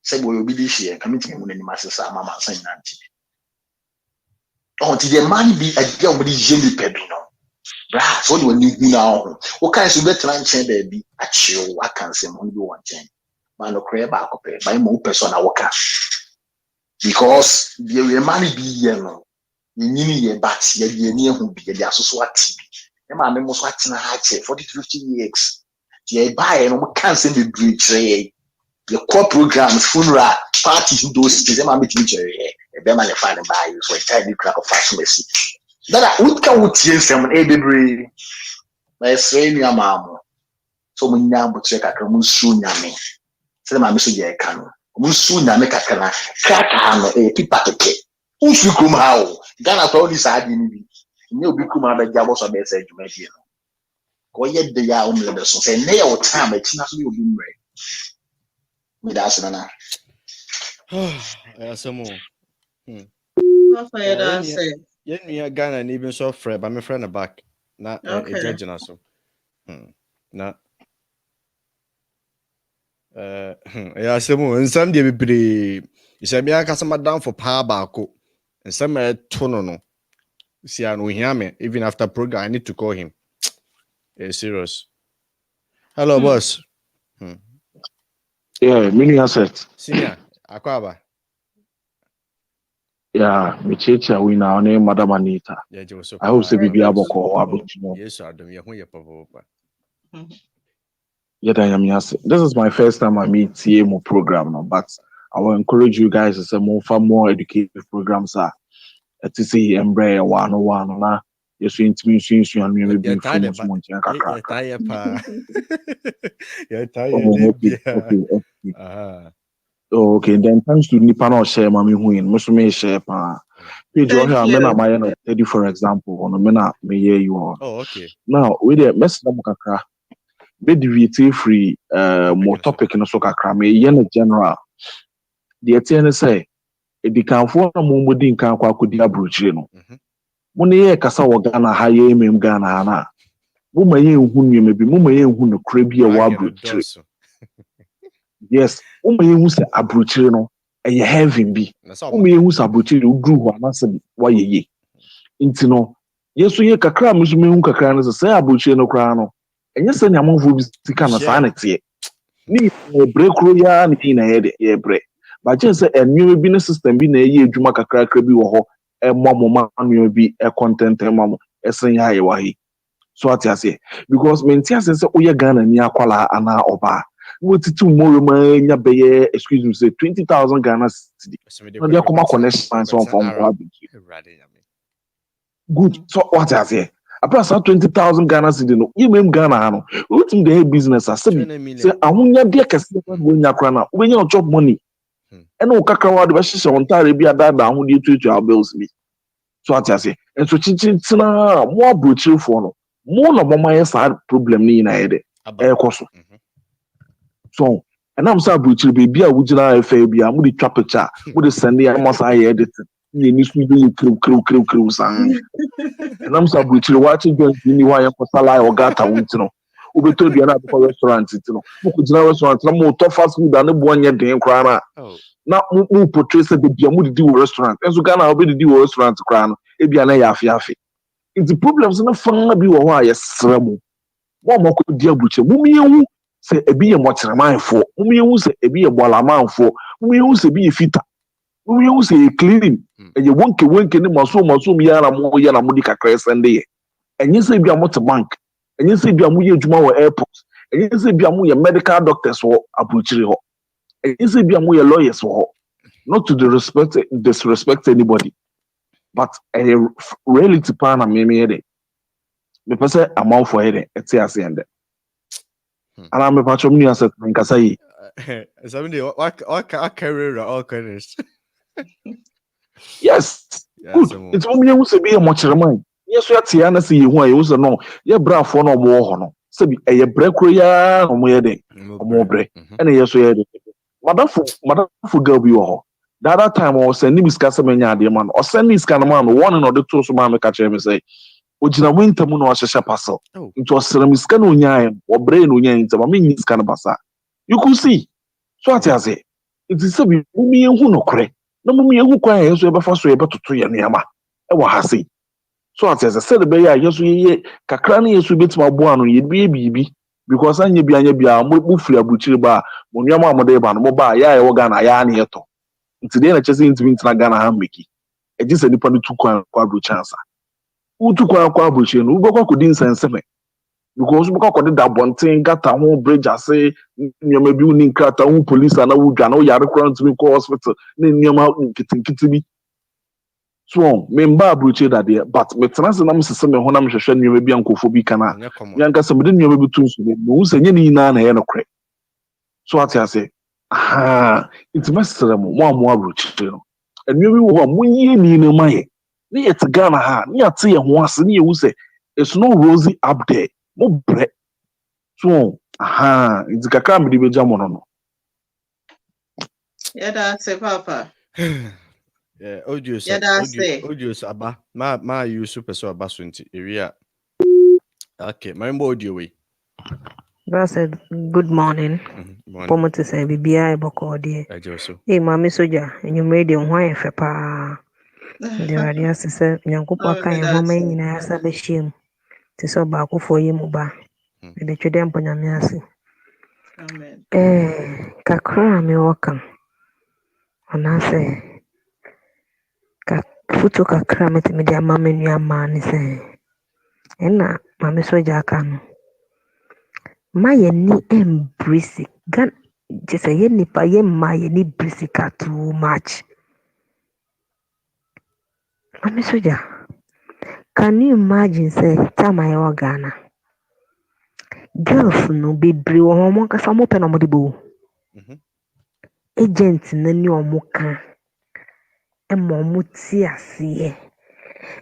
say boy obi dey share committee mu na ni masesa mama san na nti on ti the man be a girl obi jeli pebi no bra so the one hu na o kan so better nchen da bi a chiwo akan se mo bi won chen man no crave back up by mo person na worker because the man be here no nyini ye bat ye de ni ehu bi ye de asoso ati bi e ma me mo so ati na ha che 40 to 50 years ye buy no mo kan se be bridge the core programs funeral parties those things e ma me teacher e be ma le fa ne buy so time the crack of fashion mercy that we can we tie nsem e bebre na say ni amamo so mo nya bo tre kakra mo su nyame se ma me so ye ka no mo su nyame kakra na kaka no e pipa teke usu kum hawo Ghana for only side ni bi ni obi kum ha be jabo so be say djuma bi no ko ye de ya umle be so say ne ya o time e tina so bi obi mre me da so na Asemo What for you that say? Yen me Ghana ni bi so frɛ ba me frɛ na back na e judge na so na asemo nsam de bebre isa bia kasama down for power baako nsam to no see no hear me even after program I need to call him. Serious. Hello boss. Yeah, mini asset. Senior akwaba. Yeah, me checha we now name Madam Anita. I hope say bibi aboko abotino. Yes, Adam, ye hu ye papa. This is my first time I meet TMO program now, but I will encourage you guys to say more educative programs to see embrace one na yes intimi nsu anu me be from so much kakra. Okay, then thanks to nipa na share mama hu yin mo so me share pa. Page o here me na my na steady for example on me na me hear you on. Oh, okay. Now, we dey mess na kakra. Be deviate free more topic no so kakra me ye na general. The ten say e can for na mo mudi nkan kwa akodi Abrokire no. Mo ne ye kasa wo Ghana ha ye emem Ghana ha na. Mo ma ye hu nweme bi mo ma ye hu no kra bi e wo Abrokire. Yes, mo ma ye hu se Abrokire no e ye heaven bi. Mo ma ye hu se Abrokire udru ho anase wa ye. Inti no yeso ye kakra mo so me hu kakra no se Abrokire no kra no. Enye se nyamanfo bi sika na saa nete. Ni break ro ya ni na ye break. Ba je se enwe bi ne system bi na ye adwuma kakra bi wo ho momoma anwe bi content mamo esen ya ye wahi. So ati ase because menti ase se oye Ghana ni akwala ana oba. Wo titu moro ma nya beye excuse me say 20,000 Ghana cedi. No dey come connection so from Abrokire. Good. So what I say? Apart from 20,000 Ghana cedi no, you mean Ghana no. What in the business as say ahunya de kese we nya kra na, we nya chop money. And no kakra wa de be hye on tare bi ada ahudi to our bills bi. So what I say? And so chinchin tina more brutal for no. More no mama sad problem ni na ede. E koso. So and I'm say brutal baby a wugina fa bi a mu de twa picture, mu de send ya must I edit. Ni ni su bi crew sang. And I'm saying, watching going to Niwaya for Salah or Gata, Wintino. Ube told you another restaurant, restaurant, no more tough fast food than the one year day crana. Now, who portrays the Biamu do restaurant, and so Ghana already do restaurant crown, Ebiana Yafi. It's the problems in the fun of you or yes, Sramu. One more could dear butcher, whom say a be a watch a mind for, whom you say a be a wallaman for, whom you say be a fitter. We say cleaning, and you won't wink in the muscle yara more yana mudika crest and day. And you say be a motor bank, and you say be a muya Jumawa airport, and you say be a muya medical doctors or Abrokyire, and you say be a muya lawyers or not to disrespect anybody, but a reality plan and maybe the person amount for it, it's a end. And I'm a patch of new asset in Kasai. Somebody, what career all colors. Yes, good. It's only who say be a much remind. Yes, we are Tiana see you who was no. Ye bra for no more honor. Say be a break ya no more day. More break. And yes, we had it. Madam for girl be all. The other time I was sending Miss Casamania, dear man, or send Miss Canaman, one or the two so mamma catch him and say, Ujina winter moon was a parcel. It was Miss Canonia or brain unya into my minis canabasa. You could see. So what I say, it is a be who no cray. No mummy who quiet so ever so able to 3 and yama. I was hassy. So as I said, the bear, yes, we Kakrani is a bit my boy, you'd be a baby. Because I be a move free Abrokyire bar, when your mamma de ban mobile, ya organ, I am here. Today, I just into Ghana Hamiki. It is a nippon to quadru chance. Who took one Abrokyire, who go couldn't sense me. Because we got that one thing, got a whole bridge. I say, you may be winning cat, a police, and I would know you're to me hospital, then you're out in Kitty. So, member Abrokyire that day, but Metras and I'm saying, when I'm sure you may be uncle for Bicana. Younger somebody you may be too soon, who's a nana and a crack. So I say, aha, it's Master one more Abrokyire. And maybe one year near my near to Ghana, near to you once, and you say, it's no rosy up there. Mo bread. So, aha, it's kakra me be jam no. Yeah, that's it, Papa. Yeah, audio aba. Ma you super so aba so nti area. Okay, my audio we. That's a good morning. Pomo to say bibia eboko de. Hey, Maame Soja, and you made your wife a pa. The radio says, Yankupa can woman in a sabashim. To so back for you, Muba. And the children Ponyamiasi. Amen. Kakra me welcome. And I say, Futu kakra met me dear mamma and your man is saying, and now, Maame Soja can. My ni embrace gan just a yenny pa yen my ni brisika too much. Maame Soja, can you imagine say time I wa Ghana? Girls no be brave or one kasa mo pe na mo de bo. Agent na ni omo kan. E ma omo ti ase.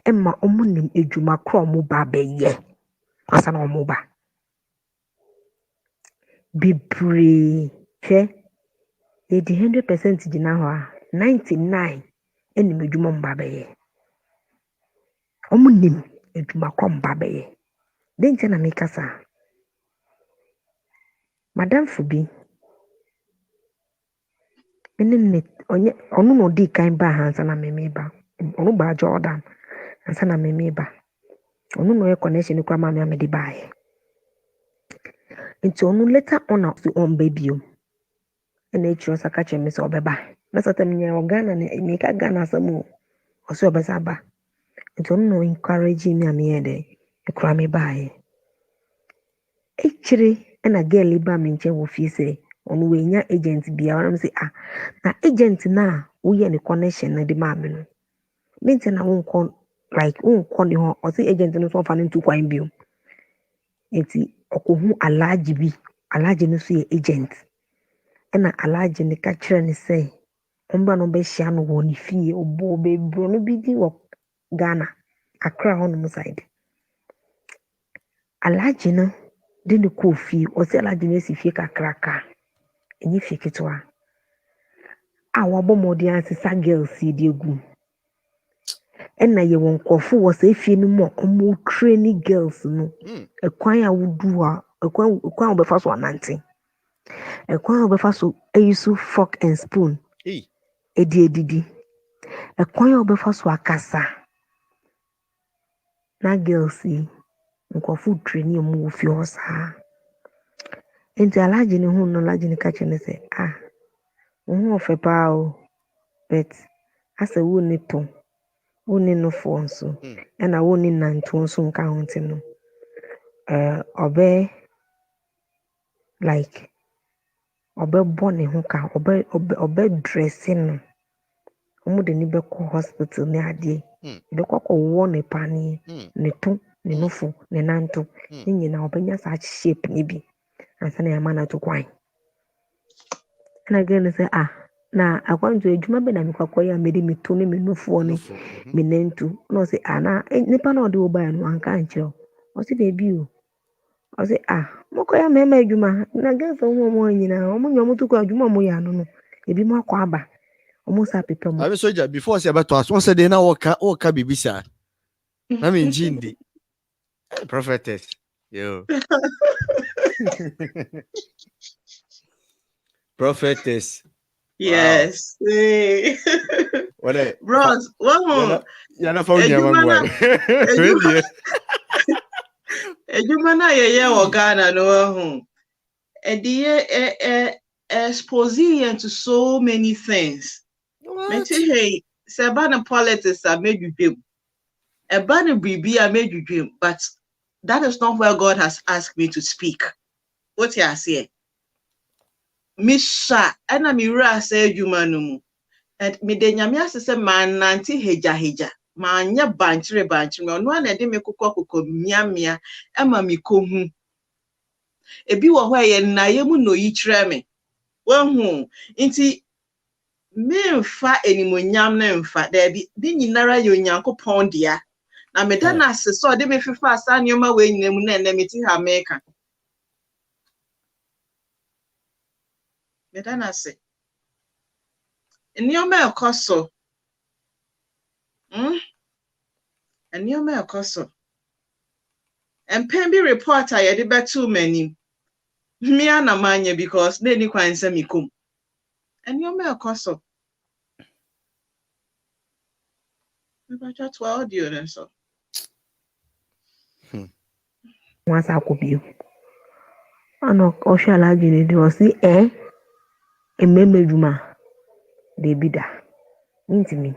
E ma omo nim edwuma kro omo ba be ye. Asa na omo ba. Be brave. Che 100% gyina hɔ a 99 ɛnim adwuma mba bɛyɛ. Ɔmo nim adwuma kɔ mba bɛyɛ. Den nkyɛn na meka sa. Madam Fubi. Ɔno no di kan ba hansa na meme ba. Ɔno ba Jordan hansa na meme ba. Ɔno no yɛ connection kwa ma me de bae. Nti ɔno later on baby o. And it was a catch and miss Obeba. That's what I'm near Ghana and make a Ghana some more. Or so Basaba. It don't know encouraging me a mere day. A crammy by. Actually, and a girl libam in chair of you say, on way your agents be around say, now agent now, we any connection and the mammy. Means and I won't call like call the or say agent no so fan to kwan bio enti okohu alaji bi alaji no so ye agent na alaji ne ka kire ne say ombra no be hia no wo ne fie obo be bro no bi di wo Ghana Accra on no side alaji no de ne ko fie o say alaji no si fie kakraka enyi fie ketwa a wabo modi ansesa girls di egu na ye won kofo wo say fie no mo omo training girls no ekwan a wudu a ekwan obefa so anante ekwan obefa so ayisu fork and spoon edidi ekwan obefa so akasa na girls yi nkofo training mo fie osa enti alaji ne hu no alaji ne ka chene say wo ofe pa o but asa wo ni to wo ni no fo nso na wo ni nanto nso nka ho ntino obe like obe bone ho ka obe dressing no omo de ni be ko hospital ni ade be ko wo ne pani ne to ne nofo ne nanto ni nyina obenya sa shape ni bi ansa na yama na to kwan na gele say na akwantu adwuma be na mekwakoya mede me to ne me nofo ne me nantu no say na nipa na ode wo ba no anka ankyerɛ o say baby o I say mokoya mema adwuma na gafa mo nyina omo nyomo to ko adwuma mo ya no ebi mo akwa aba omo sa pepe mo abi soja before say abato aso say dey na woka bibisa na me njindi prophetess yo prophetess yes what bros one yana fa unya mangwa edwuma na ye wo Ghana no hu exposing to so many things. Hey, Sabana politics I made you dream. A banner BB I made you dream, but that is not where God has asked me to speak. What you say? Misha, and I'm Mira say you manumu. And me de nyamia se man nanti heja. Man ya banchre me no na de me kokoko miamia ema mi kohu. Ebi wo hɔ yɛ na yɛ mu no yi kyerɛ me wahu nti me mfa enimonyam na mfa da bi de nyinara yɛ Onyankopɔn dia na me da na ase so de me fefa asa nneɛma we nyina mu na me ti ha meka me da na ase nneɛma ɛkɔso nneɛma ɛkɔso mpɛn bi report a yɛ de beto mani me ana manya because na ni kwan se me kom nneɛma ɛkɔso me ba chat wa audio na so once akobio ano ohwe alaji ne di o si ememe dwuma de bida ntimi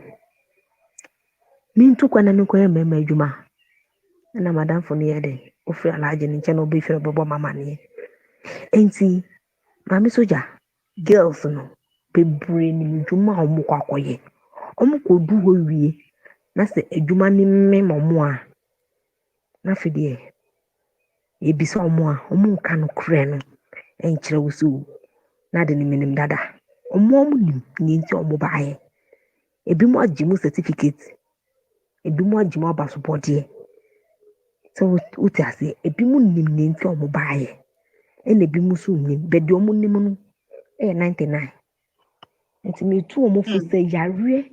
mintu kwa na me kwa ememe dwuma na madam fo ne yede ofre alaji ne nche na obi fere bobo mama ne enti mami soja girls no bebre ni dwuma omo kwa koye omo ko du ho wie na se adwuma ni mmemo a na fide ebisa omo ka no kre no enkyere wo so na de ni minim dada omo nim ni nti omo baaye ebi mo agimu certificate ebi mo agimu abaso bode so uti ase ebi mo nim ni nti omo baaye ene ebi mo so nim be de omo nim no 99 nti me tu omo fo se yare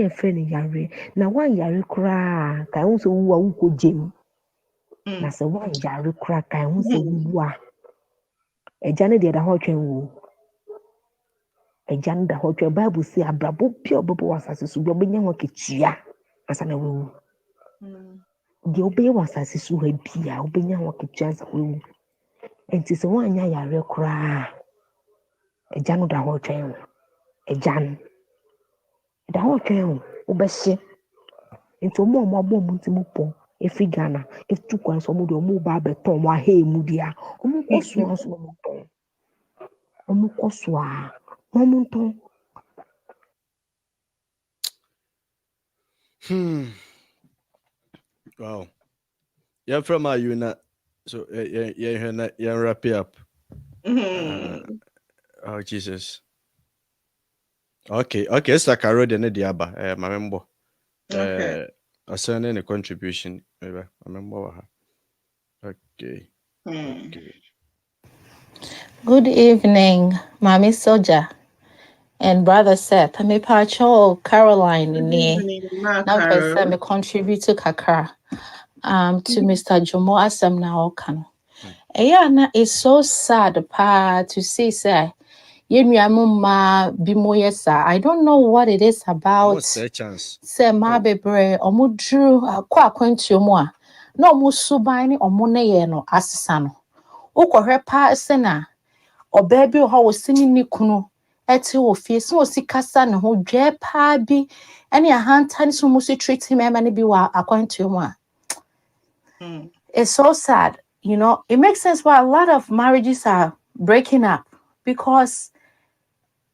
efe ni yare na wan yare kra ka won so wu a wu ko jem na se wan yare kra ka won so wu a eja ne de da ho twen wu eja ne da ho twen Bible say Abrabo pia obobo wasase so bi obenya ho ketua asa na wu de obeye wasase so ha bia obenya ho ketua asa wu enti se wan nya yare kra eja no da ho twen wu eja no da ho twen wu obehye enti omo abo mu nti mu po efi Ghana etu kwan so mo de omo ba beton mo ahe mu dia omo koso aso mo ton omo koso a omo ton Wow. Yeah, from you not. So yeah, wrap it up. Oh Jesus. Okay. It's like I wrote the diaba. My member. Okay. Assigning a contribution. I remember. Okay. Good evening, Mami Soja and Brother Seth. I'm a Pacho Caroline in here. Now person me contribute to kakra to Mr. Jomo Asam Naokan. Ayana is so sad to see say Yenuyamuma Bimoyesa. I don't know what it is about. What's the chance? Say ma bebre omudru akwantuo mu a na omusuban ni omune ye no asesa no. Ukohwe pa sena oba bi ho wosini ni kunu ete ofie so osikasa ne ho dwe pa bi ene ahanta ni so musu treat him ema ne bi wa akwantuo mu a. It's so sad, you know. It makes sense why a lot of marriages are breaking up because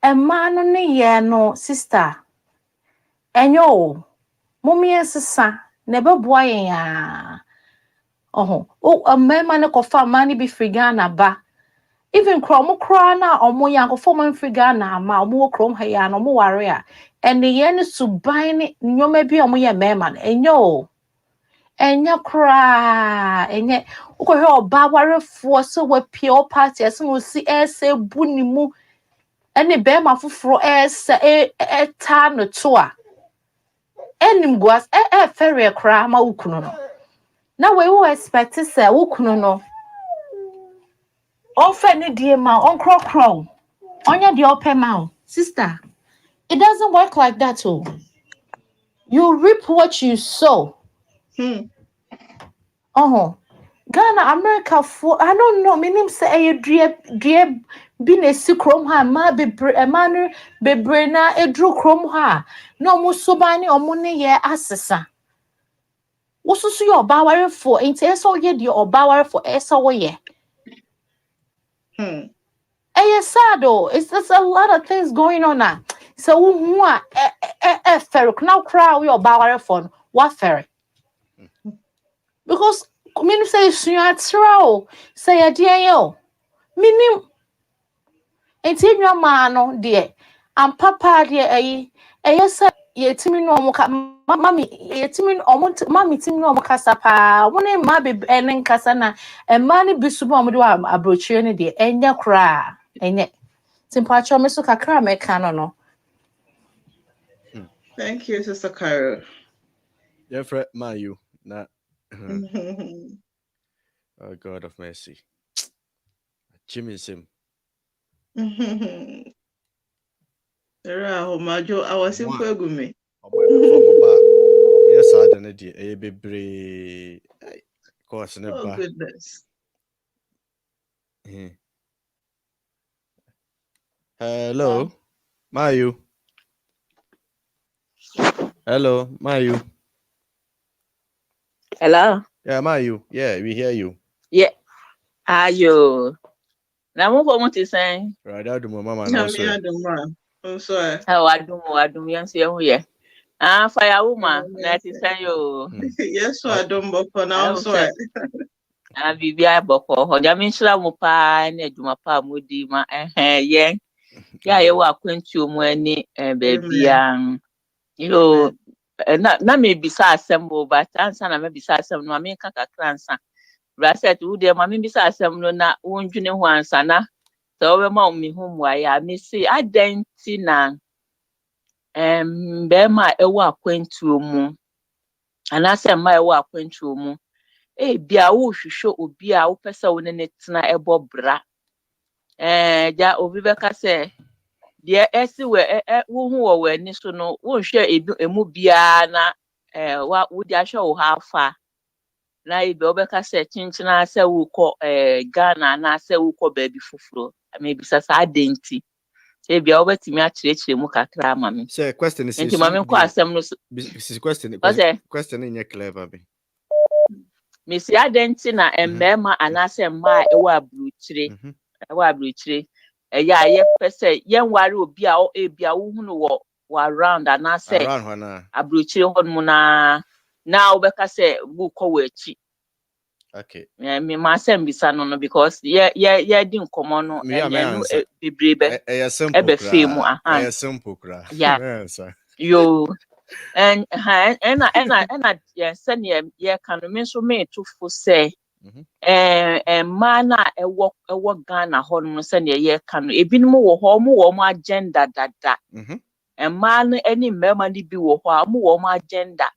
a man no ye no sister enyo mommy sisa never boy ya a man no kofa money be free Ghana ba even kromo kra na omo yankofo man free Ghana ma omo krom ha ya no mo ware a and the yen suban ni nyoma bi omo ye mema enyo enya kra enye ukohwe oba warefo so we pure party so we see ese buni mu ene be ma foforo ese ta no to a enim guas ferry kra ma ukunu no na we wo expect say ukunu no on fe ne die ma on krokro onya de opema sister, it doesn't work like that. Oh, you reap what you sow. Ghana, America for I don't know. My name say a dear been a secret ha ma bebre a manner bebrena a drew chrome ha no musobani or money ye assessa. What's so your bower for ain't so ye your bower for so ye? Sad though. It's there's a lot of things going on now. So ferry now crowd your bower phone what ferry? Because meaning say you say a dear yo. Meaning enti enwa ma no de am papa de say yetimi no omo ka mami yetimi omo mami timi no omo kasa pa woni ma be enen kasa na e ma ne bisu ba omo de Abrokyire ne de enya kra enye timpacho me so kakra me ka no. Thank you, Sister Carol. Yeah, Fred, you na. Oh God of mercy. Jimmy Sim. Majo, I was in Pagumi. Yes, I don't know. A baby, course, never. Oh, goodness. Hello, Mayu. Hello, Mayu. Hello. Yeah, Mayu. Yeah, we hear you. Yeah. Are you? Now, what you saying? Right, I do my mama. I'm sorry. How I do, yes, yeah. Fire woman, that is you. Yes, so I don't book for now. Sorry. Bibia boko ho ya minshira mu pa na adwuma pa mudi ma ye ya ye wa Akwantuo mu ani baabia you know na me bisa assemble but ansa na me bisa assemble no me ka kakra ansa braset wo de ma me bisa assemble no na wondwene ho ansa na so we ma me hu mu aya me say adenti na be ma e wa Akwantuo mu anase ma e wa Akwantuo mu bia wo hwehwe obi a wo pese wo ne tena ebo bra ja obi beka se de esi we wo hu wo wani so no wo hwe emu bia na wo di ahwe wo hafa na ibe obeka se chinchina se wo ko Ghana na se wo ko baabi fufuro maybe sasa adenti bia obetimi a kirechire mu kakra ma me say question is nti ma me ko asem no this question in your clever be Missy Adenti na embema anase mma ewa Abrokyire ya ye pese yen ware obi a bia wo hunu wo around anase around hona Abrokyire ho mu na now beka say book wechi. Okay. Me myself bisa no because yeah din komo no enu bebrebe simple femu aha simple kra yeah yo and yes yeah can me so me to for say man na ewo Ghana ho no say ne ye kan ebinom wo ho mo agenda dada man any mema ni bi wo ho a mo agenda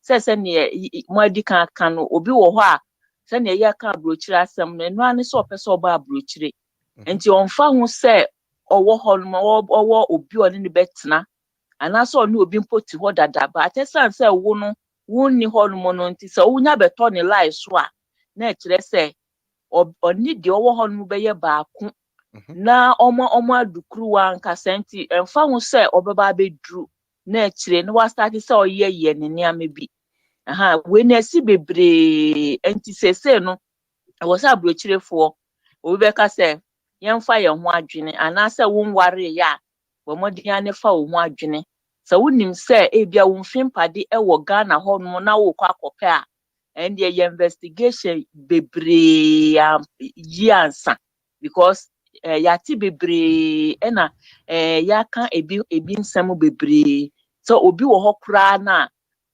say ne mo adi kan no obi wo ho a say ne ye kan Abrokyire asem no enu ane so opese oba Abrokyire enti onfa hu say owo ho no owo obi oni ne betena anaso onu obi mpoti ho dada ba atesan say wo no wonni ho no no nti say wunya beto ne lie so a na ekire say oni de owo ho no be ye baako na omo adukruwa nka senti emfa hu say obeba bedru na ekire no wa start say oyeye ne niame bi we na si bebre enti sese no wo say Abrokyirefo obi be ka say yemfa ye ho adwene anase wo nware ya wo modian ne fa wo ho adwene so wonim say ebia wo mfimpade wo Ghana ho no na wo kwa akope a and the investigation bebre yiansa because yati bebre na ya kan ebi nsem bebre so obi wo ho kra na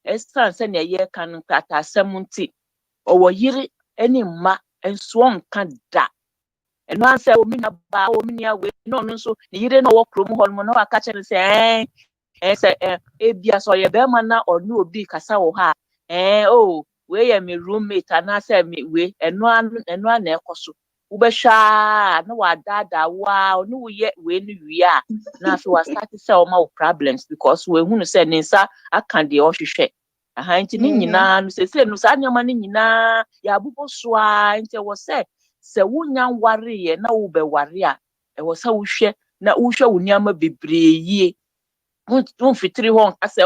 estan se ne ye kan kata asem nti owo yiri eni mma enso nka da eno anse o minya ba o minya we no nso ne yire no wo krom ho no na aka kire se ebia so ye be ma na onu obi kasa wo ha we ye me roommate and say me we eno na ekoso wo be hwa na wa dada wa onu ye we no wi a na afi wa start say o ma problems because we hunu say ninsa aka de o hwehwe nti ni nyina no se no sa nyama ni nyina ya abubo so a nti wo say se wunya ware ye na wo be ware a wo say wo hwe na wo hwe wo nyama bebre yie won fitiri ho ka say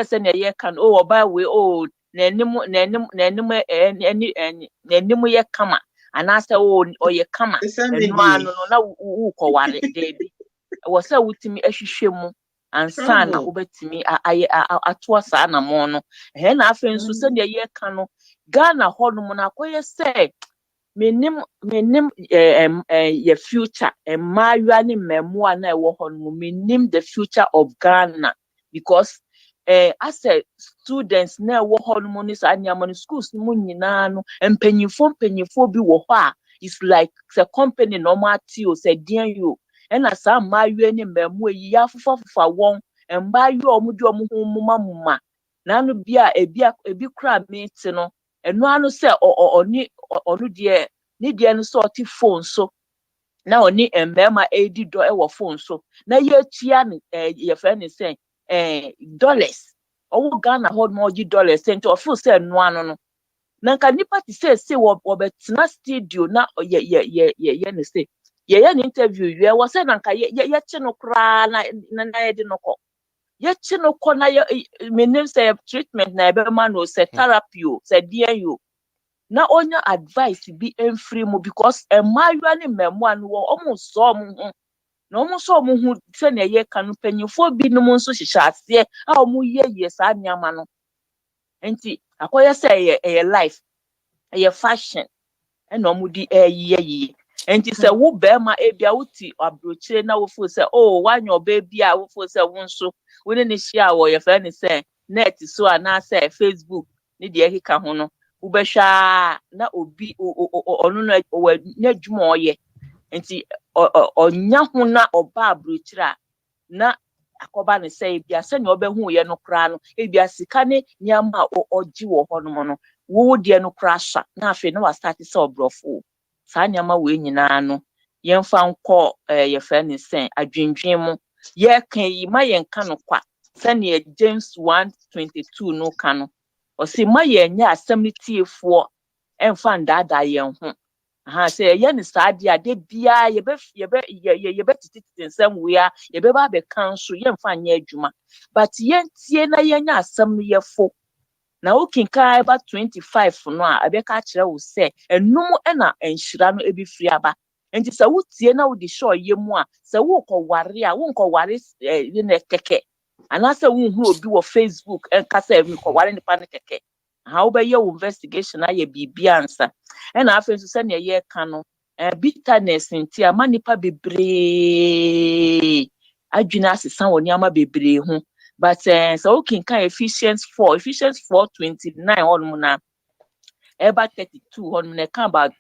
se ne ye kan oba we n'anim ye kama anase oye kama enu anu no na wo koware debi wo se wutimi ahwehwe mu ansa na wobetimi ato asa na mo no na afa nso se ne ye kan no Ghana ho no na koye se menim ye future emmanuel ni memoa na ewo ho no menim the future of Ghana because as a students na wo ho no ni sa anyama no schools mu nyina no empanyifo bi wo ho a is like the company normal tio say dean you na sa mawe ni memu yi afufafufa won mbawe omudi omuhu mumamuma na no bia ebi kra meet no eno anu say onu de ni de no sort phone so na oni embema edi do e wo phone so na ye tua ni ye friend ni say dollars owo Ghana hold more dollars sent of full say no anu no na nka nipa ti say wo betina studio na ye ni say ye ni interview ye wo say na nka ye chi no kra na ye di no ko ye chi no ko na ye menim say treatment na ebe ma no say therapy o say dear you na onya advice bi enfree mu because emmanuel ni memoa no almost so mu na omuso omuhu se na ye kanu panyifo bi no nso hihya ase a omu ye sa nyama no enti akoye say ye life ye fashion na omu di ye enti se wo be ma ebia wuti Abrokyire na wo fo se wanyo oba bia wo fo se wo nso wo ne hia wo ye fa ni se net so ana say Facebook ni de hika ho no wo be hwa na obi onu na dwuma oye enti onya ho na oba Abrokyire na akoba ne say bia se ne obehu ye no kra no bia sika ne nyama oji wo ho no no wo de no kra sha na afi na wa start say obrofo sa nyama we nyina no yemfa nko ye fa ne sen adwendwen mu ye kan yi ma ye nka no kwa se ne James 1:22 no ka no o se ma ye nya asem ne tiefo emfa ndada ye ho say ye ni sadia de bia ye be titi nsem we a ye be ba be counsel ye mfa nya adwuma but ye tie na ye nya asem ye fo na okinka eba 25 no a be ka kire wo say enum na enhira no ebi firi aba enti se wo tie na wo di show ye mu a se wo koware a wo nkoware ye na keke ana se wo hu obi wo Facebook enka se mi koware nipa ne keke how be your investigation aye bibi answer and after so send ye kano bitterness nti ama nipa bebre adwina asesan woni ama bebre hu but so can Ephesians 4:29 on na eba 32 on na kan about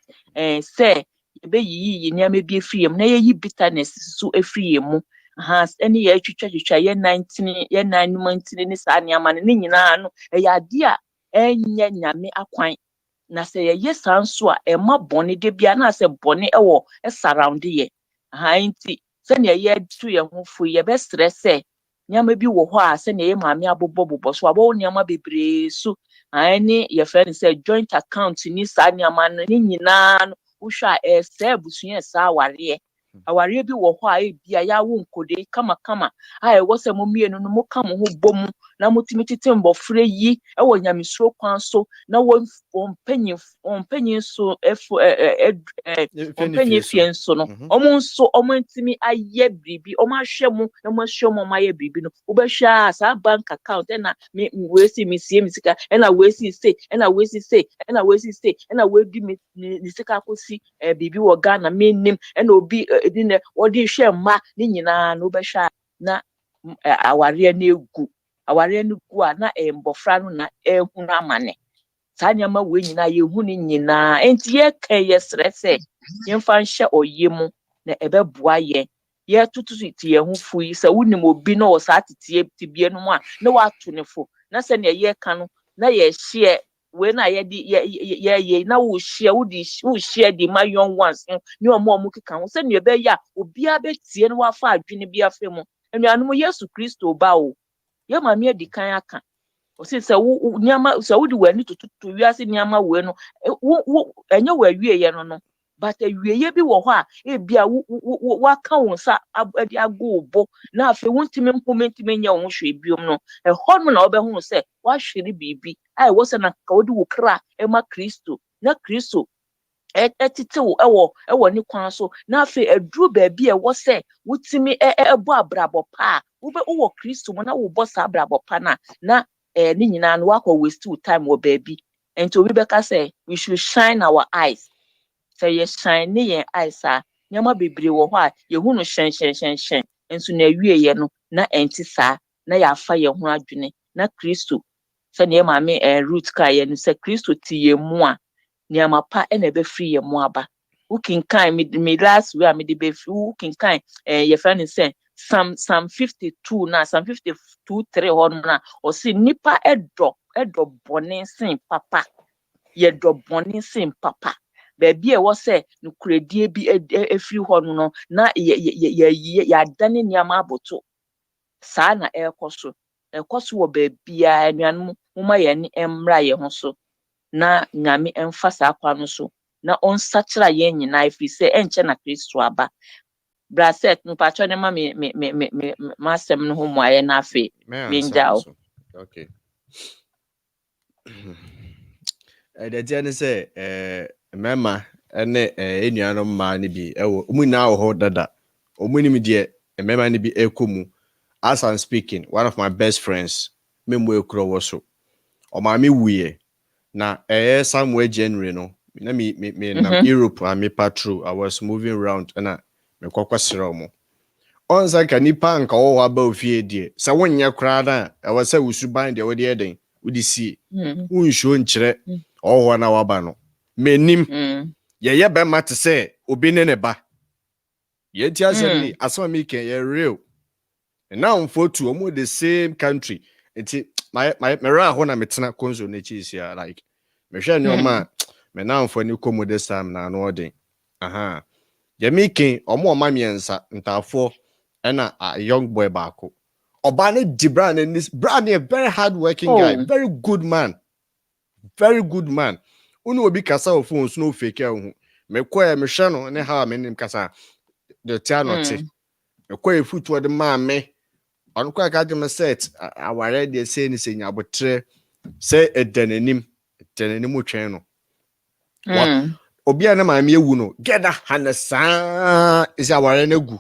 say be yi niam bi efriem na ye bitterness so efriem mu has any ye twitwa ye 19 ye 9 months ni sa niam na nyina no ya ade a enye nyame akwan na se ye sanso a ema bone de bia na se bone ewo surround ye nti se ne ye tu ye ho fu ye be stress nyama bi wo ho a se ne ye maame abobobobo so abo nyama bebre so ani ye friend say joint account ni sa nyama no ni nyina no wo hwa se abusuye sa aware bi wo ho a bia ya wo nkode kama a e wo se mo mienu no mo ka mo ho bom na motimi tete mbofre yi e wo nyamesuro kwan so na wo ompanyin so ompanyin fie so no omo nso omo ntimi aye bribi omo ahwemo na mo ahwemo ma aye bribi no wo behwa sa bank account na we si mi sie mi sika na we si say na we si say na we si say na we di mi sika kosi bribi wo Ghana menim na obi di ne wo di hwe ma ni nyina no behwa na aware na egu aware no gu a na mbofra no na ehunu amane sa nyama we nyina ye hu ni nyina enti ye kan ye stresse ye mfa nhye oyemu na ebeboa ye tututu ye hu fu yi sa wunim obi na o sa tete tibie no mu a na watu ne fo na se ne ye kan no na ye hye we na ye di ye na wo hye wo hye di my young ones ni omo keka ho se ne be ya obi abetie no wafa adwene bi afemu enuanu Yesu Kristo ba o ye maame adikan aka o se nyama se wo di wani tututu wiase nyama we no enye wa wie ye no but wie ye bi wo ho a bia wa ka won sa adi ago obo na afi wontime mpomantime nya wo hwe biom no ho no na obehu se wa hwere bibi ai wo se na ka wodi wo kra ma Kristo na Kristo etitew ewo ni kwan so na afi aduru ba bi wo se wutimi ebo abrabo pa wo be wo Kristo mo na wo bo sa abrabo pa na ni nyina no wakọ waste time wo baby enti obi beka say we should shine our eyes say ye shine ni yen eyes a nyama bebre wo ho a ye hu no shen enso na wie ye no na enti sa na ya fa ye ho adwene na Kristo say ne maame root ka ye no say Kristo ti ye mu a nyama pa na be free ye mu aba ukinkan me last we am de be ukinkan ye fa ni say Psalm 52 na Psalm 52:3 on na o si nipa edo bone sin papa ye do bone sin papa baby e wo se nukuredie bi efiri ho no na ya dane niama aboto saa na ekoso wo baby a anuan mu ma ye ni emra ye ho so na nyame emfa saa kwa no so na onsachira ye nyina ifiri se enche na Kristo aba Braset mpacho ne ma me masem no ho moaye na afi menjao okay the jene say mema ene enuano ma ne bi ewo omuna wo ho dada omunim de mema ne bi ekomu as I'm speaking one of my best friends memo ekro wo so o ma me wuye na somewhere January no na me na Europe and me patrol I was moving around na me kwakwasira mo onza ka nipa nka wo aba ofie die sa wonnya kra na e wasa usuban de wode eden wodi si unsho nkyere oho na waba no menim ye be mate se obi ne ba ye ti asem asema me ken ye real and now photo omo the same country enti my ra ho na metena konzo na chi sia like me hwe ne oma me now for ni komo this time na no odin ye me ken omo miensa ntafo and a young boy bako. Obane Gibran and this brand a very hard-working guy, very good man. Unu obi kasa of phones no fake me kwa me shano ne ha me nim kasa the tianote. Me kwa foot the man me. On kwa ka dem set aware dey say ni senya botre say edenanim twen no. Obi ana ma me ewu no get that hanesa is aware na gu.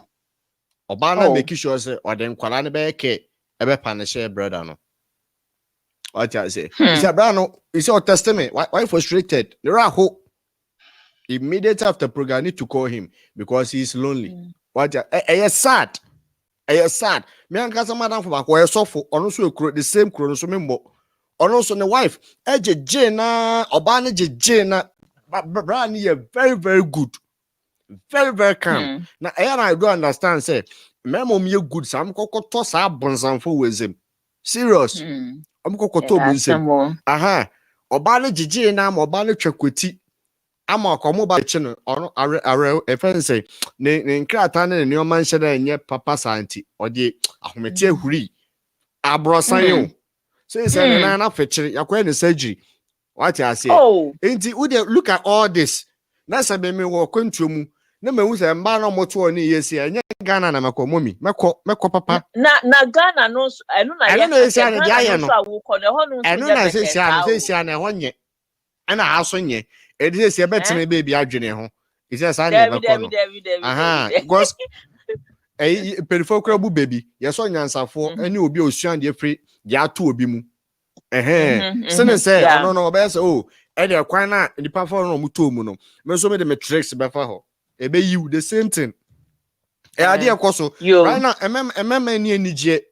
Oba na make sure say o den kwala ne be ke ebe punish brother no What I say? He said, Brano, he said, testament. Why frustrated? There are hope. Immediately after program, I need to call him because he's lonely. What I sad. I sad. Me and Casa Madam for my suffer. Also, the same chrono so member. Also, the wife, Eje Jena, Obana Jena, but Brani, very, very good. Very, very calm. Now, I don't understand. Say, Memo me good. Some cocoa toss up bonsan for wisdom. Serious. I'm cocoa wisdom. Aha. Obana Jena, Obana Chakwiti. I'm a combo channel or a friend say, Nen Cratan and your man said, and yet Papa Santi or the Ahmetia Huri. Abrosayo. So it's an enough feature. You're quite a surgery. What I say? Oh, ain't it? Would you look at all this? That's a baby walk into mu. No man was a man or more 20 years here. And Ghana, and Mako mummy, Mako Papa. Na Ghana knows. I don't know. I don't know. I don't know. Say, Siana, one yet. And I also ye. It is a better baby. I general. It's just I never come. Because a perifocal baby. Yes, on answer for and you will be ocean the free. Ya two bimu. Send say, I don't know best. Oh, Eddie, quite not in the perform mutumo. Meso made the matrix before. Ebe you the same thing. Idea coso. Right now, a member any jet.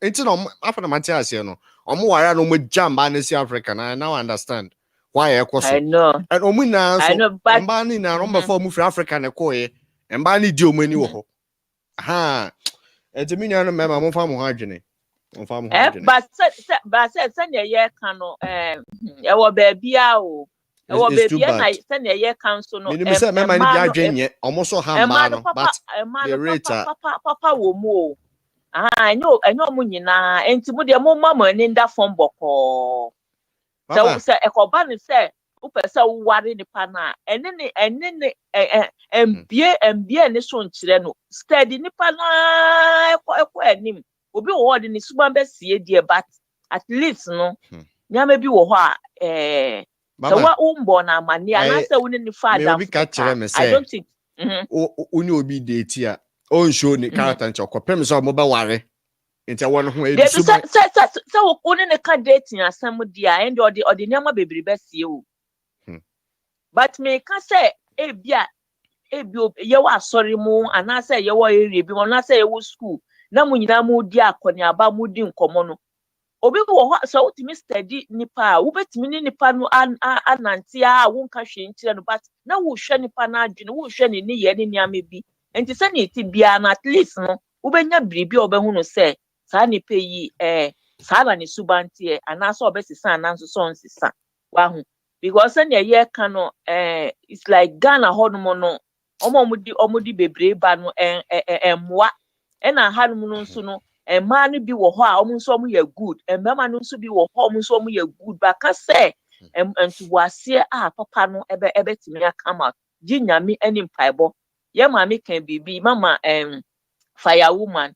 It's after the Matthias, you know. Or more, I don't know jam by the African. I now understand why I coso. I know. And Omina, I know, but Bani now, number 4 move African a coy and Bani do many. Ha. And to me, I remember more from hygiene. But send a year cano, our baby, our baby, and I send a year counsel. No, almost so ham, but Papa will move. I know, Munina, and to the more mamma and in that phone book. So, Sir Ekow said, so worry the pana, and then be and this one children steady nipana, quite Obi word in his best dear, but at least no, ya maybe what so what born a man, and I say, wouldn't the father I don't think Uni be date here. Oh, show the character and chocolate. Premise of mobile worry. Into one who so only a card dating as some dear and or the number baby best you. But me can say, you are sorry, mo, and I say you are a when I say you school. Na munyina mu di akoni aba mu di nkomo no obi wo so utimi steady nipa wo betimi ni nipa no anante a wo nka hwe ntire no but na wo hwe nipa na adwene wo hwe ni ye ni niame bi enti se ni ti bia na at least no wo benya biribi obehu no se sa nipa yi sa na ni subantie anaso obesisa ananso so nsisa wa hu because na ye ka no it's like Ghana hono no omudi bebre ba no emwa ena hanum no nso no ma no bi wo ho a omunso omu ye good mema no nso bi wo ho omunso omu ye good ba ka se entu wase a papa no ebe timi akama gi nyame ani mpaibo ye maame kan bibi mama fire woman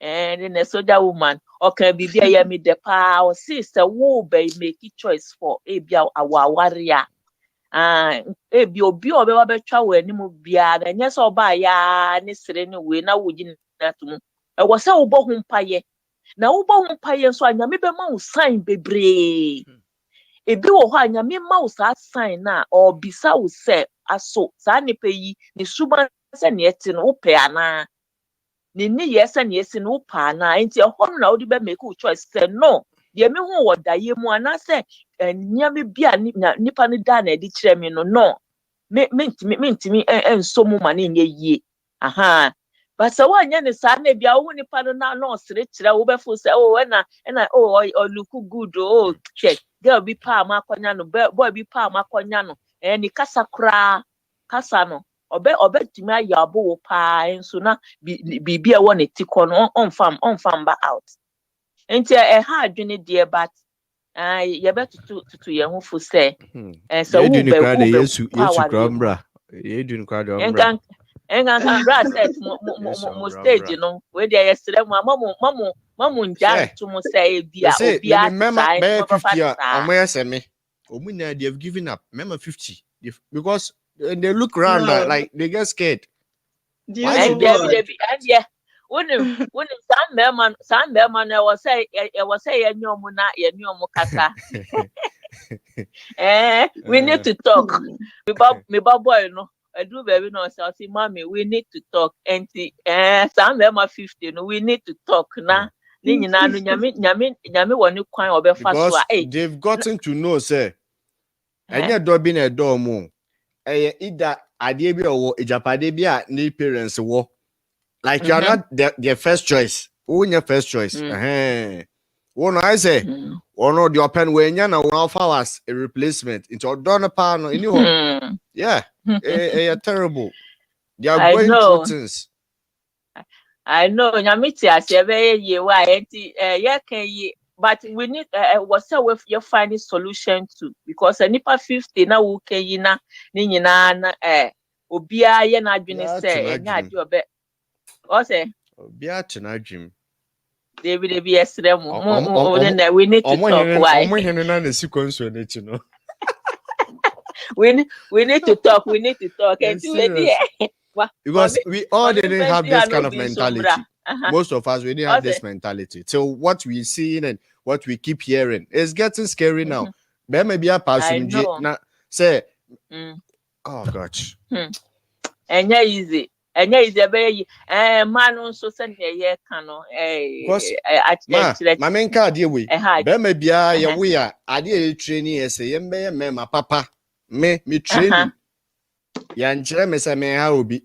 and the soldier woman or can be there me the power sister wo be make choice for ebia AWARE3 ebi obi obewa betwa we anim bia na nya so ba ya ne sere ne we na wo gi natum e wo se wo bo ho mpaye na wo bo ho mpaye so anyame be ma wo sign bebre ebi wo ho anyame ma wo sa sign na o bisa wo se aso sa ne peyi ne suba se ne eti no wo pe ana ni yesa ni esi no pa na enti e ho na wo di be make choice say no de me hu wo daye mu ana se nyame bia nipa ne da na edi kire me no me ntimi enso mu ma ne nye yie aha but so anya ne sa na bia wo nipa no na no sere kire wo be fo say oh na oh look good oh check girl bi pa ma akonya no boy bi pa ma akonya no ni kasa kra kasa no obe timi ayabo wo pa enso na bibia wo ne tiko no on fam ba out enti ha adwene de but ye betu to ye hu fo say so wo be Yesu krambra ye dun kwado ombra engan bra set mo stage no we dey yesere mamu nja to mo say bia obia sai 50 omo yeseme omunya they have given up remember 50 because they look around like they get scared. Yeah. When some man was say na kasa. We need to talk. Me boy no. I do baby no say mommy we need to talk and some 50 no we need to talk na. Because they've gotten to know, say, and you're dobbing a dormo. Either idea be or Japade be at need parents war. Like you're not their first choice. Who your first choice? One I say, or no, the open when you're now 1 hours a replacement into a donor pan or anyone. Yeah, terrible. They are going through things. I know Nyamiti as but we need what's with your finding solution to because a nipa 50 na wo kan na ni nyina na obia ye na adwene say enya ade obe o say obia tena dream David be esrem we need to talk why na sequence we need no we need to talk and because we all didn't have this kind of mentality. Most of us we didn't have this mentality. So what we see and what we keep hearing is getting scary now. Maybe a person say, oh gosh. And yeah, easy. And yeah, is a very man also send a cano. My main card here we maybe we are idea training as a my papa me training. Yanjere me say me how be.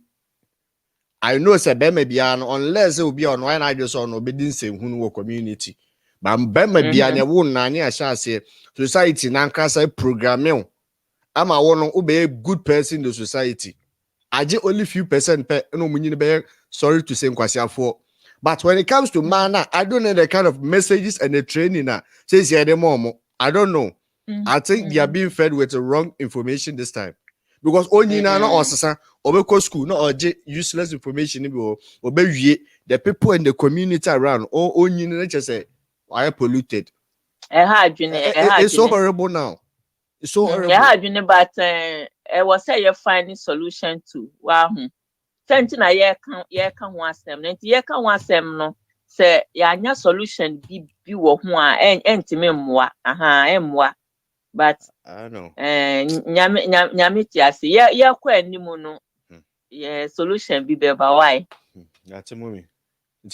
I know say be maybe unless it will be on when I just on obedience in community. But be maybe an won na ni asha say society na nkasa programming. Am I want to be a good person in the society. I just only few percent per no munyi be sorry to say nkwasi for. But when it comes to man, I don't know the kind of messages and the training says yeah the mom. I don't know. I think they are being fed with the wrong information this time. Because only na no osasa obeko school no oje useless information obe the people in the community around only na just say are polluted. It's so horrible now. It's so horrible. But was say you finding solution to wow. Something na ye kan ho asem na ye kan ho asem no say ya nya solution bi wo ho a entime mmoa emmoa. But I know. Nyamiti ase ye kwa animu no yeah solution bi be ba why. That's a mommy.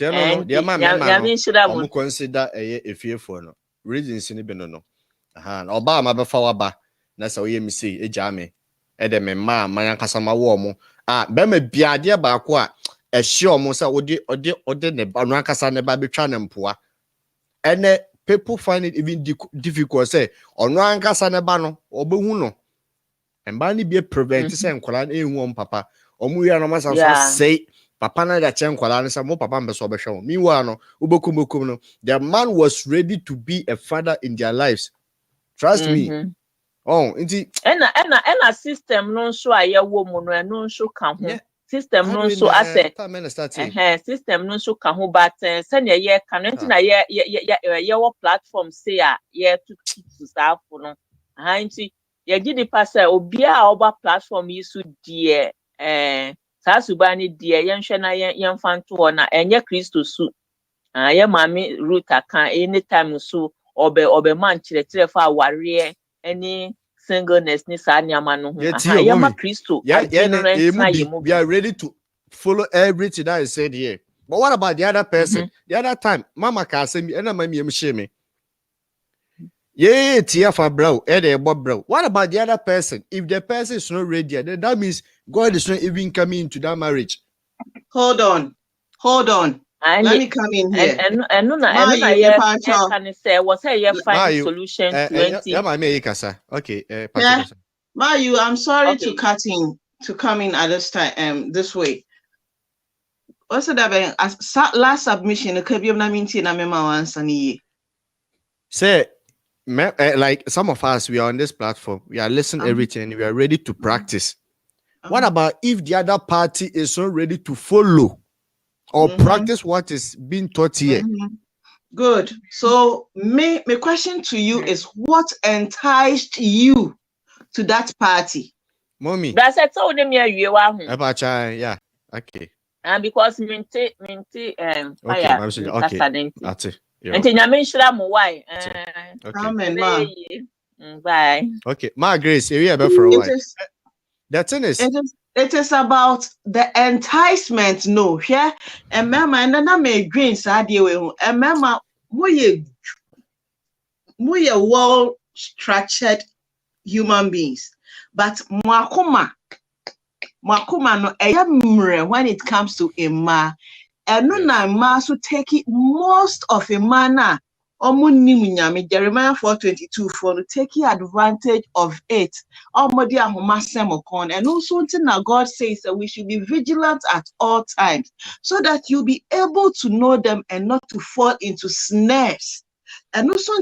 No, dear man, consider a fearful no. Reasons in the no. Oba ma be fa ba. Na sa we mi say e jame. E de me ma yankasama wo mo. Be me biade ba ko a ehye omo say ode ne ba no ankasa ne ba betwa ne mpoa. Ene people find it even difficult say ono ankasa ne ba no obehu no. Emba ni be prevent say nkola na ehu papa. Omu ya no masa so say papa na da chen nkola na say mo papa mbe so behwe mo. Meanwhile no obokum no the man was ready to be a father in their lives. Trust me. Oh, indeed. And system no so aye wo mu no eno so ka ho. System no so asset. System no so ka ho but say na ye kan nti na ye wo platform say ye to staff no. Nti ye gi di pass obi a oba platform yi so die sa suba ni die ye nhwe na ye mfanto na enye Kristo su. Ye Maame root aka anytime so obe man chire for aware any singleness ni sa nyama no ho ma Kristo we are ready to follow everything that is said here. But what about the other person? The other time mama ka say me na mama me shame me tia for bro bro. What about the other person? If the person is not ready, then that means God is not even coming into that marriage. Hold on let me come in here. And can say was say find solution to it. Okay, Mayu, I'm sorry to come in at this time this way. Also that last submission the kabium na minti na mema wansani. Say like some of us we are on this platform, we are listening everything, we are ready to practice. What about if the other party is not ready to follow or practice what is being taught here? Good. So my question to you is what enticed you to that party? Mommy. That's a told them yeah. Okay. And because minty fire okay. That's it. And nyame mo why. Amen, ma. Bye. Okay, ma Grace, you be for a while. The thing is, it is about the enticement, no, yeah. And mama, and then I may dream sadie we and mama we well structured human beings, but mwakuma no eyamre when it comes to a ma, and no na ma so take it most of a man Jeremiah 4:22 for taking advantage of it. And also now God says that we should be vigilant at all times so that you'll be able to know them and not to fall into snares. And also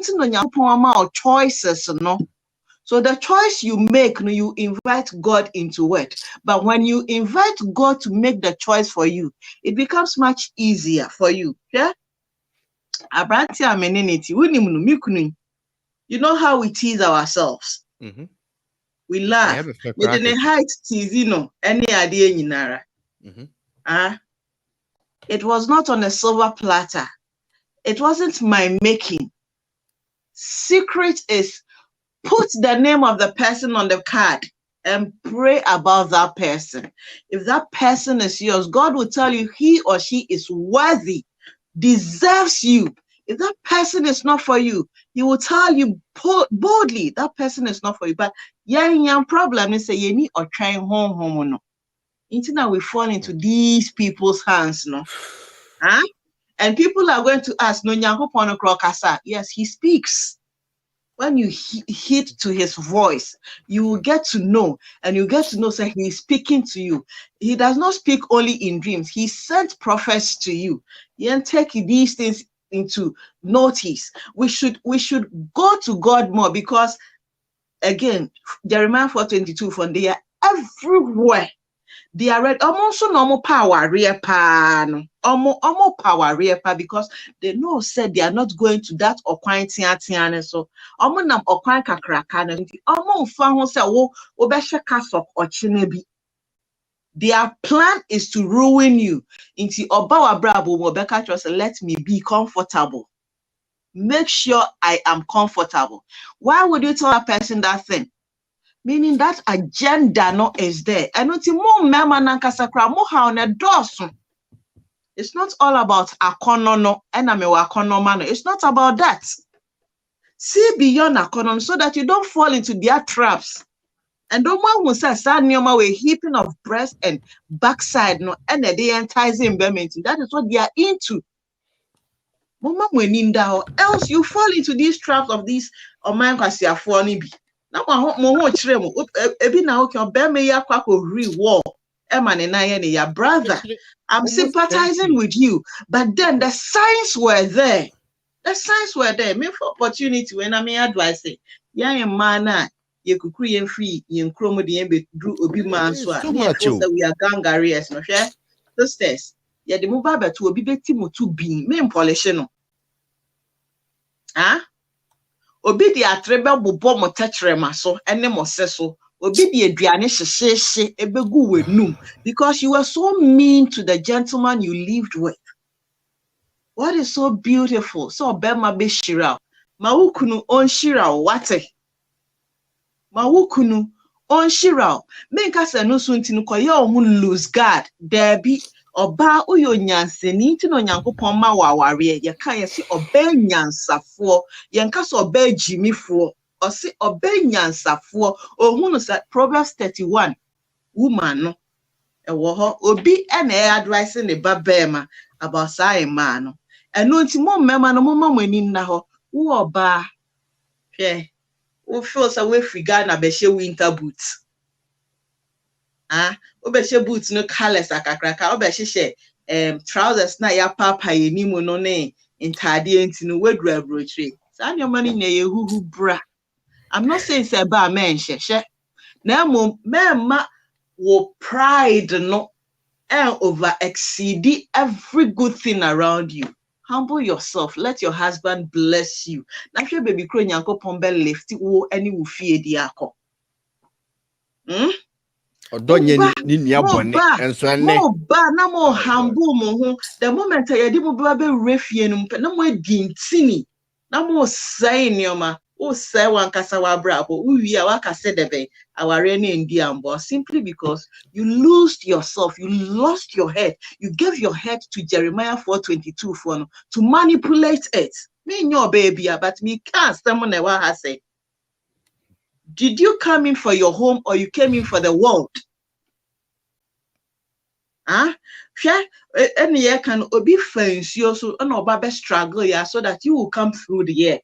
choices, no. So the choice you make, you invite God into it. But when you invite God to make the choice for you, it becomes much easier for you. Yeah. Abrokyire ameninity. You know how we tease ourselves. Mm-hmm. We laugh. But in height tease, any idea in Nara. It was not on a silver platter. It wasn't my making. Secret is put the name of the person on the card and pray about that person. If that person is yours, God will tell you he or she is worthy, deserves you. If that person is not for you, he will tell you boldly that person is not for you. But young problem is say you need or trying home no. Until now we fall into these people's hands, no. Huh? And people are going to ask, no nyankopono krokasa. Yes, he speaks. When you heed to his voice, you will get to know, and you get to know that he is speaking to you. He does not speak only in dreams. He sent prophets to you. You take these things into notice. We should go to God more because, again, Jeremiah 4:22, from they are everywhere. They are read almost normal power power because they know said they are not going to that Okwan so nam Okwan kakrakana say their plan is to ruin you. Into Abrabo just let me be comfortable. Make sure I am comfortable. Why would you tell a person that thing? Meaning that agenda no is there. And it's more mema nankasakra mo ha on a dosun. It's not all about akono no ename wa akono mano. It's not about that. See beyond akono so that you don't fall into their traps. And don't want who says Sanyoma we heaping of breast and backside no and they enticing women. That is what they are into. Mama weninda else you fall into these traps of these oman kwasia phone bi. Now, brother, I'm sympathizing with you, but then the signs were there. The signs were there. Me for opportunity when I may advise it. Young man, you could create free in chromo the drew obi man so we are gangarees, no share. Sisters, yeah, the move back to obi betimu to be me polishino. Huh? Obi di atrebe bobo mo tetrema so ene mo seso obi di aduane hyehye ebegu wenum because you were so mean to the gentleman you lived with. What is so beautiful? So obema be shira ma wukunu on shira wate ma wukunu on shira me nka se no so ntinu koye ohun lose guard there be Oba uyo nyanseni nti no Nyankopon ma waware ye kan ye si oba nyansafo ye nka so oba jimifo o si oba nyansafo ohunu sa Proverbs 31 woman no ewo ho obi na advice ne babema about say man no eno nti mo mema no mo mamani na ho wo oba hwe wo feel sa we friga na be she winter boots. Obeshe boots no colors akakraka obeshe trousers na ya papa yenimu no ne intade enti no wedru Abrokyire sa nyoma ni ye huhu bra. I'm not saying say ba men hye na mema wo pride no and over exceed every good thing around you. Humble yourself, let your husband bless you. Na hwe baby kro Nyankopon be lift wo ani wo fie di akọ. Odonye ni niabone enso ene. Mo ba na mo hambu mo ho. The moment I di mo ba be refie no na mo adi ntini. Na mo say nioma. O say wan kasa wa Abrabo. Uwi a wa kase debe. Aware ni ndi ambo simply because you lost yourself, you lost your head. You gave your head to Jeremiah 4:22 for to manipulate it. Me your baby, but me can't someone ever has say. Did you come in for your home or you came in for the world? Huh? Any year can be friends you so no baby struggle ya so that you will come through the year.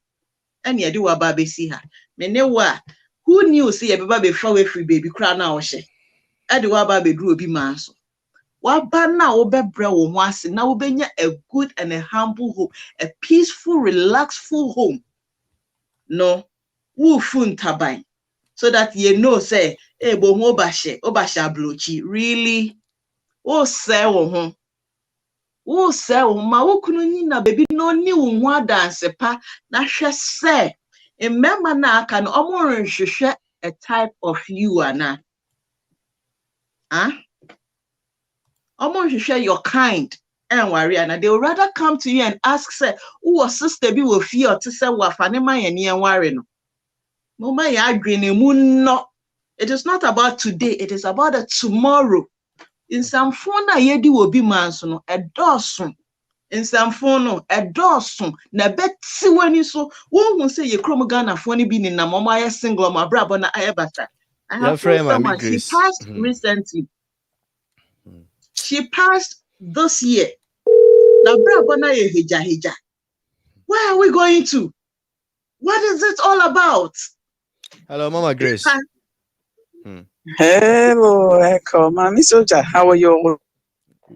And you do a baby see her. Menewa, who knew see a baby far away free baby cry now she. Adi wa baby drew be maso. Wa ba na obe bre wo ho ase na obenya a good and a humble home, a peaceful, relaxful home. No, wo fun tabai. So that you know, say, bo obashe blochi. Really? Oh, say, ma ukunu na baby no ni unwa dance pa na hwe say. Remember na can almost share a type of you ana. Huh? Almost share your kind and worry and they would rather come to you and ask, say, who sister be will fear to say wa fanema ye ni worry no. It is not about today, it is about the tomorrow. In some phone, yedi will be manson, a dawson. In some phone, a dawson, na betty when you so won't say your chromogana phony being in a mama single, my brother, na ayabata. I have someone, she passed recently. She passed this year. Na brother, na hija. Where are we going to? What is it all about? Hello, Mama Grace. Hello, Echo. Mami Soja, how are you?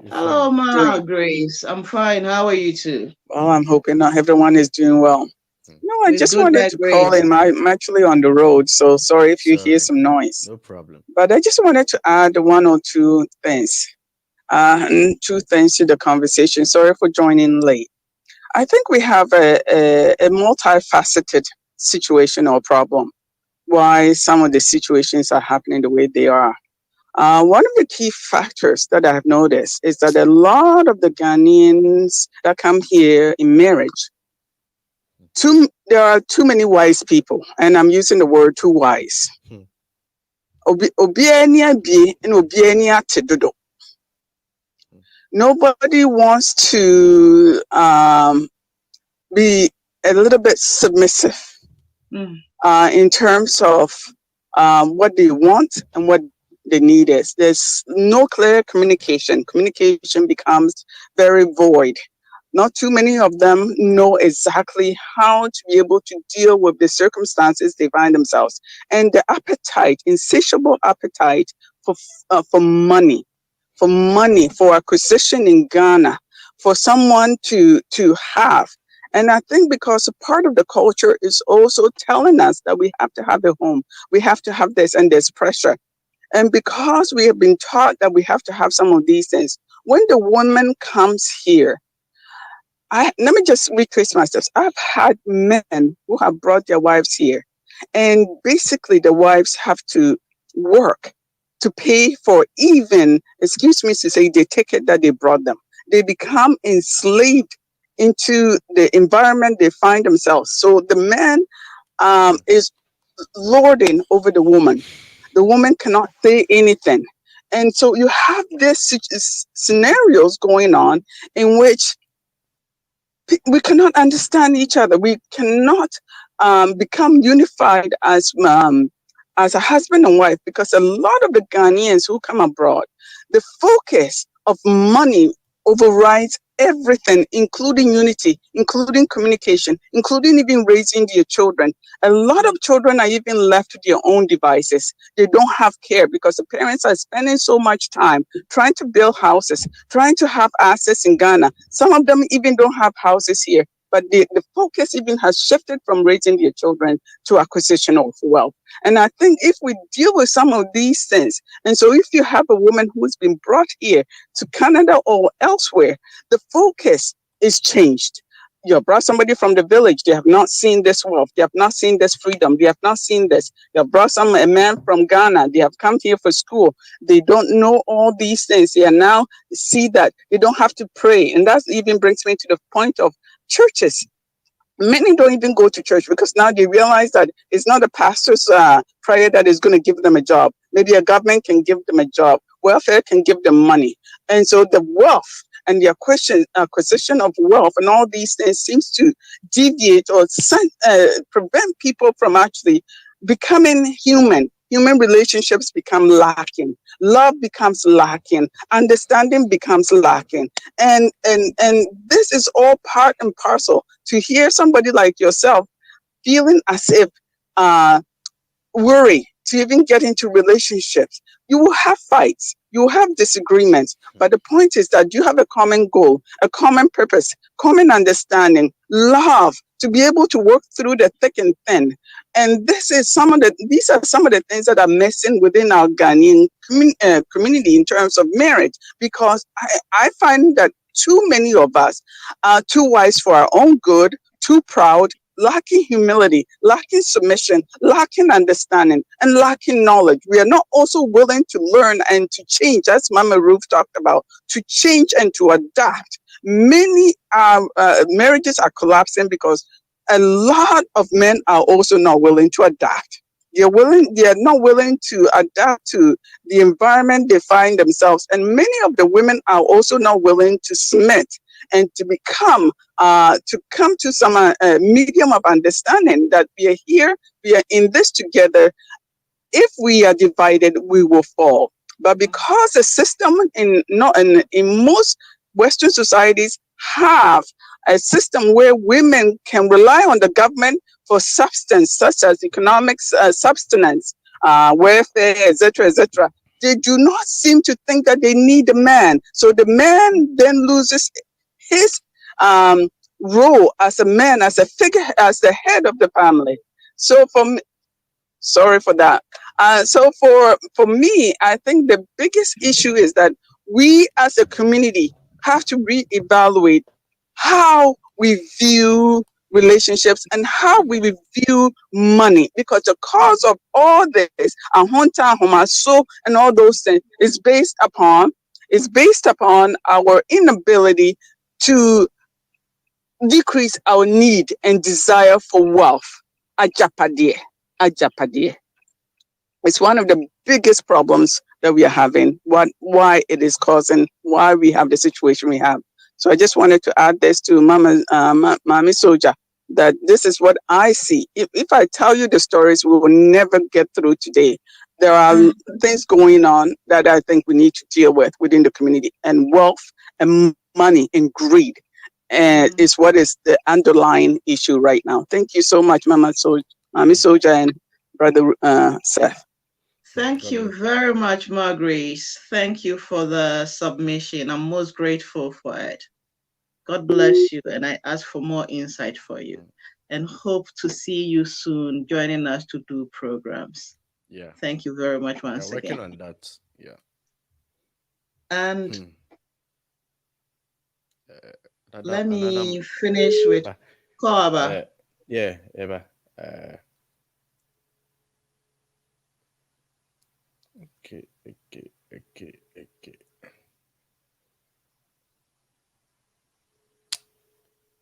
Hello, Mama Grace. I'm fine. How are you too? Oh, I'm hoping everyone is doing well. No, I just wanted to call in. I'm actually on the road, so sorry if you hear some noise. No problem. But I just wanted to add one or two things. Two things to the conversation. Sorry for joining late. I think we have a multifaceted situation or problem. Why some of the situations are happening the way they are. One of the key factors that I've noticed is that a lot of the Ghanaians that come here in marriage, there are too many wise people, and I'm using the word too wise. Nobody wants to be a little bit submissive. In terms of what they want and what the need is. There's no clear communication. Communication becomes very void. Not too many of them know exactly how to be able to deal with the circumstances they find themselves. And the appetite, insatiable appetite for money, for acquisition in Ghana, for someone to have. And I think because a part of the culture is also telling us that we have to have a home, we have to have this, and there's pressure. And because we have been taught that we have to have some of these things, when the woman comes here, let me just retrace myself. I've had men who have brought their wives here, and basically the wives have to work to pay for even, excuse me to say, the ticket that they brought them. They become enslaved into the environment they find themselves. So the man is lording over the woman. The woman cannot say anything. And so you have this scenarios going on in which we cannot understand each other. We cannot become unified as a husband and wife, because a lot of the Ghanaians who come abroad, the focus of money overrides everything, including unity, including communication, including even raising their children. A lot of children are even left to their own devices. They don't have care because the parents are spending so much time trying to build houses, trying to have assets in Ghana. Some of them even don't have houses here, but the focus even has shifted from raising their children to acquisition of wealth. And I think if we deal with some of these things, and so if you have a woman who's been brought here to Canada or elsewhere, the focus is changed. You have brought somebody from the village. They have not seen this wealth. They have not seen this freedom. They have not seen this. You have brought a man from Ghana. They have come here for school. They don't know all these things. They are now see that they don't have to pray. And that even brings me to the point of churches. Many don't even go to church because now they realize that it's not a pastor's prayer that is going to give them a job. Maybe a government can give them a job. Welfare can give them money. And so the wealth and the acquisition of wealth and all these things seems to deviate or prevent people from actually becoming human. Human relationships become lacking. Love becomes lacking. Understanding becomes lacking. And this is all part and parcel to hear somebody like yourself feeling as if worry to even get into relationships. You will have fights, you will have disagreements, but the point is that you have a common goal, a common purpose, common understanding, love, to be able to work through the thick and thin. And these are some of the things that are missing within our Ghanaian community in terms of marriage, because I find that too many of us are too wise for our own good, too proud, lacking humility, lacking submission, lacking understanding, and lacking knowledge. We are not also willing to learn and to change, as Mama Ruth talked about, to change and to adapt. Many marriages are collapsing because a lot of men are also not willing to adapt. They are not willing to adapt to the environment they find themselves. And many of the women are also not willing to submit and to come to some medium of understanding that we are here, we are in this together. If we are divided, we will fall. But because the system in most Western societies have a system where women can rely on the government for substance, such as economics, sustenance, welfare, etc., they do not seem to think that they need a man. So the man then loses his role as a man, as a figure, as the head of the family. So for me, sorry for that. So for me, I think the biggest issue is that we as a community have to reevaluate how we view relationships and how we view money, because the cause of all this, and all those things, is based upon our inability to decrease our need and desire for wealth. Ajapadie. It's one of the biggest problems that we are having, why it is causing, why we have the situation we have. So I just wanted to add this to Maame Soja, that this is what I see. If I tell you the stories, we will never get through today. There are things going on that I think we need to deal with within the community, and wealth and money and greed is what is the underlying issue right now. Thank you so much, Maame Soja and Brother Seth. Thank you very much, Margaret. Thank you for the submission. I'm most grateful for it. God bless you, and I ask for more insight for you, and hope to see you soon joining us to do programs. Yeah. Thank you very much once again. Working on that. Yeah. And let me finish with Koaba. Yeah, Eva. Okay.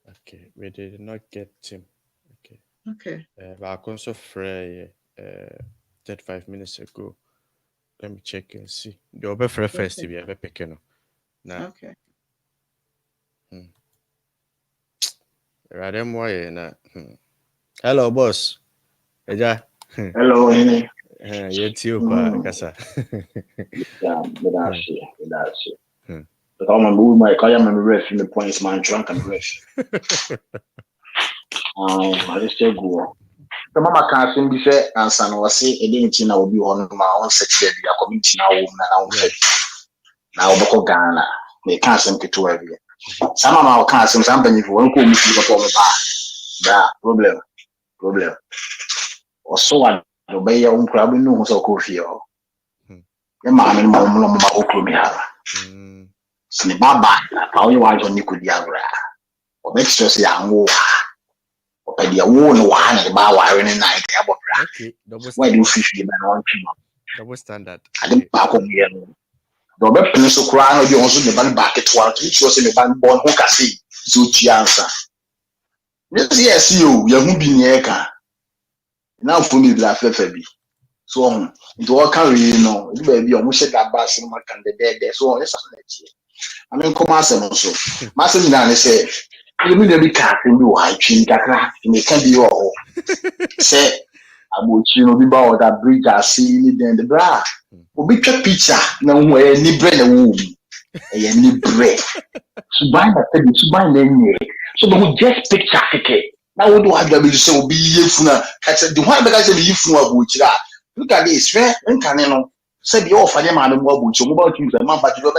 Okay, we did not get him. Okay. But I also free 35 minutes ago. Let me check and see. The over for first we have a picking. Okay. Radem why na. Hello, boss. Eja. Hello, Henry. Yet you pa kasa. Yeah, that's it. But I'm moving my car. I'm ref in the points, man. Trunk and ref. I just say go. The mama can't seem to say, and son was say, a didn't will be on my own sex. We are committing now, now, Ghana. They can't seem to have you. Some of our can't something if you won't come to the problem. Or so I obey your own crab in no so coffee. Your mamma and Mamma Oklumia. Snibaba, how you want on Nicodia. or make sure say I'm war. Or by the one about wiring and night. Okay, double why do standard. fish the man on him? Double standard. I didn't back on the end. The web pencil crown of the also the bank back at work, which was in the bank born who can see. So she answer. Yes, you won't be near car. Now for me, black FB. So, it all carry, you know, you baby almost that bass in my can the dead there. So, yes, I mean, come also. Master Nan said, you mean every cat in you, I chin that it can be all. Say, I would be about that bridge I see in the bra. Will be a picture, no way, any bread a womb. Any bread. To buy that, to buy them. So, we just picture ticket. Now, what do I do? So, be if the one because of you from a butcher. Look at this, right? And can you know? Said the offer them and more butcher, mobile things, and man, but you don't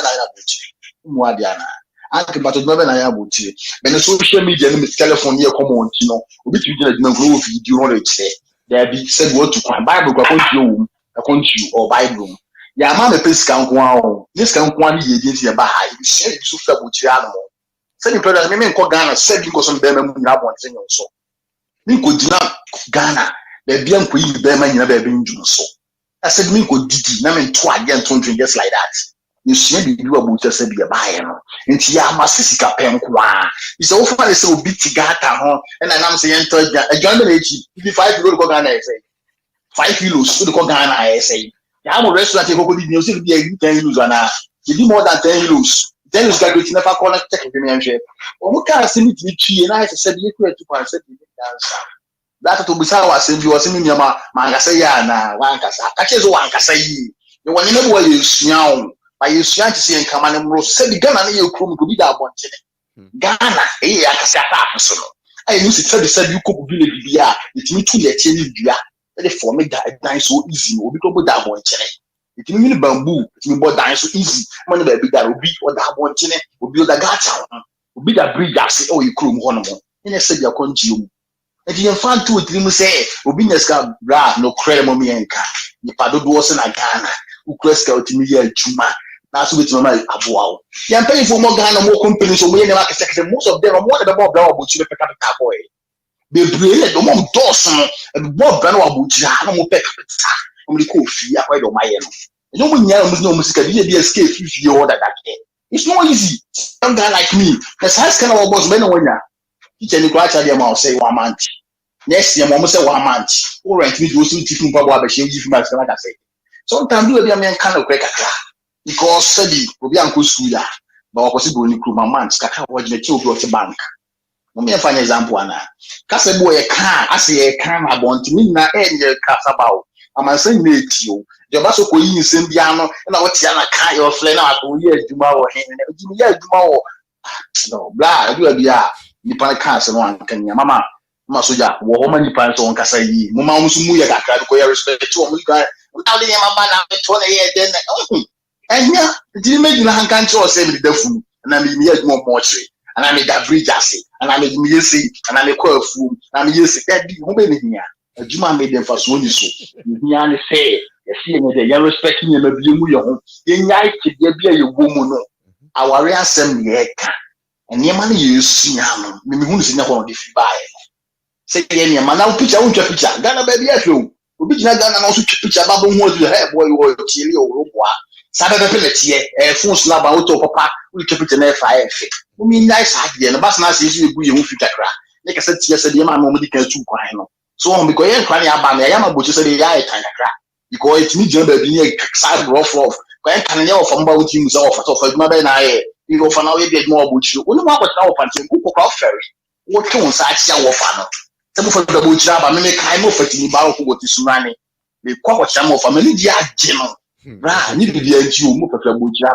know Diana. I can but never I would see. When the social media and the telephone here come on, you know, we be to the grove, you know, it say. There be said what to find Bible, a country or Bible. Ya man, a place can go on. This can go on against your back. You say it's super butcher animal. Send brothers, me call Ghana, said because some them have one thing also. Me could not Ghana. The bien queen Beman never been so. I said, me could didi, namin twa again 20 just like that. You see, you do about just be a buyer. And Tia Massica Penqua. It's so far so big gata, and I'm saying, a German age, 5 kilos go Ghana, I say. 5 kilos to the Ghana, I say. I'm a restaurant, you could be 10 kilos on a. You do more than 10 kilos. Then you got to never connect the or can't see me to be and I said, you could to answer the answer. That to be how I said you was in your Mangasayana, Wankasa. I just want to say, you want to know where you snow. By you trying to see and come and roast, said the Ghana, you could be that one. Ghana, I can say that. I used to tell the said you could be a it's me to let you be a for me that dying so easy, or become that one. It mean bamboo, it mean but dying so easy. Money baby that will be or that one, will be the gata, will be that bridge. I say, oh, you could one more. And I said, you're consumed. And you find two or three say, will be the bra, no credit mommy and car. You pardon was in a Ghana, who crest out to me a chuma. That's with my Abrabo. You're paying for more Ghana, more companies, so we never second. Most of them are more than about but you pick up a boy. They brilliant, the mom Dawson, and Bob Brano Abuja, no more peck. Only coffee, I quite on my end. No one knows no music, be escape if you order that day. It's not easy. Some guy like me, the size kind of was men on ya. Each and the amount say 1 month. Next year, Mama say 1 month. Or rent me to see Tiffin Papa, but she give my like I say. Sometimes do a man kind of break a crack. Because study will be uncle school, but possible in my months, Kaka was the 2 of bank. Let me find an example. Cassa boy, a car, I say a car, I want to mean that end your cast about. I'm saying to you. The Basso Queen Simbiano, and I was Yana Kai or Flena, who hears tomorrow, and tomorrow. No, blah, you will be a Nippon castle one can your mamma. Masuja, woman depends on Casai, Mamma Sumuya, I respect to a guy. Without the Yamabana, 20 years, then. And yeah, didn't make the hand control save the food, and I mean, yet more mortuary, and I made that bridge, I say, and I made me see, and I make a food, and I'm using that big woman here. A Juma made them for so. You say, you see, they're respecting them, you unite to be a woman. Our assembly, and your money you see, maybe who's in the home if you buy. Say, any man, now picture, Ghana baby, I feel. We be Ghana also picture about what you have, boy, or chili or Saturday penalty, phone slab out of papa, we keep it in a fire. We mean nice idea, and the bus now says you go, you won't fit a crack. Like I said, yes, the man normally can too quiet. So on because you're crying about me, I am a butcher, say, yeah, I can't crack. Because it's me, Jumbo, being a side rough off. When can you from about you off my ben? I, you know, for now, you get more butcher. Only one was now punching, who could ferry. What can one side see our fan? Some of the butcher, but I make time of it in about what is running. They call some of family, dear General. Right, need to be a Jew, move a butcher.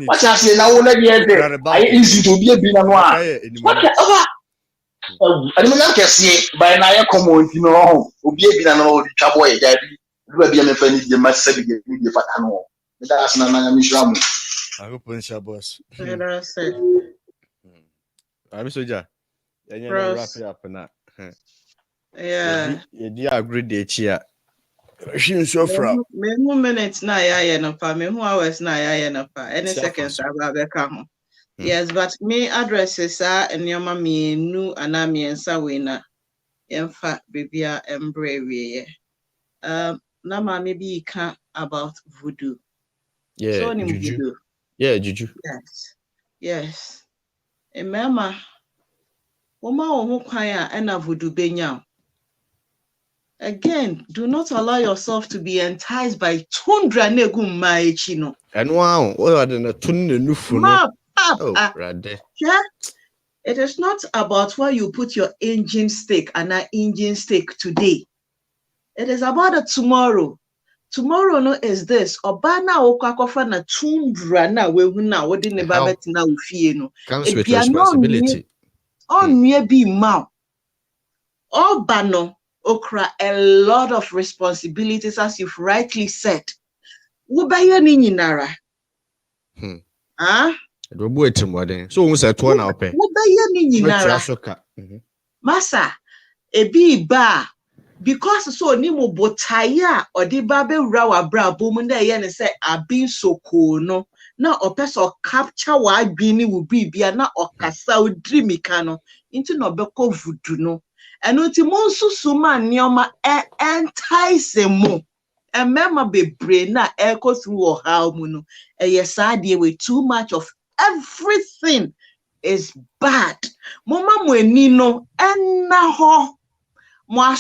What I say now, I easy to be a binanoir. Whatever. I don't know, say, by now, come on, you know, will be a binano, the trouble, daddy. You will be a friend, you must say, you fatano. That's not my mission. I hope it's your boss. I'm soldier. And you wrap it up and that. Yeah, you agree, dear. So from me minutes na ya no pa me who hours na ya no pa any seconds aba be ka ho Yes, but me addresses are and your mammy nu anami and sawina. Emfa bibia embrace. Na maybe you can about voodoo. Yeah, So juju. voodoo. Yeah, juju. Yes. Yes. Mama, Oma omo kwaya ena voodoo benya. Again, do not allow yourself to be enticed by tundra negum maechino. And wow, what are the tun nufu? Oh, rather. Yeah. It is not about where you put your engine stake and an engine stake today. It is about the tomorrow. Tomorrow no is this. Obana okwakofa na tundra na wehu na wodi ne babeti na ufie no. Comes with responsibility. Onye bi ma. Obano okra a lot of responsibilities, as you've rightly said. Wobaya ni nyinara. So we say to na ope. Wobaya ni nyinara. Masa ebi ba because so ni mo botaya odi ba be wura wa Abrabo mu na ye ne say abin soko no na opeso capture wa adwini wo bibia na okasa odri mika no into no beko vudu no eno ti mo nsusu ma nioma entice mo emema bebre na eko through how mu no yesade with too much of everything is bad. Mama mo eni no enna ho mo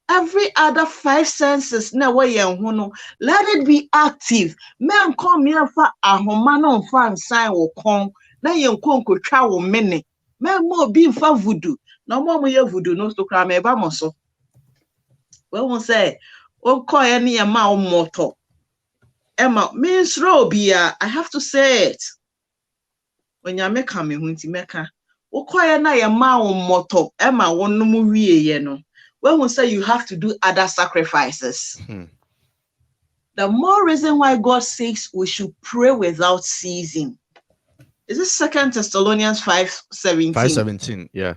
every other 5 senses na we yen ho no let it be active. Men come here for ahoma no fan sign wo kon na yen kon kotwa wo mene men mo bi mfa voodoo na mo ye voodoo no so kra me ba mo so we won say o ko ye ne ma o moto Emma means robia. I have to say it when ya meka me hunti meka o ko ye na ye ma o moto Emma wonu mu wie ye no. When we say you have to do other sacrifices, the more reason why God says we should pray without ceasing. Is this 2 Thessalonians 5:17? 5:17, yeah.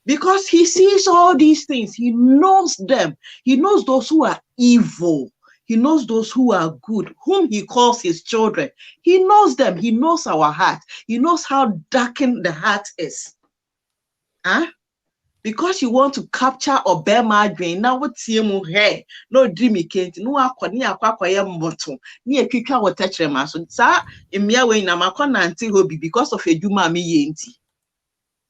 Because he sees all these things. He knows them. He knows those who are evil. He knows those who are good, whom he calls his children. He knows them. He knows our heart. He knows how darkened the heart is. Because you want to capture or bear my drain, now what you hey, no dreamy can't no aqua moto, near kika or touch them as sir, in mere way namakon anti hobby because of a duma me yenti.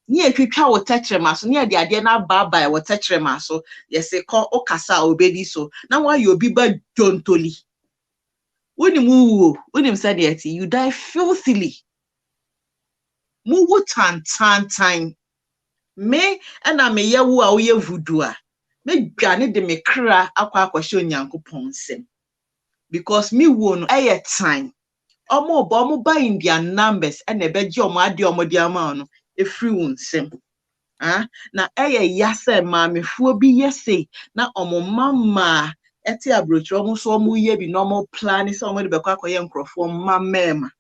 Near kika or touch them as near the idea now baba or touch them as so, yes, they call Okasa obedi so. Now why you be bad John Tolly? When him said yet, you die filthily. Move time. Me na me yawu a oye voodoo a me dwane de me kra akwa akwahye onyankopon nsem because me wo no time omo ba in their numbers na ebeje omo ade omo de ama no efri wo nsem na yase maamefuo bi yese na omo mama eti Abrokyi omo so omo ye bi no omo plan se omo de bekwa akoye nkrofo mama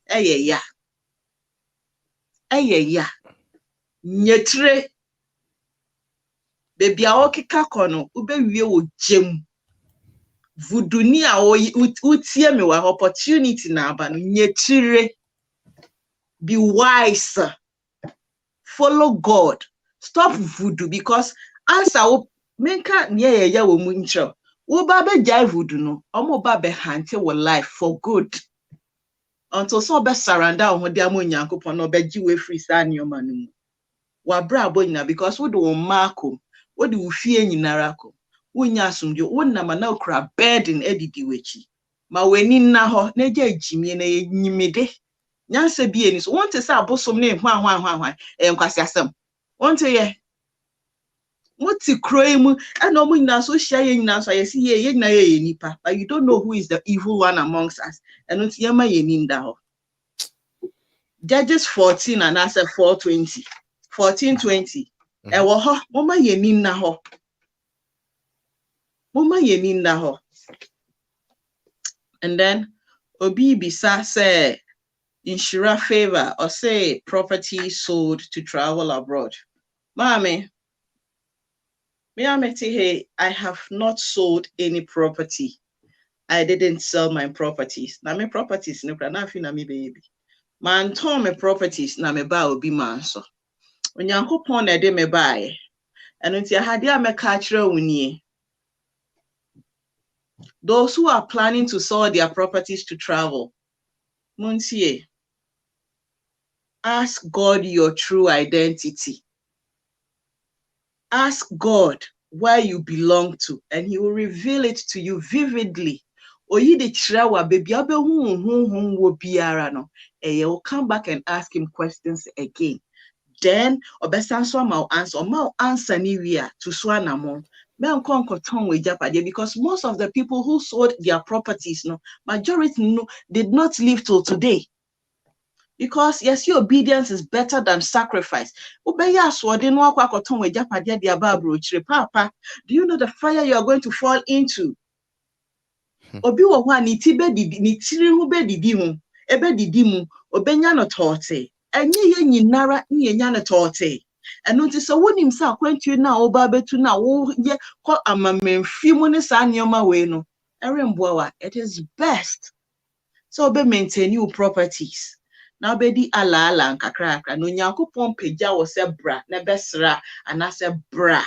ya nyetre baby a okika kono ubewie wo gem vuduni a utie me wa opportunity na aba no nyetre. Be wise, follow God, stop voodoo because answer menka nye ya wo mu ncho wo ba be jai voodoo no omo ba be hante wo life for good until so be surrender ho dia mo nyankopon no be ji we free sa nioma no mu wa Abrabo nyina because wo de wo maako wo de wo fie nyinara ko wo nya asomdwo wo nama na okra burden edidi wechi ma weni na ho na gya jimie na nyimide nyanse bi eni so wonte say abosom na hwan enkwasi asem wonte ye moti kroi mu eno mu nyina so hia ye nyina so ye si ye nyina ye nipa but you don't know who is the evil one amongst us eno nti yema ye ni nda ho. Judges 14 and answer 4:20 14:20 ewo ho moma ye ni na ho and then obi bisa say insure favor or say property sold to travel abroad. Maame hey, I have not sold any property. I didn't sell my properties. Na me properties no kra na afi na me baby. Man ton me properties na me ba obi man so. Onyankopon na de me bae. Eno nti ahade a me ka kire woni. Those who are planning to sell their properties to travel. Muntie. Ask God your true identity. Ask God where you belong to, and He will reveal it to you vividly. Oyi de chirawa baby abe hu wo biara no. You will come back and ask Him questions again. Then obesan so ma answer ni wi to so anamo. Me nkon koton we japade, because most of the people who sold their properties no, majority no did not live till today. Because yes, your obedience is better than sacrifice. Papa, do you know the fire you are going to fall into? Obi wo hwa ni ti be didi ni tiri hu be didi hu ebe didi mu obenya no tote enye ye nyinara nyenya no tote eno nti so wonim sa akwantuo na oba betu na wo ye ko amamemfi mu ne sa nyoma we no eremboa wa. It is best so be maintain your properties. Now be di ala nkakra no Nyankopon pagya wo se bra na besra anase bra.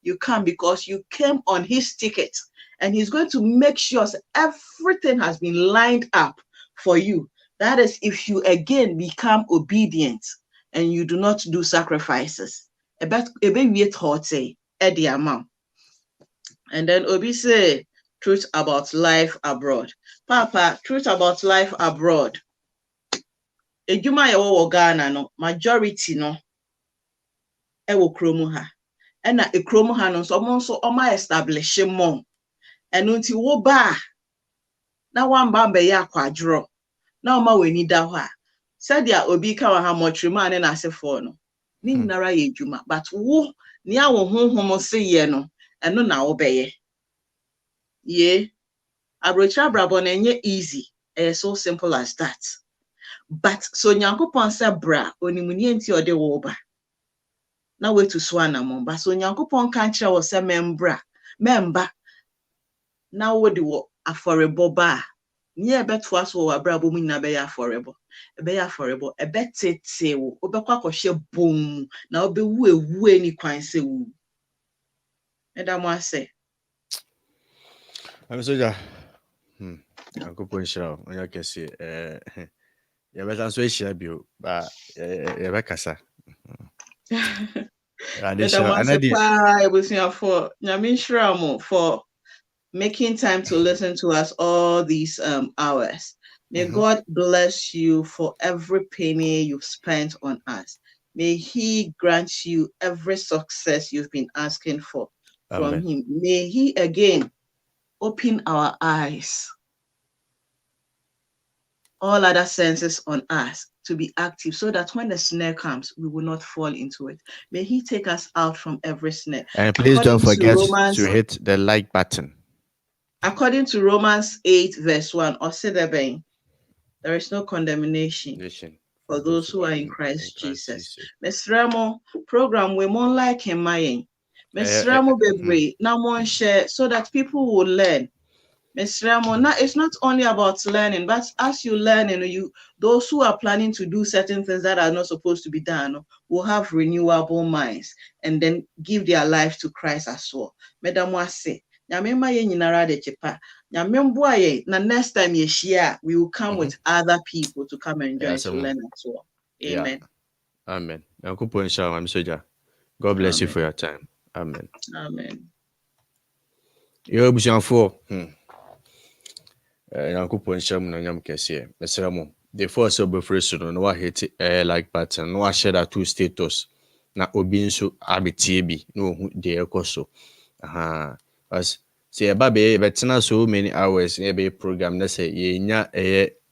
You come because you came on His ticket, and He's going to make sure everything has been lined up for you. That is if you again become obedient and you do not do sacrifices. And then Obi say truth about life abroad. Papa, truth about life abroad. Ejuma yewo Ghana no majority no ewo kromu ha. Ena ekromu ha no so mo establish mo. Enu nti wo ba na wamba mbe ya kwadro. Na oma weni da ho a. Said ya obi ka wa ha motrima ne na asefo no. Ni nara ye ejuma, but wo ni a wo honhom se ye no eno na wo beye. Ye Abrokyire Abrabo na enye easy. So simple as that. But so Nyankopon se bra onimuni enti ode wo ba. Na we to swana mo ba so Nyankopon kan kire wo se member na wo de wo aforebo ba nye beto aso wo Abrabo mu nyina be ya aforebo ebe tete wo obekwa kohye bom na obewu ewu ani kwan se wu edamo ase I'm soja Nyankopon shira onya kese ya betan so ehia bio ba ya bekasa for making time to listen to us all these hours. May God bless you for every penny you've spent on us. May He grant you every success you've been asking for from Him. May He again open our eyes, all other senses on us, to be active so that when the snare comes, we will not fall into it. May He take us out from every snare. And please don't forget to hit the like button. According to Romans 8 verse 1, there is no condemnation for those who are in Christ Jesus. Mesramo program we more like him Mesramo bebre na mon share so that people will learn. It's not only about learning, but as you learn, those who are planning to do certain things that are not supposed to be done will have renewable minds and then give their life to Christ as well. Madam Wase, next time you share, we will come with other people to come and join to learn as well. Amen. Yeah. Amen. God bless you for your time. Amen. Amen. Yo bushafo. Nyankopon sham na nyam kese mesra mo the first of fresh no wa hit like button no wa share that two status na obi nso abetie bi no hu de ekoso as say eba be betena so many hours e be program na say ye nya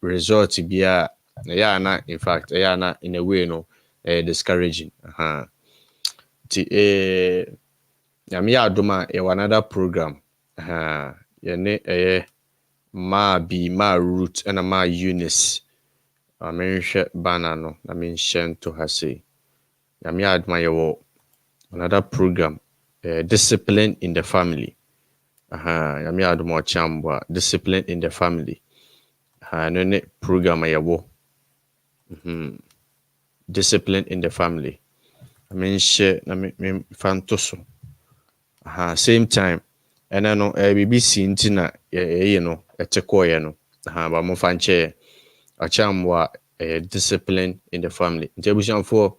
result bia ya na in fact ya na in a way no discouraging ti nyame ya adoma another program ye ne ma root and ma Eunice. I mean banana. I mean shen to her say. I admire another program, discipline in the family. Yami adumo chambwa discipline in the family. No ne program ayabo. Discipline in the family. I mean share na me fantoso. Same time. And I know BBC intina you know etekoye no. Ba mo fanche achambwa discipline in the family. Ntebusian for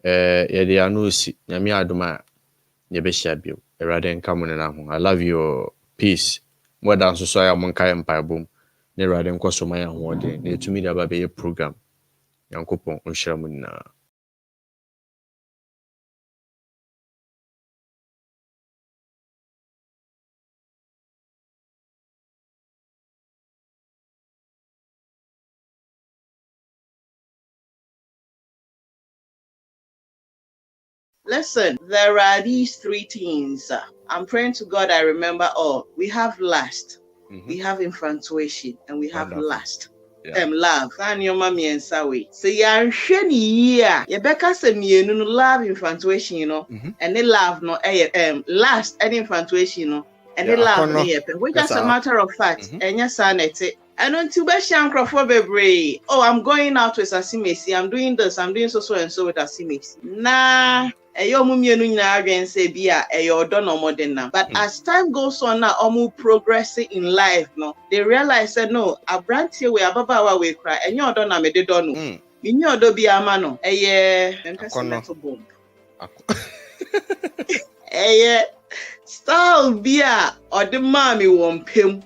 yede anusi Yami aduma Yebeshabio, Eraden Kamunahum. I love your peace. More than so I am on Kayam Pabum. Neraden Kosomaya Warding, near to me the baby program. Yankopon Unshamuna. Listen, there are these three things. I'm praying to God I remember all. We have lust, we have infatuation, and we have lust. Love. San your mommy and Sawi. So you're shiny Yebeka se me no love infatuation, you know, and they love no lust and infatuation, you know, and they love no which as a matter of fact, and your son at it. And until Beshankrofobebre, oh, I'm going out with Asimesi, I'm doing this, I'm doing so and so with Asimesi. Nah. But as time goes on now, almost progressing in life, no, they realize that no, a brand here we are we cry, and you don't know me, they don't know. You know, do be a mano, metal bomb. Style beer or the mommy won't pim.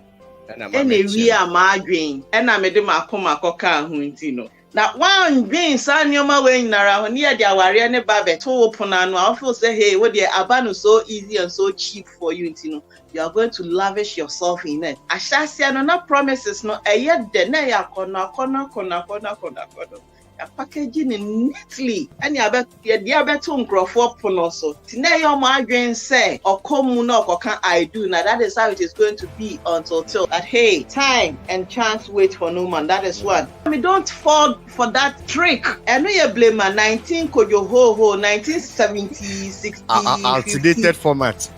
And we are margarine, and I made them a coma coca huntino. Now one green son your ma way around near the AWARE babe to open and I say, hey, what the abanu so easy and so cheap for you, you are going to lavish yourself in it. I shall say no promises no yet the naya corner. Packaging it neatly and you bet your diabetum crofo ponoso. Today your migraine say or come or can I do now that is how it is going to be until that hey time and chance wait for no man. That is one. I mean don't fall for that trick. And we blame man 19 could you ho 1970 60 outdated format.